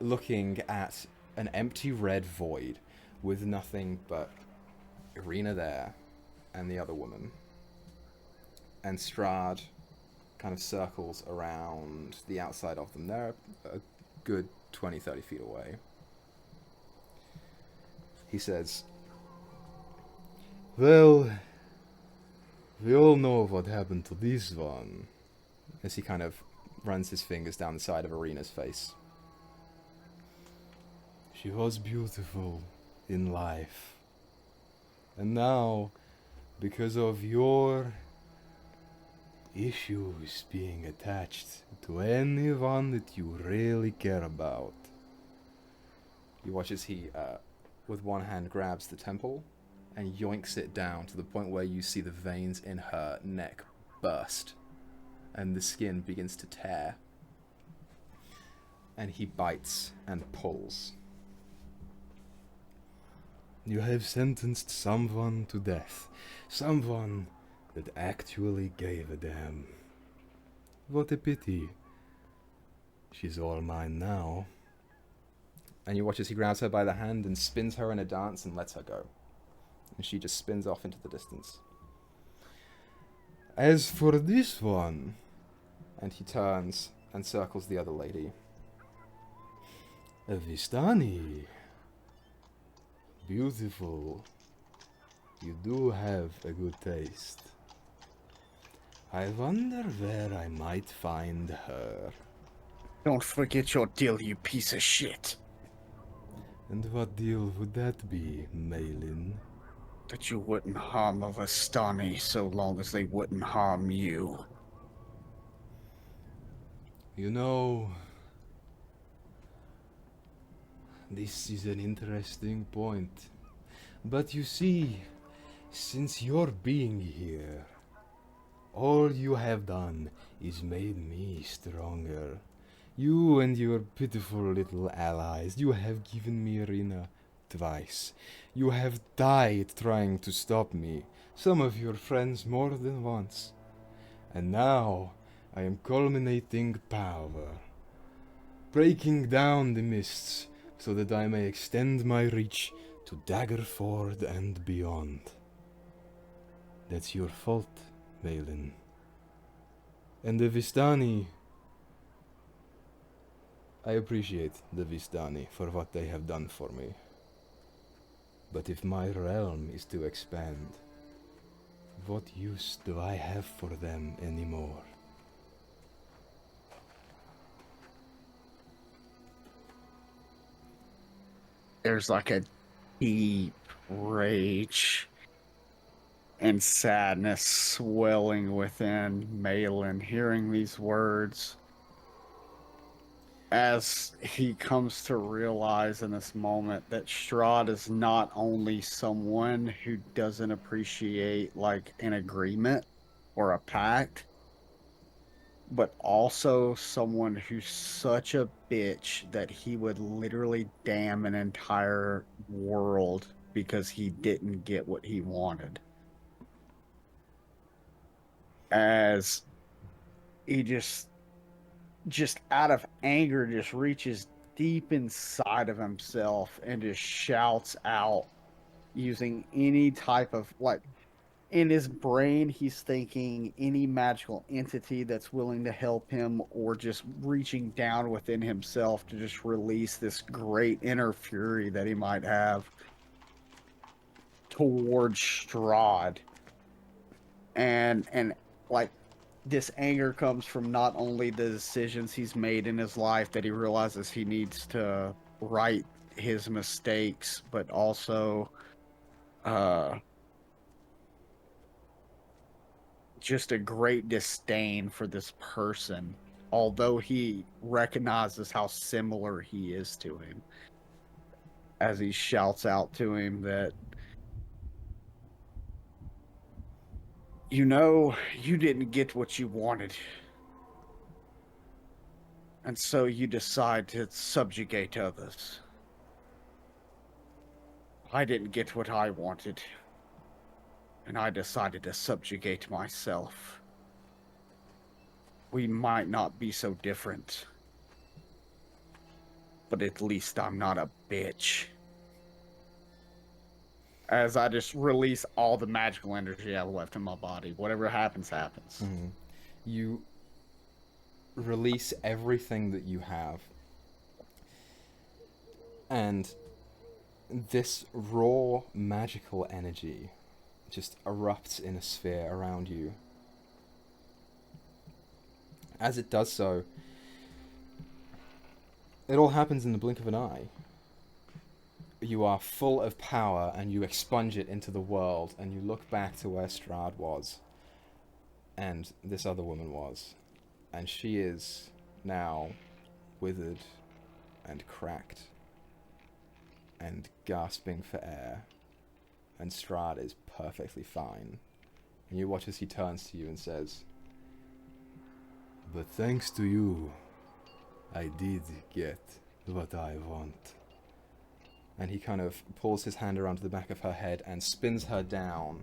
looking at an empty red void with nothing but Irina there and the other woman. And Strahd kind of circles around the outside of them. They're a good 20, 30 feet away. He says, "Well, we all know what happened to this one," as he kind of runs his fingers down the side of Irina's face. "She was beautiful in life. And now, because of your issues being attached to anyone that you really care about." You watch as he, with one hand, grabs the temple and yoinks it down to the point where you see the veins in her neck burst and the skin begins to tear. And he bites and pulls. "You have sentenced someone to death. Someone that actually gave a damn. What a pity. She's all mine now." And you watch as he grabs her by the hand and spins her in a dance and lets her go. And she just spins off into the distance. "As for this one," and he turns and circles the other lady. "A Vistani. Beautiful. You do have a good taste. I wonder where I might find her." Don't forget your deal, you piece of shit. "And what deal would that be, Malin?" That you wouldn't harm a Vistani so long as they wouldn't harm you. You know, this is an interesting point. But you see, since your being here, all you have done is made me stronger. You and your pitiful little allies, you have given me Irina twice. You have died trying to stop me, some of your friends more than once. And now I am culminating power, breaking down the mists so that I may extend my reach to Daggerford and beyond. That's your fault, Malin. And the Vistani, I appreciate the Vistani for what they have done for me. But if my realm is to expand, what use do I have for them anymore? There's like a deep rage and sadness swelling within Malin hearing these words. As he comes to realize in this moment that Strahd is not only someone who doesn't appreciate like an agreement or a pact, but also someone who's such a bitch that he would literally damn an entire world because he didn't get what he wanted. As he just out of anger, just reaches deep inside of himself and just shouts out using any type of like in his brain he's thinking any magical entity that's willing to help him or just reaching down within himself to just release this great inner fury that he might have towards Strahd. And like this anger comes from not only the decisions he's made in his life that he realizes he needs to right his mistakes, but also just a great disdain for this person, although he recognizes how similar he is to him, as he shouts out to him that, you know, you didn't get what you wanted. And so you decide to subjugate others. I didn't get what I wanted. And I decided to subjugate myself. We might not be so different. But at least I'm not a bitch. As I just release all the magical energy I have left in my body. Whatever happens, happens. Mm-hmm. You release everything that you have. And this raw magical energy just erupts in a sphere around you. As it does so, it all happens in the blink of an eye. You are full of power and you expunge it into the world, and you look back to where Strahd was and this other woman was, and she is now withered and cracked and gasping for air, and Strahd is perfectly fine. And you watch as he turns to you and says, "But thanks to you, I did get what I want." And he kind of pulls his hand around to the back of her head and spins her down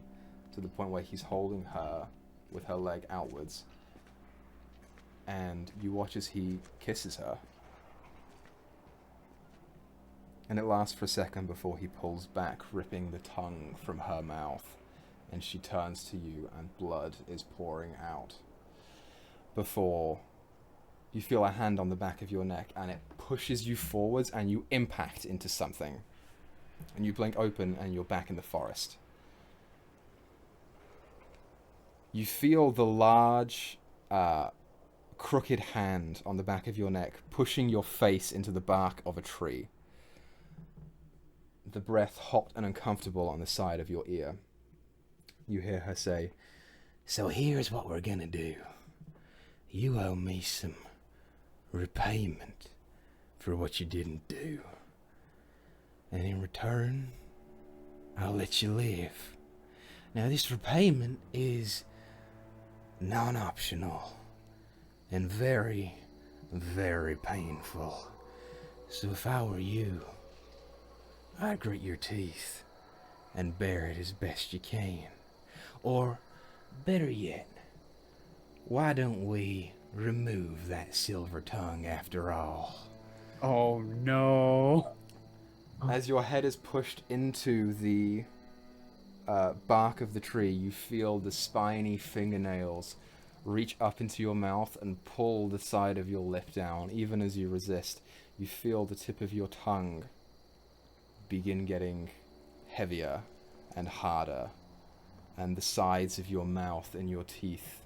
to the point where he's holding her with her leg outwards. And you watch as he kisses her. And it lasts for a second before he pulls back, ripping the tongue from her mouth. And she turns to you and blood is pouring out. Before you feel a hand on the back of your neck and it pushes you forwards and you impact into something. And you blink open and you're back in the forest. You feel the large, crooked hand on the back of your neck pushing your face into the bark of a tree. The breath hot and uncomfortable on the side of your ear. You hear her say, "So here's what we're gonna do. You owe me some repayment for what you didn't do. And in return, I'll let you live. Now this repayment is non-optional and very, very painful. So if I were you, I'd grit your teeth and bear it as best you can. Or, better yet, why don't we remove that silver tongue after all?" Oh no. as your head is pushed into the bark of the tree, you feel the spiny fingernails reach up into your mouth and pull the side of your lip down. Even as you resist, you feel the tip of your tongue begin getting heavier and harder, and the sides of your mouth and your teeth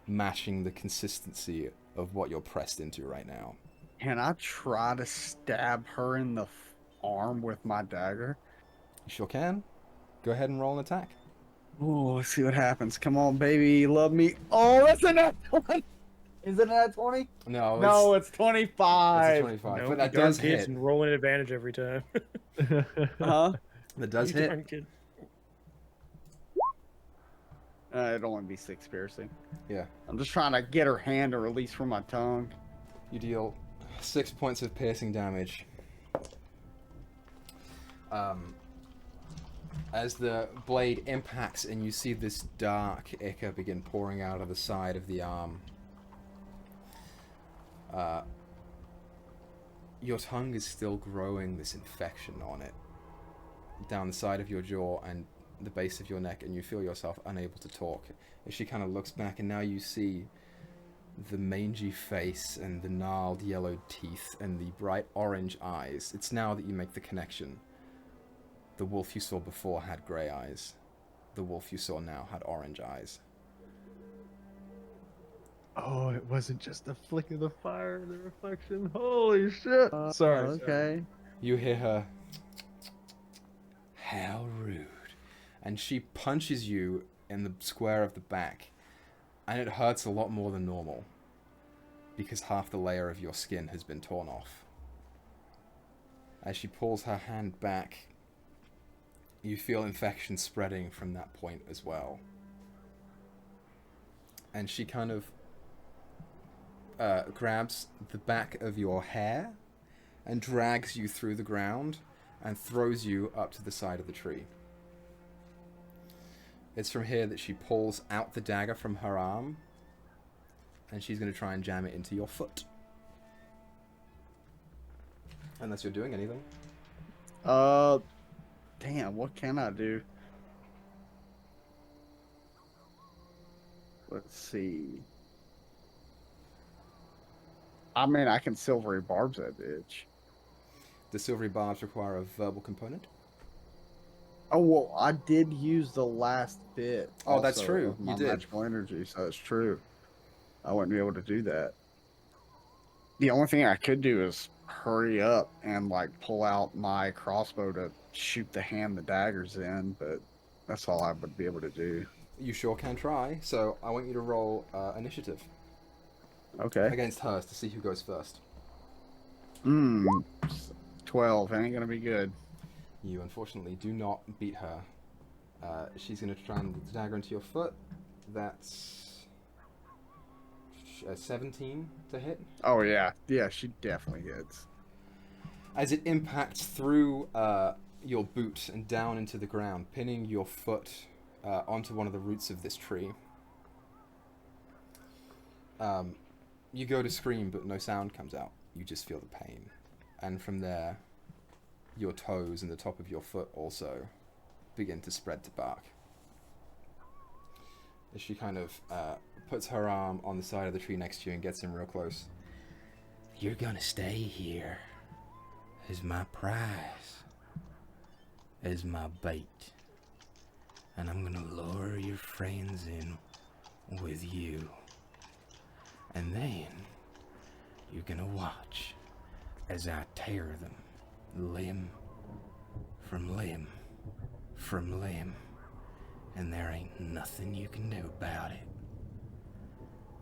matching the consistency of what you're pressed into right now. Can I try to stab her in the arm with my dagger? You sure can. Go ahead and roll an attack. Oh, let's see what happens. Come on, baby, love me. Oh, that's a nat 20. Is it a nat 20? No, No, it's 25. It's a 25. No, but that you darn does kids hit. and rolling advantage every time. Huh? That does You hit. darn kid. It'd only be 6 piercing. Yeah. I'm just trying to get her hand to release from my tongue. You deal 6 points of piercing damage. As the blade impacts and you see this dark ichor begin pouring out of the side of the arm. uh, your tongue is still growing this infection on it down the side of your jaw and the base of your neck, and you feel yourself unable to talk. As she kind of looks back, and now you see the mangy face and the gnarled yellowed teeth and the bright orange eyes. It's now that you make the connection. The wolf you saw before had grey eyes. The wolf you saw now had orange eyes. Oh, it wasn't just the flick of the fire and the reflection. Holy shit! Sorry. Okay. You hear her, "How rude." And she punches you in the square of the back. And it hurts a lot more than normal. Because half the layer of your skin has been torn off. As she pulls her hand back, you feel infection spreading from that point as well. And she kind of grabs the back of your hair and drags you through the ground and throws you up to the side of the tree. It's from here that she pulls out the dagger from her arm, and she's going to try and jam it into your foot. Unless you're doing anything. Damn, what can I do? Let's see. I mean, I can silvery barbs that bitch. The silvery barbs require a verbal component. Oh, well, I did use the last bit. Oh, that's also true. of my You did. magical energy, so it's true. I wouldn't be able to do that. The only thing I could do is hurry up and, like, pull out my crossbow to shoot the hand the dagger's in, but that's all I would be able to do. You sure can try, so I want you to roll initiative Okay. against hers to see who goes first. 12. Ain't gonna be good. You unfortunately do not beat her. She's going to try and get the dagger into your foot. That's 17 to hit. Oh, yeah. Yeah, she definitely hits. As it impacts through your boot and down into the ground, pinning your foot onto one of the roots of this tree. You go to scream, but no sound comes out. You just feel the pain. And from there, your toes and the top of your foot also begin to spread to bark. As she kind of puts her arm on the side of the tree next to you and gets in real close. You're gonna stay here as my prize, as my bait. And I'm gonna lure your friends in with you. And then you're gonna watch as I tear them limb from limb from limb. And there ain't nothing you can do about it.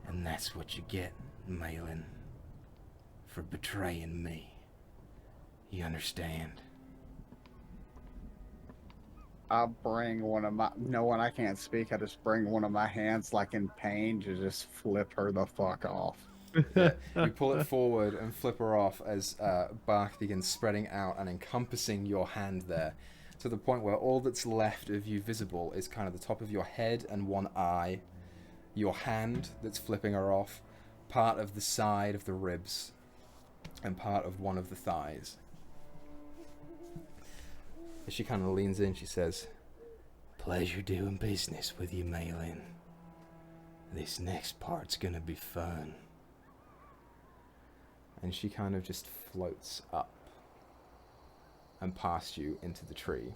And that's what you get, Malin, for betraying me. You understand? I bring one of my... Knowing I can't speak, I just bring one of my hands, like in pain, to just flip her the fuck off. You pull it forward and flip her off as bark begins spreading out and encompassing your hand there, to the point where all that's left of you visible is kind of the top of your head and one eye, your hand that's flipping her off, part of the side of the ribs, and part of one of the thighs. As she kind of leans in, she says, Pleasure doing business with you, Malin. This next part's gonna be fun. and she kind of just floats up and past you into the tree.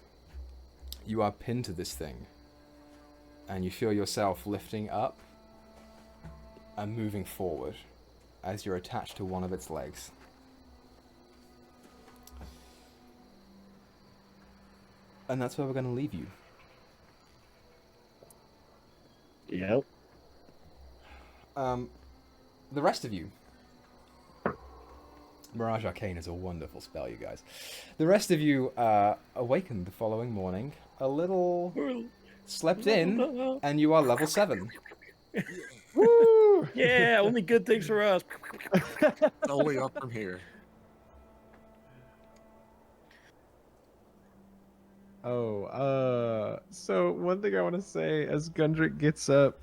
You are pinned to this thing, and you feel yourself lifting up and moving forward as you're attached to one of its legs. And that's where we're going to leave you. Yep. The rest of you. Mirage Arcane is a wonderful spell, you guys. The rest of you awakened the following morning, a little slept in, and you are level 7. Woo! Yeah, only good things for us. It's only up from here. So one thing I want to say, as Gundrick gets up,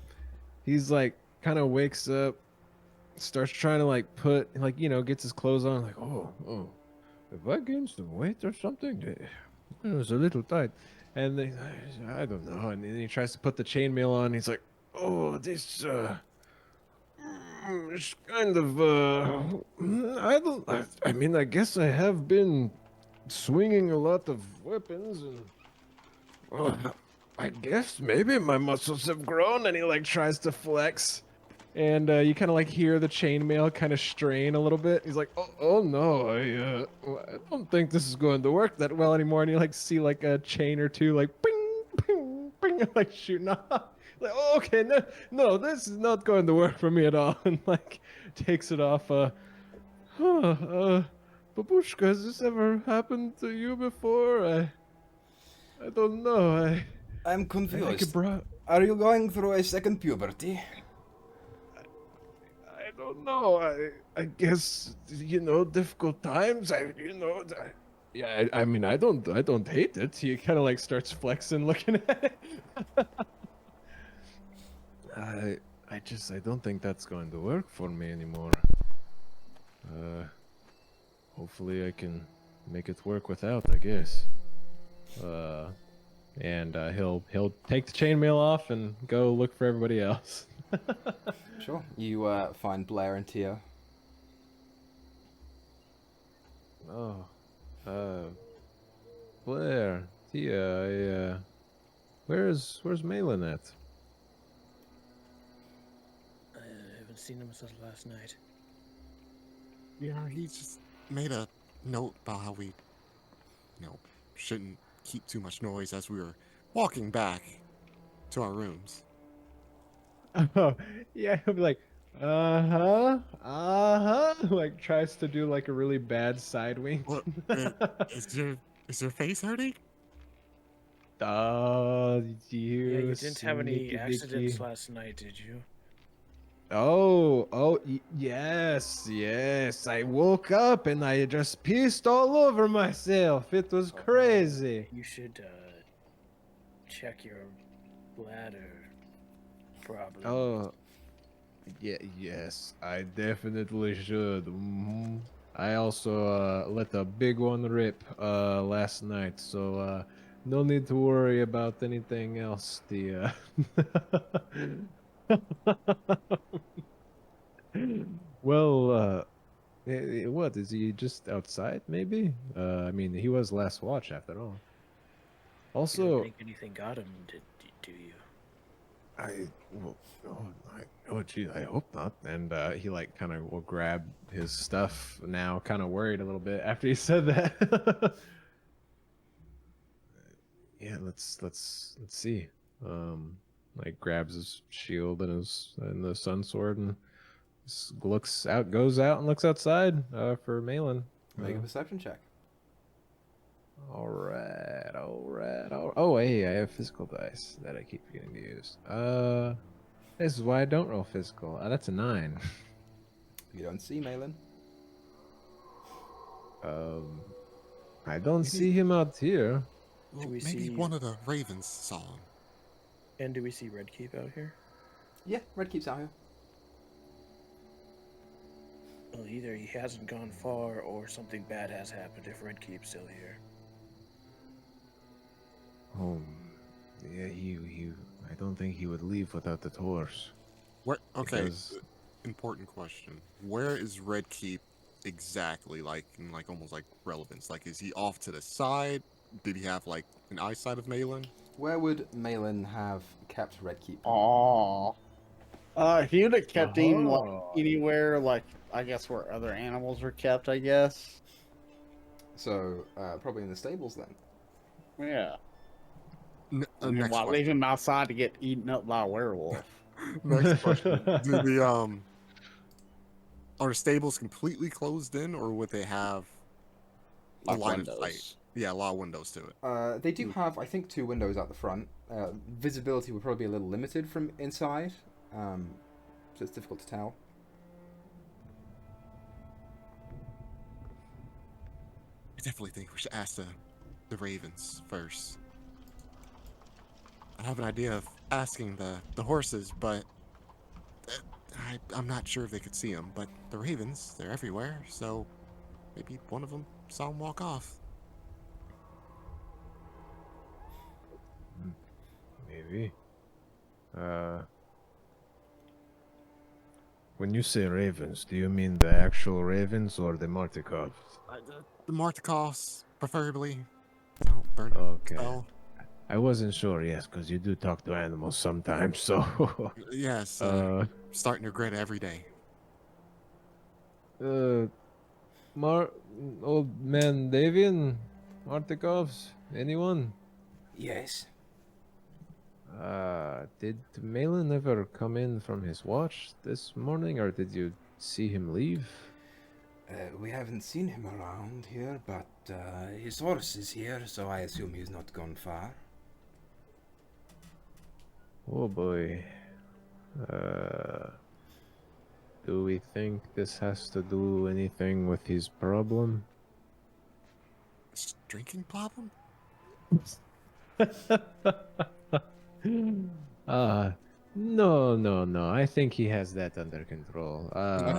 he's like, kind of wakes up, starts trying to like put like gets his clothes on like have I gained some weight or something? It was a little tight, and then I don't know. And then he tries to put the chainmail on. He's like, oh, this it's kind of I don't. I mean, I guess I have been swinging a lot of weapons and. Well, I guess maybe my muscles have grown, and he like tries to flex, and you kind of like hear the chainmail kind of strain a little bit. He's like, oh no, I don't think this is going to work that well anymore. And you like see like a chain or two like ping, ping, ping, like shooting off. Like, oh, okay, no, this is not going to work for me at all, and like takes it off. Babushka, has this ever happened to you before? I don't know. I'm I think confused. bro. Are you going through a second puberty? I don't know. I guess difficult times. Yeah. I mean, I don't hate it. He kind of like starts flexing, looking at it. I don't think that's going to work for me anymore. Hopefully I can make it work without, I guess. And he'll take the chainmail off and go look for everybody else. Sure. You find Blair and Tia. Oh, Blair, Tia, where's Malin at? I haven't seen him since last night. Yeah, he just made a note about how we, shouldn't keep too much noise as we were walking back to our rooms. Oh, yeah, he'll be like, like tries to do like a really bad side wink. What? Is your face hurting? Oh, you Yeah, you didn't have any sneaky accidents dicky. last night, did you? Yes. I woke up and I just pissed all over myself. It was crazy. You should check your bladder, probably. Oh, yes, I definitely should. I also let a big one rip last night, so no need to worry about anything else. Well, what is he just outside? Maybe. I mean, he was last watch after all. You don't Also, think anything got him, do you? Gee, I hope not. And he like kind of will grab his stuff now, kind of worried a little bit after he said that. Yeah, let's see. Like grabs his shield and the sun sword and goes out and looks outside for Malin. Make a perception check. All right. Oh, hey, I have physical dice that I keep forgetting to use. This is why I don't roll physical. That's a 9. You don't see Malin. I don't see him out here. Well, we maybe see- one of the ravens saw him. And do we see Red Keep out here? Yeah, Red keeps out here. Well, either he hasn't gone far or something bad has happened if Red Keep's still here. Oh, yeah, he I don't think he would leave without the horse. Where? Okay, Because- important question. Where is Red Keep exactly? Like, in like almost like relevance. Like, is he off to the side? Did he have like an eyesight of Malin? Where would Malin have kept Red Keep? Aw. He would have kept him like Oh. anywhere, like I guess where other animals were kept. I guess. So, probably in the stables then. Yeah. Next Why question. leave him outside to get eaten up by a werewolf? Next question. Do the are the stables completely closed in, or would they have a Like line of sight? windows. Yeah, a lot of windows to it. They do have, I think, 2 windows out the front. Visibility would probably be a little limited from inside, so it's difficult to tell. I definitely think we should ask the ravens first. I have an idea of asking the horses, but I'm not sure if they could see him, but the ravens, they're everywhere, so maybe one of them saw him walk off. Maybe. When you say ravens, do you mean the actual ravens or the Martikovs? The Martikovs, preferably. Oh, burn it. Okay. Oh, I wasn't sure, yes, because you do talk to animals sometimes, so... yes, starting to regret it every day. uh, Mar... Old man Davian? Martikovs? Anyone? Yes. Did Malin ever come in from his watch this morning, or did you see him leave? We haven't seen him around here, but his horse is here, so I assume he's not gone far. Oh boy. Do we think this has to do anything with his problem? Drinking problem? No. I think he has that under control.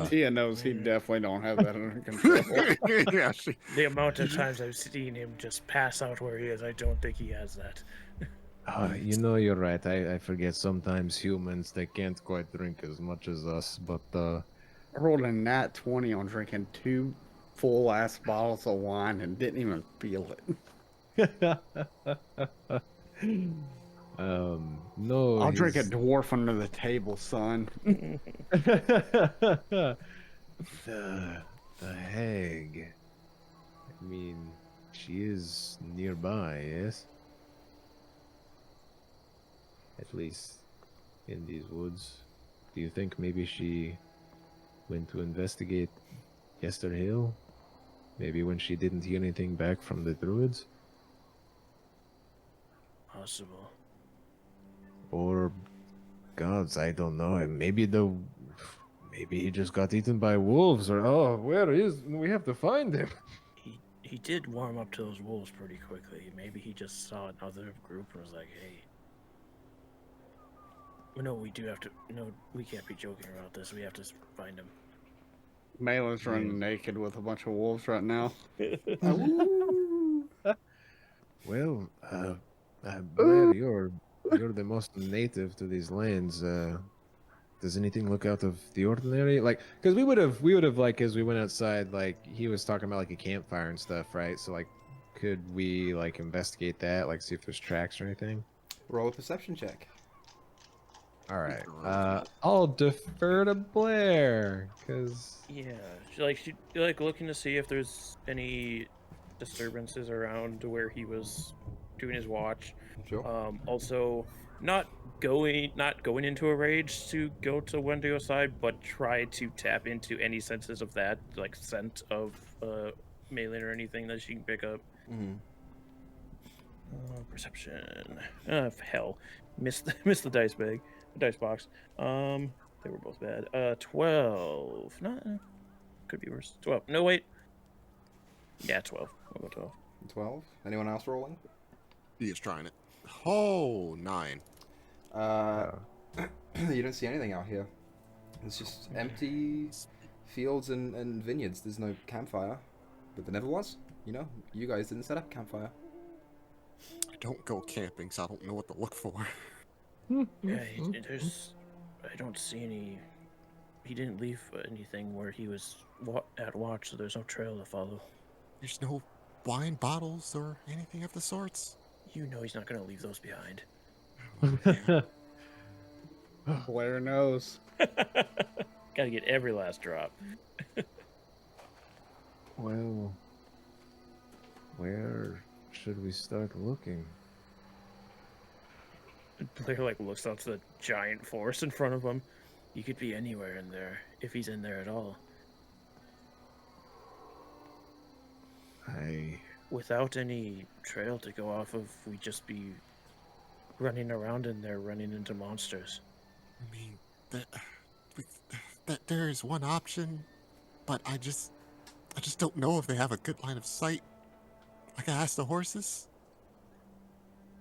Tia knows he definitely don't have that under control. Yeah, The amount of times I've seen him just pass out where he is, I don't think he has that. You know, you're right. I forget sometimes humans, they can't quite drink as much as us, but, I rolled a nat 20 on drinking 2 full-ass bottles of wine and didn't even feel it. no. I'll drink a dwarf under the table, son. The hag. I mean, she is nearby, yes? At least in these woods. Do you think maybe she went to investigate Yester Hill? Maybe when she didn't hear anything back from the druids? Possible. Or gods, I don't know. Maybe he just got eaten by wolves, or where is? We have to find him. He did warm up to those wolves pretty quickly. Maybe he just saw another group and was like, "Hey, no, we do have to. No, we can't be joking about this. We have to find him." Malin's running naked with a bunch of wolves right now. Well, Blair, you're the most native to these lands. Does anything look out of the ordinary? Like, because we would have like, as we went outside, like he was talking about like a campfire and stuff, right? So like, could we like investigate that, like see if there's tracks or anything? Roll a perception check. All right. I'll defer to Blair, because Yeah, she looking to see if there's any disturbances around where he was doing his watch. Sure. Also, not going into a rage to go to Wendigo side, but try to tap into any senses of that, like scent of Malin or anything that she can pick up. Mm-hmm. Perception. Hell, missed the dice box. They were both bad. 12. No, could be worse. 12. No, wait. Yeah, 12. We'll go 12. 12. Anyone else rolling? He is trying it. Oh, 9. You don't see anything out here. It's just empty fields and vineyards. There's no campfire, but there never was. You know, you guys didn't set up a campfire. I don't go camping, so I don't know what to look for. Yeah, I don't see any. He didn't leave anything where he was at watch, so there's no trail to follow. There's no wine bottles or anything of the sorts. You know he's not going to leave those behind. Blair knows. Gotta get every last drop. well, where should we start looking? Blair looks out to the giant forest in front of him. He could be anywhere in there, if he's in there at all. Without any trail to go off of, we'd just be running around in there, running into monsters. I mean, there is one option, but I just don't know if they have a good line of sight. Like I asked the horses.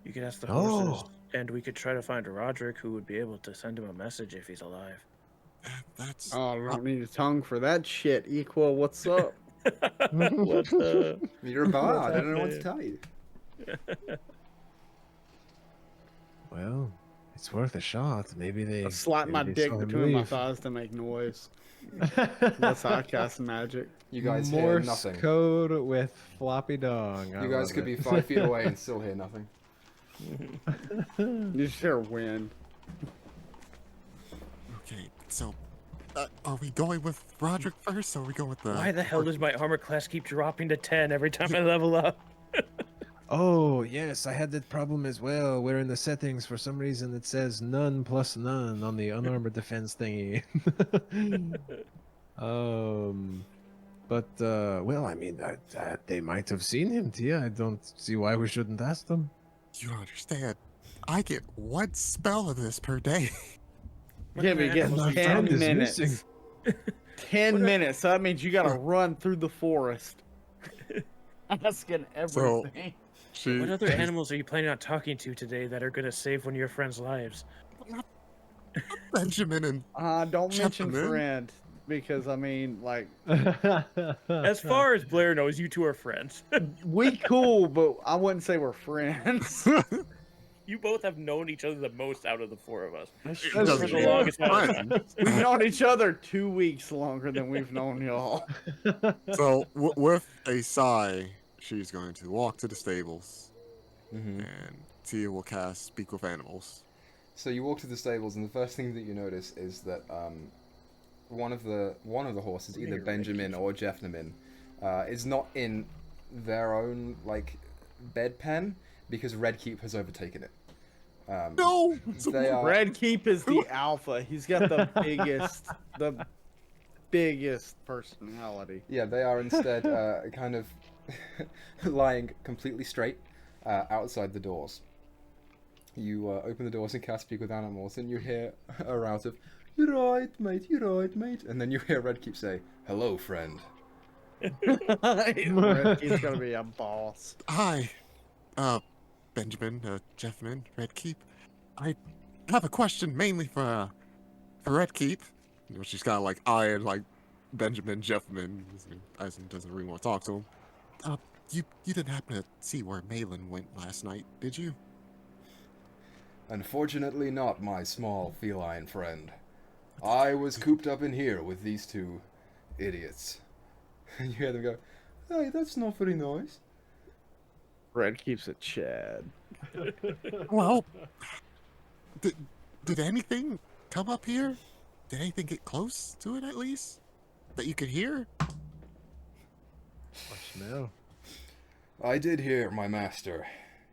You could ask the horses, and we could try to find Roderick, who would be able to send him a message if he's alive. That's Oh, I don't need a tongue for that shit. Equal, what's up? What the? You're a bard. I What's don't know what to happening? tell you. Well, it's worth a shot. Maybe they I slap my maybe they dick saw him between my leave. thighs to make noise. That's how I cast magic. You guys hear Morse nothing. code with floppy dong. I You guys love could it. be 5 feet away and still hear nothing. You just hear wind. okay. So, are we going with Roderick first, or are we going with the? Why the hell does my armor class keep dropping to 10 every time I level up? Oh, yes, I had that problem as well, where in the settings, for some reason, it says none plus none on the unarmored defense thingy. But, well, I mean, they might have seen him, Tia. I don't see why we shouldn't ask them. You don't understand. I get 1 spell of this per day. Yeah, we get animals are 10 friend is minutes. missing. 10 minutes. So that means you gotta run through the forest. Asking everything. What other animals are you planning on talking to today that are gonna save one of your friends' lives? Benjamin and Don't mention Gentlemen. friend. Because, I mean, like, As far as Blair knows, you two are friends. we cool, but I wouldn't say we're friends. You both have known each other the most out of the 4 of us. It That's doesn't the mean longest we're time. friends. We've known each other 2 weeks longer than we've known y'all. So, with a sigh, she's going to walk to the stables, Mm-hmm. and Tia will cast Speak with Animals. So you walk to the stables, and the first thing that you notice is that one of the horses, either Benjamin or Jeffnamin, is not in their own like bed pen because Redkeep has overtaken it. No! They are. Red Keep is the alpha. He's got the biggest personality. Yeah, they are instead kind of lying completely straight outside the doors. You open the doors and cast Speak with Animals, and you hear a rout of, "You're right, mate, you're right, mate." And then you hear Redkeep say, "Hello, friend." Red Keep's gonna be a boss. Hi, Benjamin, Jeffman, Redkeep. I have a question mainly for Redkeep. You know, she's kind of like eyeing like Benjamin Jeffman, as in doesn't really want to talk to him. You didn't happen to see where Malin went last night, did you? Unfortunately not, my small feline friend. I was cooped up in here with these 2 idiots. And you hear them go, "Hey, that's not very nice." Red Keep's a Chad. Well, did anything come up here? Did anything get close to it at least that you could hear? Or smell. I did hear my master.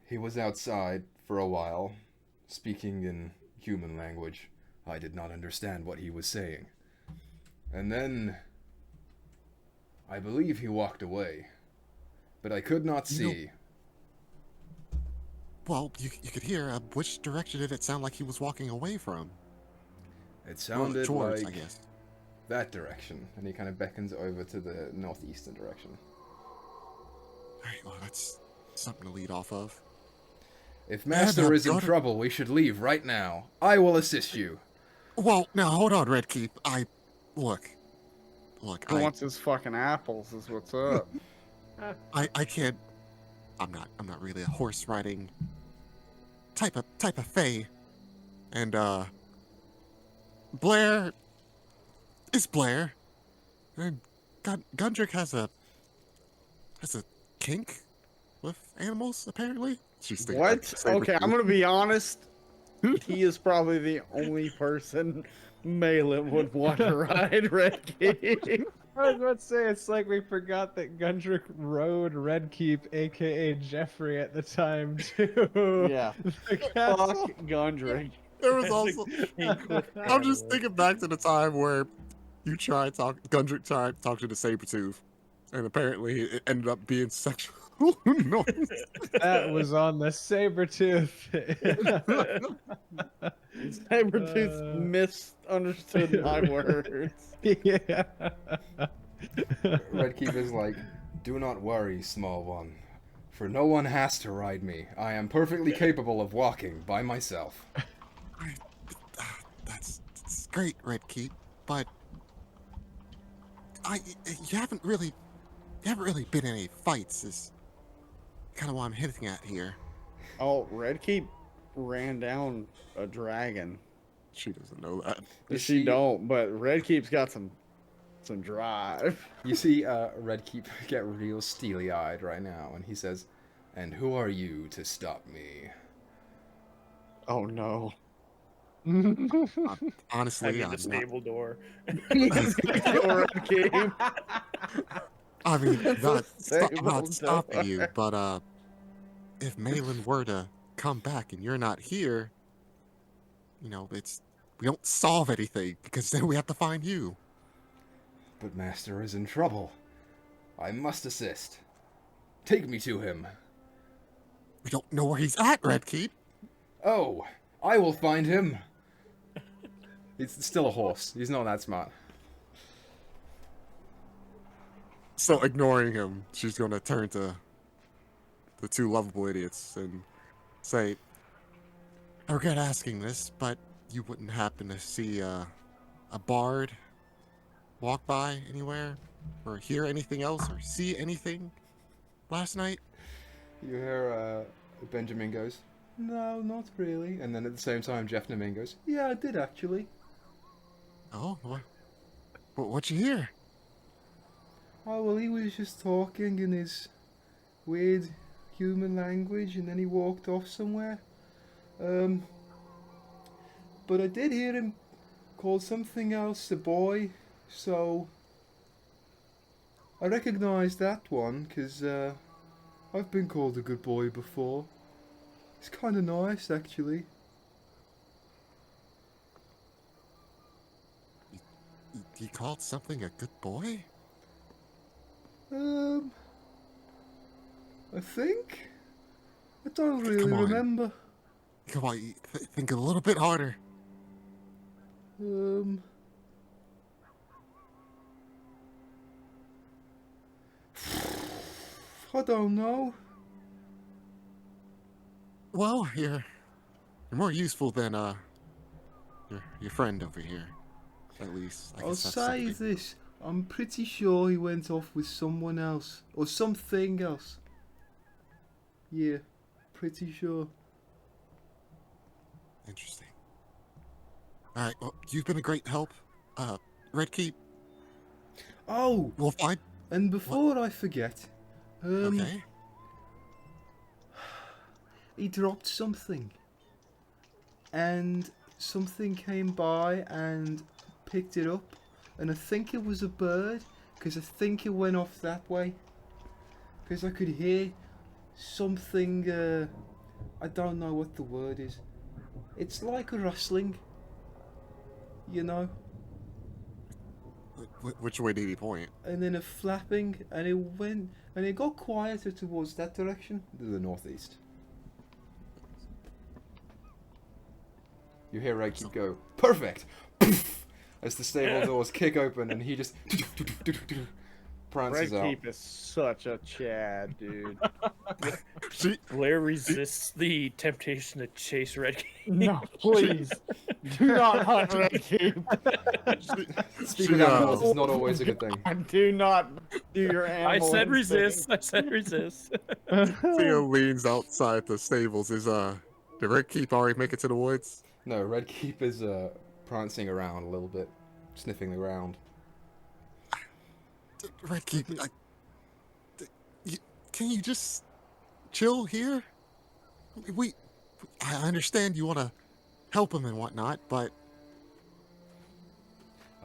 He was outside for a while, speaking in human language. I did not understand what he was saying. And then I believe he walked away, but I could not You know- see. Well, you could hear. Which direction did it sound like he was walking away from? It Well, sounded towards, like I guess. that direction, and he kind of beckons over to the northeastern direction. Alright, well, that's something to lead off of. If Master now, is in daughter- trouble, we should leave right now. I will assist you. Well, now hold on, Redkeep. Look, Who wants his fucking apples is what's up. I can't. I'm not really a horse riding type of fae, and Blair is Blair, and Gundrick has a kink with animals apparently. She's thinking like What? saber Okay, I'm tooth. gonna be honest. He is probably the only person Malin would want to ride Red Keep. I was about to say, it's like we forgot that Gundrick rode Redkeep, aka Jeffrey, at the time, too. Yeah. The castle. Fuck Gundrick. There was also. I'm just thinking back to the time where Gundrick tried to talk to the saber tooth, and apparently it ended up being sexual noise. That was on the Sabertooth. Sabretooth misunderstood my words. Yeah. Redkeep is like, "Do not worry, small one, for no one has to ride me. I am perfectly capable of walking by myself." That's great, Redkeep. but you haven't really been in any fights. Is kind of what I'm hinting at here. Oh, Red Keep ran down a dragon. She doesn't know that. You She see- don't, but Red Keep's got some drive. You see Red Keep get real steely-eyed right now, and he says, "And who are you to stop me?" Oh no. Honestly, I mean, I'm the not. stable door. He's gonna kill Red Keep. I mean, That's not, a stable I'm not stopping door. you, but if Malin were to come back and you're not here, we don't solve anything because then we have to find you. But Master is in trouble. I must assist. Take me to him. We don't know where he's at, Red Keep. Oh, I will find him. He's still a horse. He's not that smart. So ignoring him, she's gonna turn to the two lovable idiots and say, "I regret asking this, but you wouldn't happen to see a bard walk by anywhere, or hear anything else, or see anything last night?" You hear Benjamin goes, "No, not really." And then at the same time, Jeff Namin goes, "Yeah, I did actually." Oh, what'd you hear? Oh, well, he was just talking in his weird human language, and then he walked off somewhere. But I did hear him call something else a boy, so I recognised that one, because I've been called a good boy before. It's kind of nice, actually. He called something a good boy? I think? I don't Come really on. remember. Come on, think a little bit harder. I don't know. Well, you're more useful than your friend over here. At least I I'll guess that's say something. this. I'm pretty sure he went off with someone else. Or something else. Yeah, pretty sure. Interesting. All right. Well, you've been a great help. Red Keep. Oh, We'll find. and before I forget, Okay. he dropped something. And something came by and picked it up. And I think it was a bird, because I think it went off that way. Because I could hear something, I don't know what the word is. It's like a rustling, you know, Which way did he point? and then a flapping, and it went, and it got quieter towards that direction, the northeast. You hear Red Keep go, "Perfect!" as the stable doors kick open, and he just Red prances out. Keep is such a Chad, dude. She, Blair resists the temptation to chase Red Keep. No, please. Do not hunt Red Keep. Speak She, with animals is not always a good thing. Do not do your I animal said instinct. resist. I said resist. Theo leans outside the stables. Did Red Keep already make it to the woods? No, Red Keep is prancing around a little bit, sniffing the ground. Red Keep, can you just chill here? I understand you want to help him and whatnot, but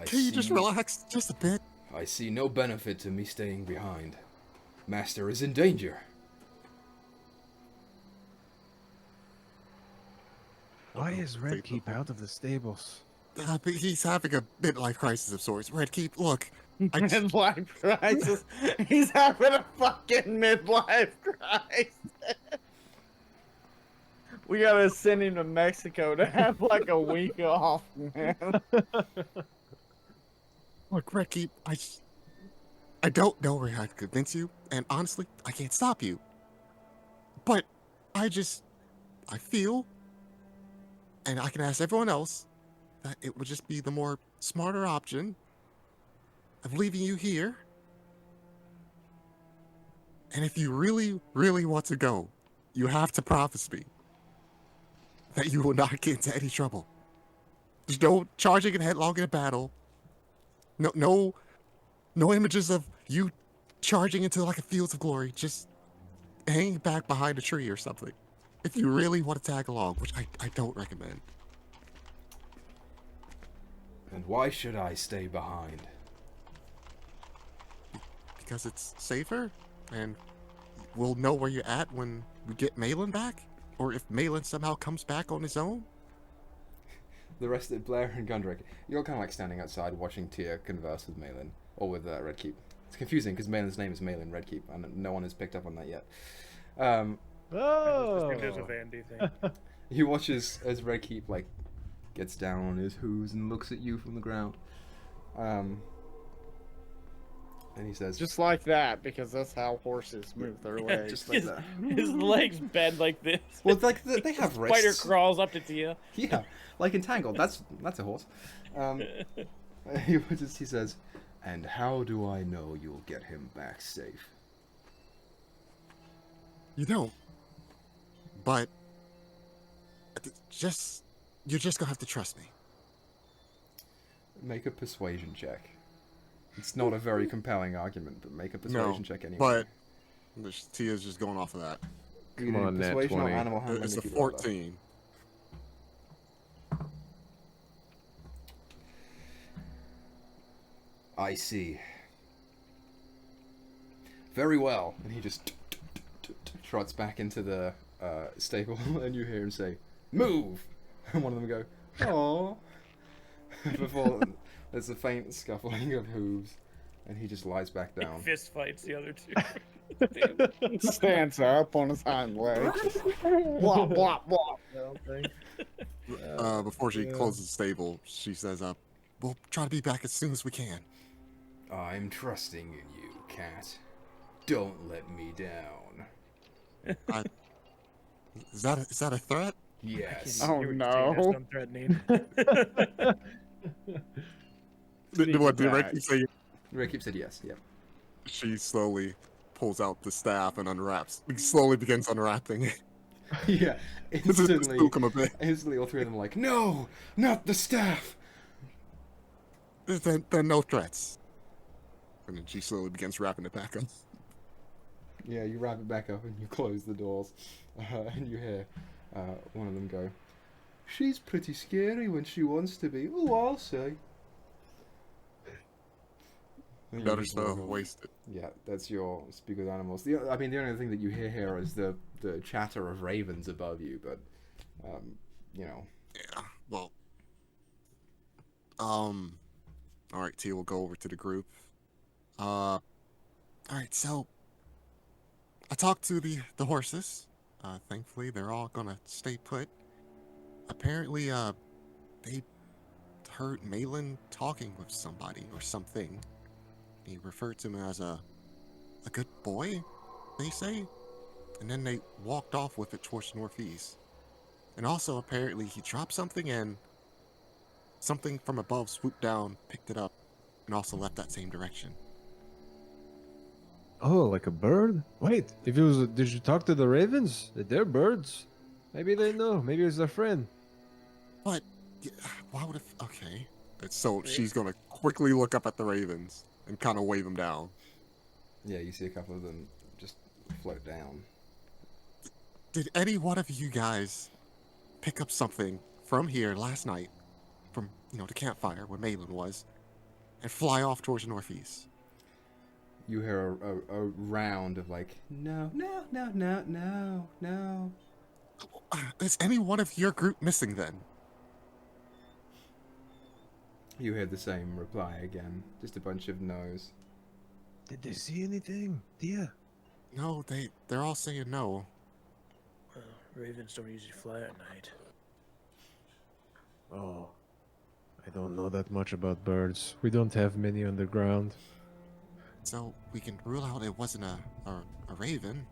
can you just relax just a bit? I see no benefit to me staying behind. Master is in danger. Why is Red Take the- Keep out of the stables? But he's having a midlife crisis of sorts. Red Keep, look. I just- Midlife crisis. He's having a fucking midlife crisis. We gotta send him to Mexico to have like a week off, man. Look, Red Keep, I don't know where I can convince you, and honestly, I can't stop you. But I feel, and I can ask everyone else, that it would just be the more smarter option of leaving you here. And if you really, really want to go, you have to promise me that you will not get into any trouble. There's no charging it headlong in a battle. No images of you charging into like a fields of glory. Just hanging back behind a tree or something. If you really want to tag along, which I don't recommend. And why should I stay behind? Because it's safer, and we'll know where you're at when we get Malin back, or if Malin somehow comes back on his own. The rest of Blair and Gundrick, you're kind of like standing outside watching Tia converse with Malin, or with Redkeep. It's confusing because Malin's name is Malin Redkeep, and no one has picked up on that yet. I just think there's a Vandy thing. He watches as Redkeep like gets down on his hooves and looks at you from the ground. And he says, Just like that, because that's how horses move their legs. just like that. His legs bend like this. Well, it's like they have Spider wrists. crawls up to Tia. Yeah, like Entangled. That's a horse. He says, and how do I know you'll get him back safe? You don't. But you're just gonna have to trust me. Make a persuasion check. It's not a very compelling argument, but make a persuasion check anyway. But Tia's just going off of that. You Come do on, Nat persuasion or 20. animal handling It's a if you'd rather. 14. I see. Very well. And he just trots back into the stable, and you hear him say, "Move!" And one of them go, "Aww." Before there's a faint scuffling of hooves, and he just lies back down. Fist fights the other two. Stands up on his hind legs. Blop, blop, blop. Before she closes the stable, she says, we'll try to be back as soon as we can. I'm trusting in you, cat. Don't let me down. Is that a threat? Yes. Oh, You were no. saying I'm threatening. What did back. Ricky say? Ricky said yes. Yep. She slowly pulls out the staff and unwraps. He slowly begins unwrapping it. Yeah. This is Instantly, spook him a bit. instantly, all three of them are like, "No, not the staff." Then no threats. And then she slowly begins wrapping it back up. Yeah, you wrap it back up and you close the doors, and you hear one of them go, "She's pretty scary when she wants to be. Oh, I'll say." And you Better just so walk off. wasted. Yeah, that's your speak with animals. The only thing that you hear here is the chatter of ravens above you, but you know. Yeah. Well. All right, Tia will go over to the group. All right, so I talked to the horses. Thankfully, they're all gonna stay put. Apparently, they heard Malin talking with somebody or something. He referred to him as a good boy, they say. And then they walked off with it towards northeast. And also, apparently, he dropped something and something from above swooped down, picked it up, and also left that same direction. Oh, like a bird? Wait, if it was, did you talk to the ravens? They're birds. Maybe they know. Maybe it's their friend. But why would it? Okay. And so she's gonna quickly look up at the ravens and kind of wave them down. Yeah, you see a couple of them just float down. Did any one of you guys pick up something from here last night, from the campfire where Malin was, and fly off towards the northeast? You hear a round of like, "No, no, no, no, no, no." Is any one of your group missing then? You hear the same reply again. Just a bunch of no's. Did they see anything? Yeah. No, they're all saying no. Well, ravens don't usually fly at night. Oh, I don't know that much about birds. We don't have many on the ground. So we can rule out it wasn't a raven.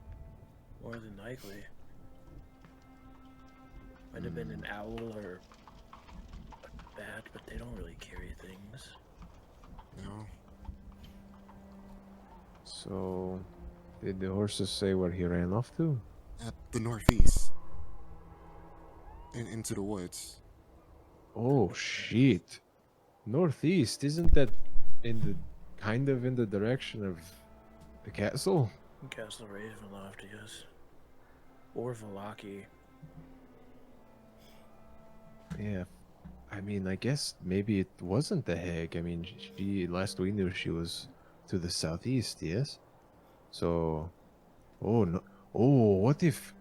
More than likely. Might have been an owl or bat, but they don't really carry things. No. So, did the horses say where he ran off to? At the northeast. Into the woods. Oh shit! Northeast, isn't that in the kind of in the direction of the castle? Castle Ravenloft, yes. Or Valaki. Yeah, I mean, I guess maybe it wasn't the hag. I mean, she last we knew she was to the southeast, yes. So, oh no, oh, what if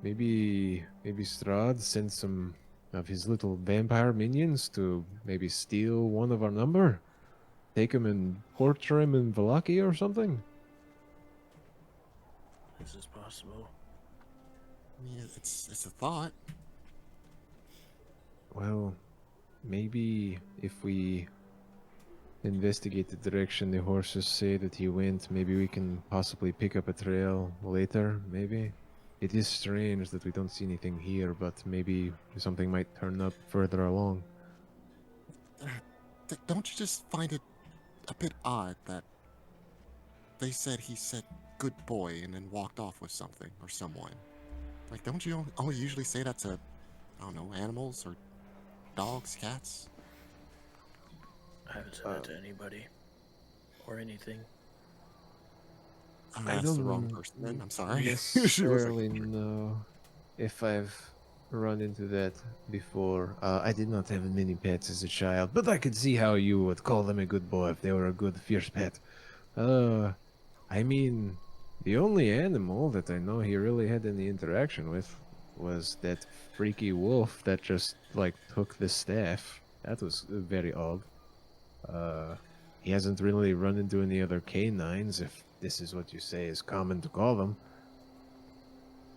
maybe Strahd sent some of his little vampire minions to maybe steal one of our number, take him and torture him in Valaki or something? This is possible. Yeah, it's a thought. Well, maybe if we investigate the direction the horses say that he went, maybe we can possibly pick up a trail later, maybe? It is strange that we don't see anything here, but maybe something might turn up further along. Don't you just find it a bit odd that they said he said good boy and then walked off with something or someone? Like, don't you only usually say that to, I don't know, animals or dogs, cats? I haven't said that to anybody. Or anything. I I asked the don't wrong person then, I'm sorry. She was necessarily like, know if I've run into that before. I did not have many pets as a child, but I could see how you would call them a good boy if they were a good, fierce pet. I mean, the only animal that I know he really had any interaction with was that freaky wolf that just, like, took the staff. That was very odd. Uh, he hasn't really run into any other canines, if this is what you say is common to call them.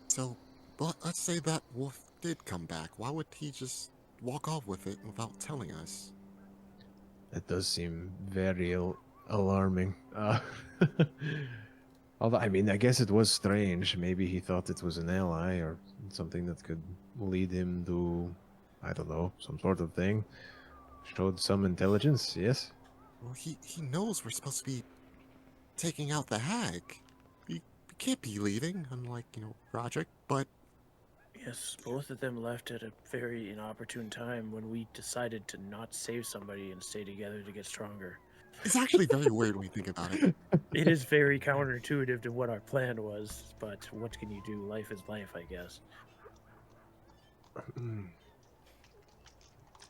so, but let's say that wolf did come back. Why would he just walk off with it without telling us? That does seem very alarming. Although, I mean, I guess it was strange. Maybe he thought it was an ally or something that could lead him to, I don't know, some sort of thing. Showed some intelligence, yes? Well, he knows we're supposed to be taking out the hag. He can't be leaving, unlike, Roderick, but Yes, both of them left at a very inopportune time when we decided to not save somebody and stay together to get stronger. it's actually very weird when you think about it. It is very counterintuitive to what our plan was, but what can you do? Life is life, I guess.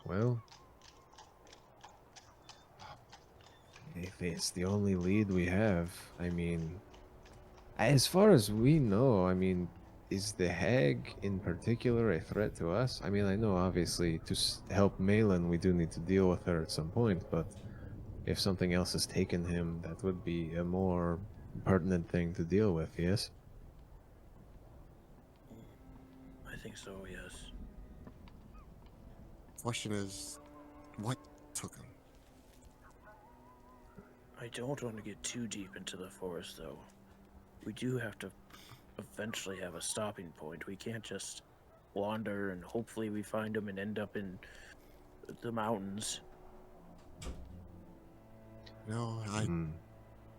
Well, if it's the only lead we have, I mean, as far as we know, I mean, is the hag in particular a threat to us? I mean, I know obviously to help Malin we do need to deal with her at some point, but if something else has taken him, that would be a more pertinent thing to deal with, yes? I think so, yes. Question is, what took him? I don't want to get too deep into the forest, though. We do have to eventually have a stopping point. We can't just wander and hopefully we find him and end up in the mountains. No,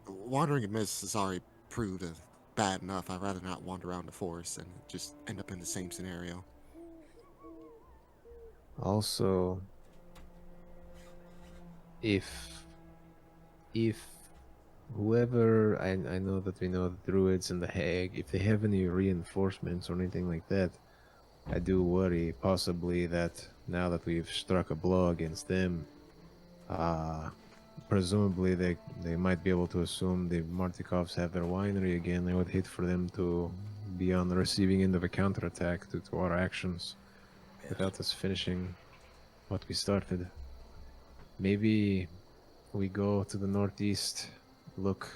wandering in mist has already proved bad enough. I'd rather not wander around the forest and just end up in the same scenario. Also, if whoever I know that we know the druids and the hag, if they have any reinforcements or anything like that, I do worry possibly that now that we've struck a blow against them, presumably they might be able to assume the Martikovs have their winery again. I would hate for them to be on the receiving end of a counterattack to our actions without us finishing what we started. Maybe we go to the northeast, look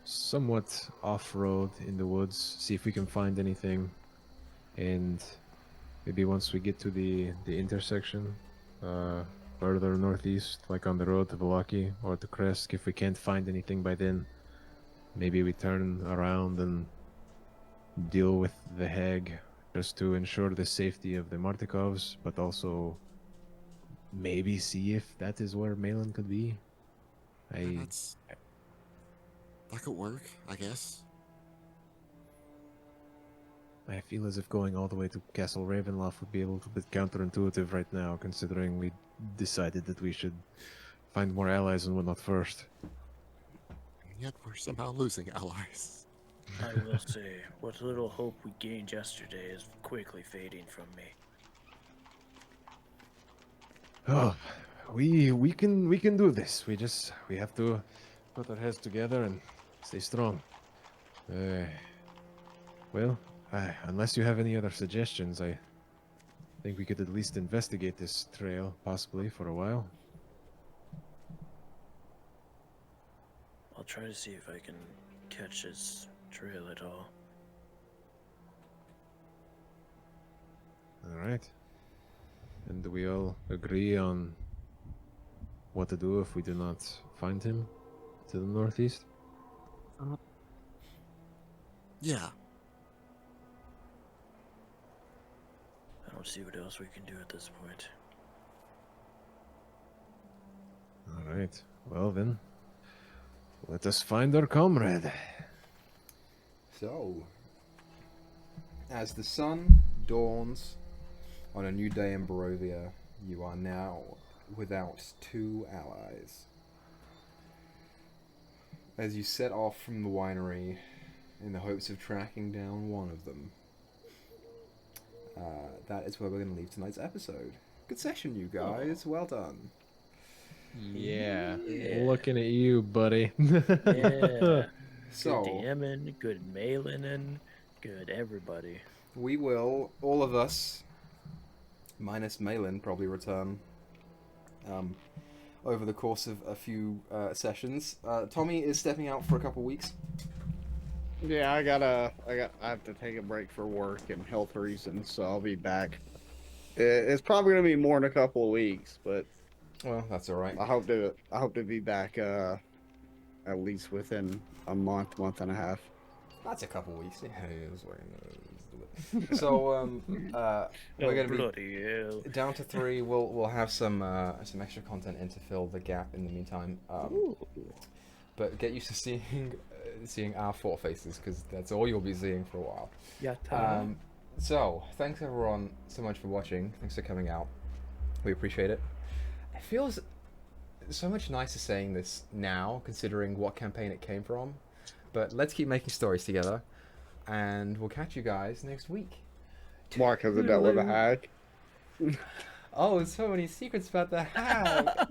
somewhat off-road in the woods, see if we can find anything, and maybe once we get to the intersection, further northeast, like on the road to Valaki or to Kresk, if we can't find anything by then, maybe we turn around and deal with the hag just to ensure the safety of the Martikovs, but also maybe see if that is where Malin could be. Yeah, that could work, I guess. I feel as if going all the way to Castle Ravenloft would be a little bit counterintuitive right now, considering we decided that we should find more allies and whatnot first. And yet we're somehow losing allies. I will say, what little hope we gained yesterday is quickly fading from me. Oh, we can do this. We have to put our heads together and stay strong. Well, unless you have any other suggestions, I think we could at least investigate this trail, possibly for a while. I'll try to see if I can catch his trail at all. All right. And do we all agree on what to do if we do not find him to the northeast? Yeah. I don't see what else we can do at this point. All right. Well then, let us find our comrade. So, as the sun dawns on a new day in Barovia, you are now without 2 allies. As you set off from the winery in the hopes of tracking down one of them, that is where we're going to leave tonight's episode. Good session, you guys. Well done. Yeah. Yeah. Looking at you, buddy. Yeah. So, Good DMing, good mailing, good everybody. we will, all of us, minus Malin, probably return over the course of a few sessions. Tommy is stepping out for a couple weeks. Yeah, I have to take a break for work and health reasons, so I'll be back. It's probably gonna be more than a couple of weeks, but Well, that's all right. I hope to be back at least within a month and a half. That's a couple weeks. Yeah, it's so we're gonna be Bloody hell. down to 3. We'll have some extra content in to fill the gap in the meantime. But get used to seeing our 4 faces, because that's all you'll be seeing for a while. Yeah. So thanks everyone so much for watching. Thanks for coming out. We appreciate it. It feels so much nicer saying this now, considering what campaign it came from. But let's keep making stories together, and we'll catch you guys next week. Mark has dealt with a hack. Oh, so many secrets about the hack.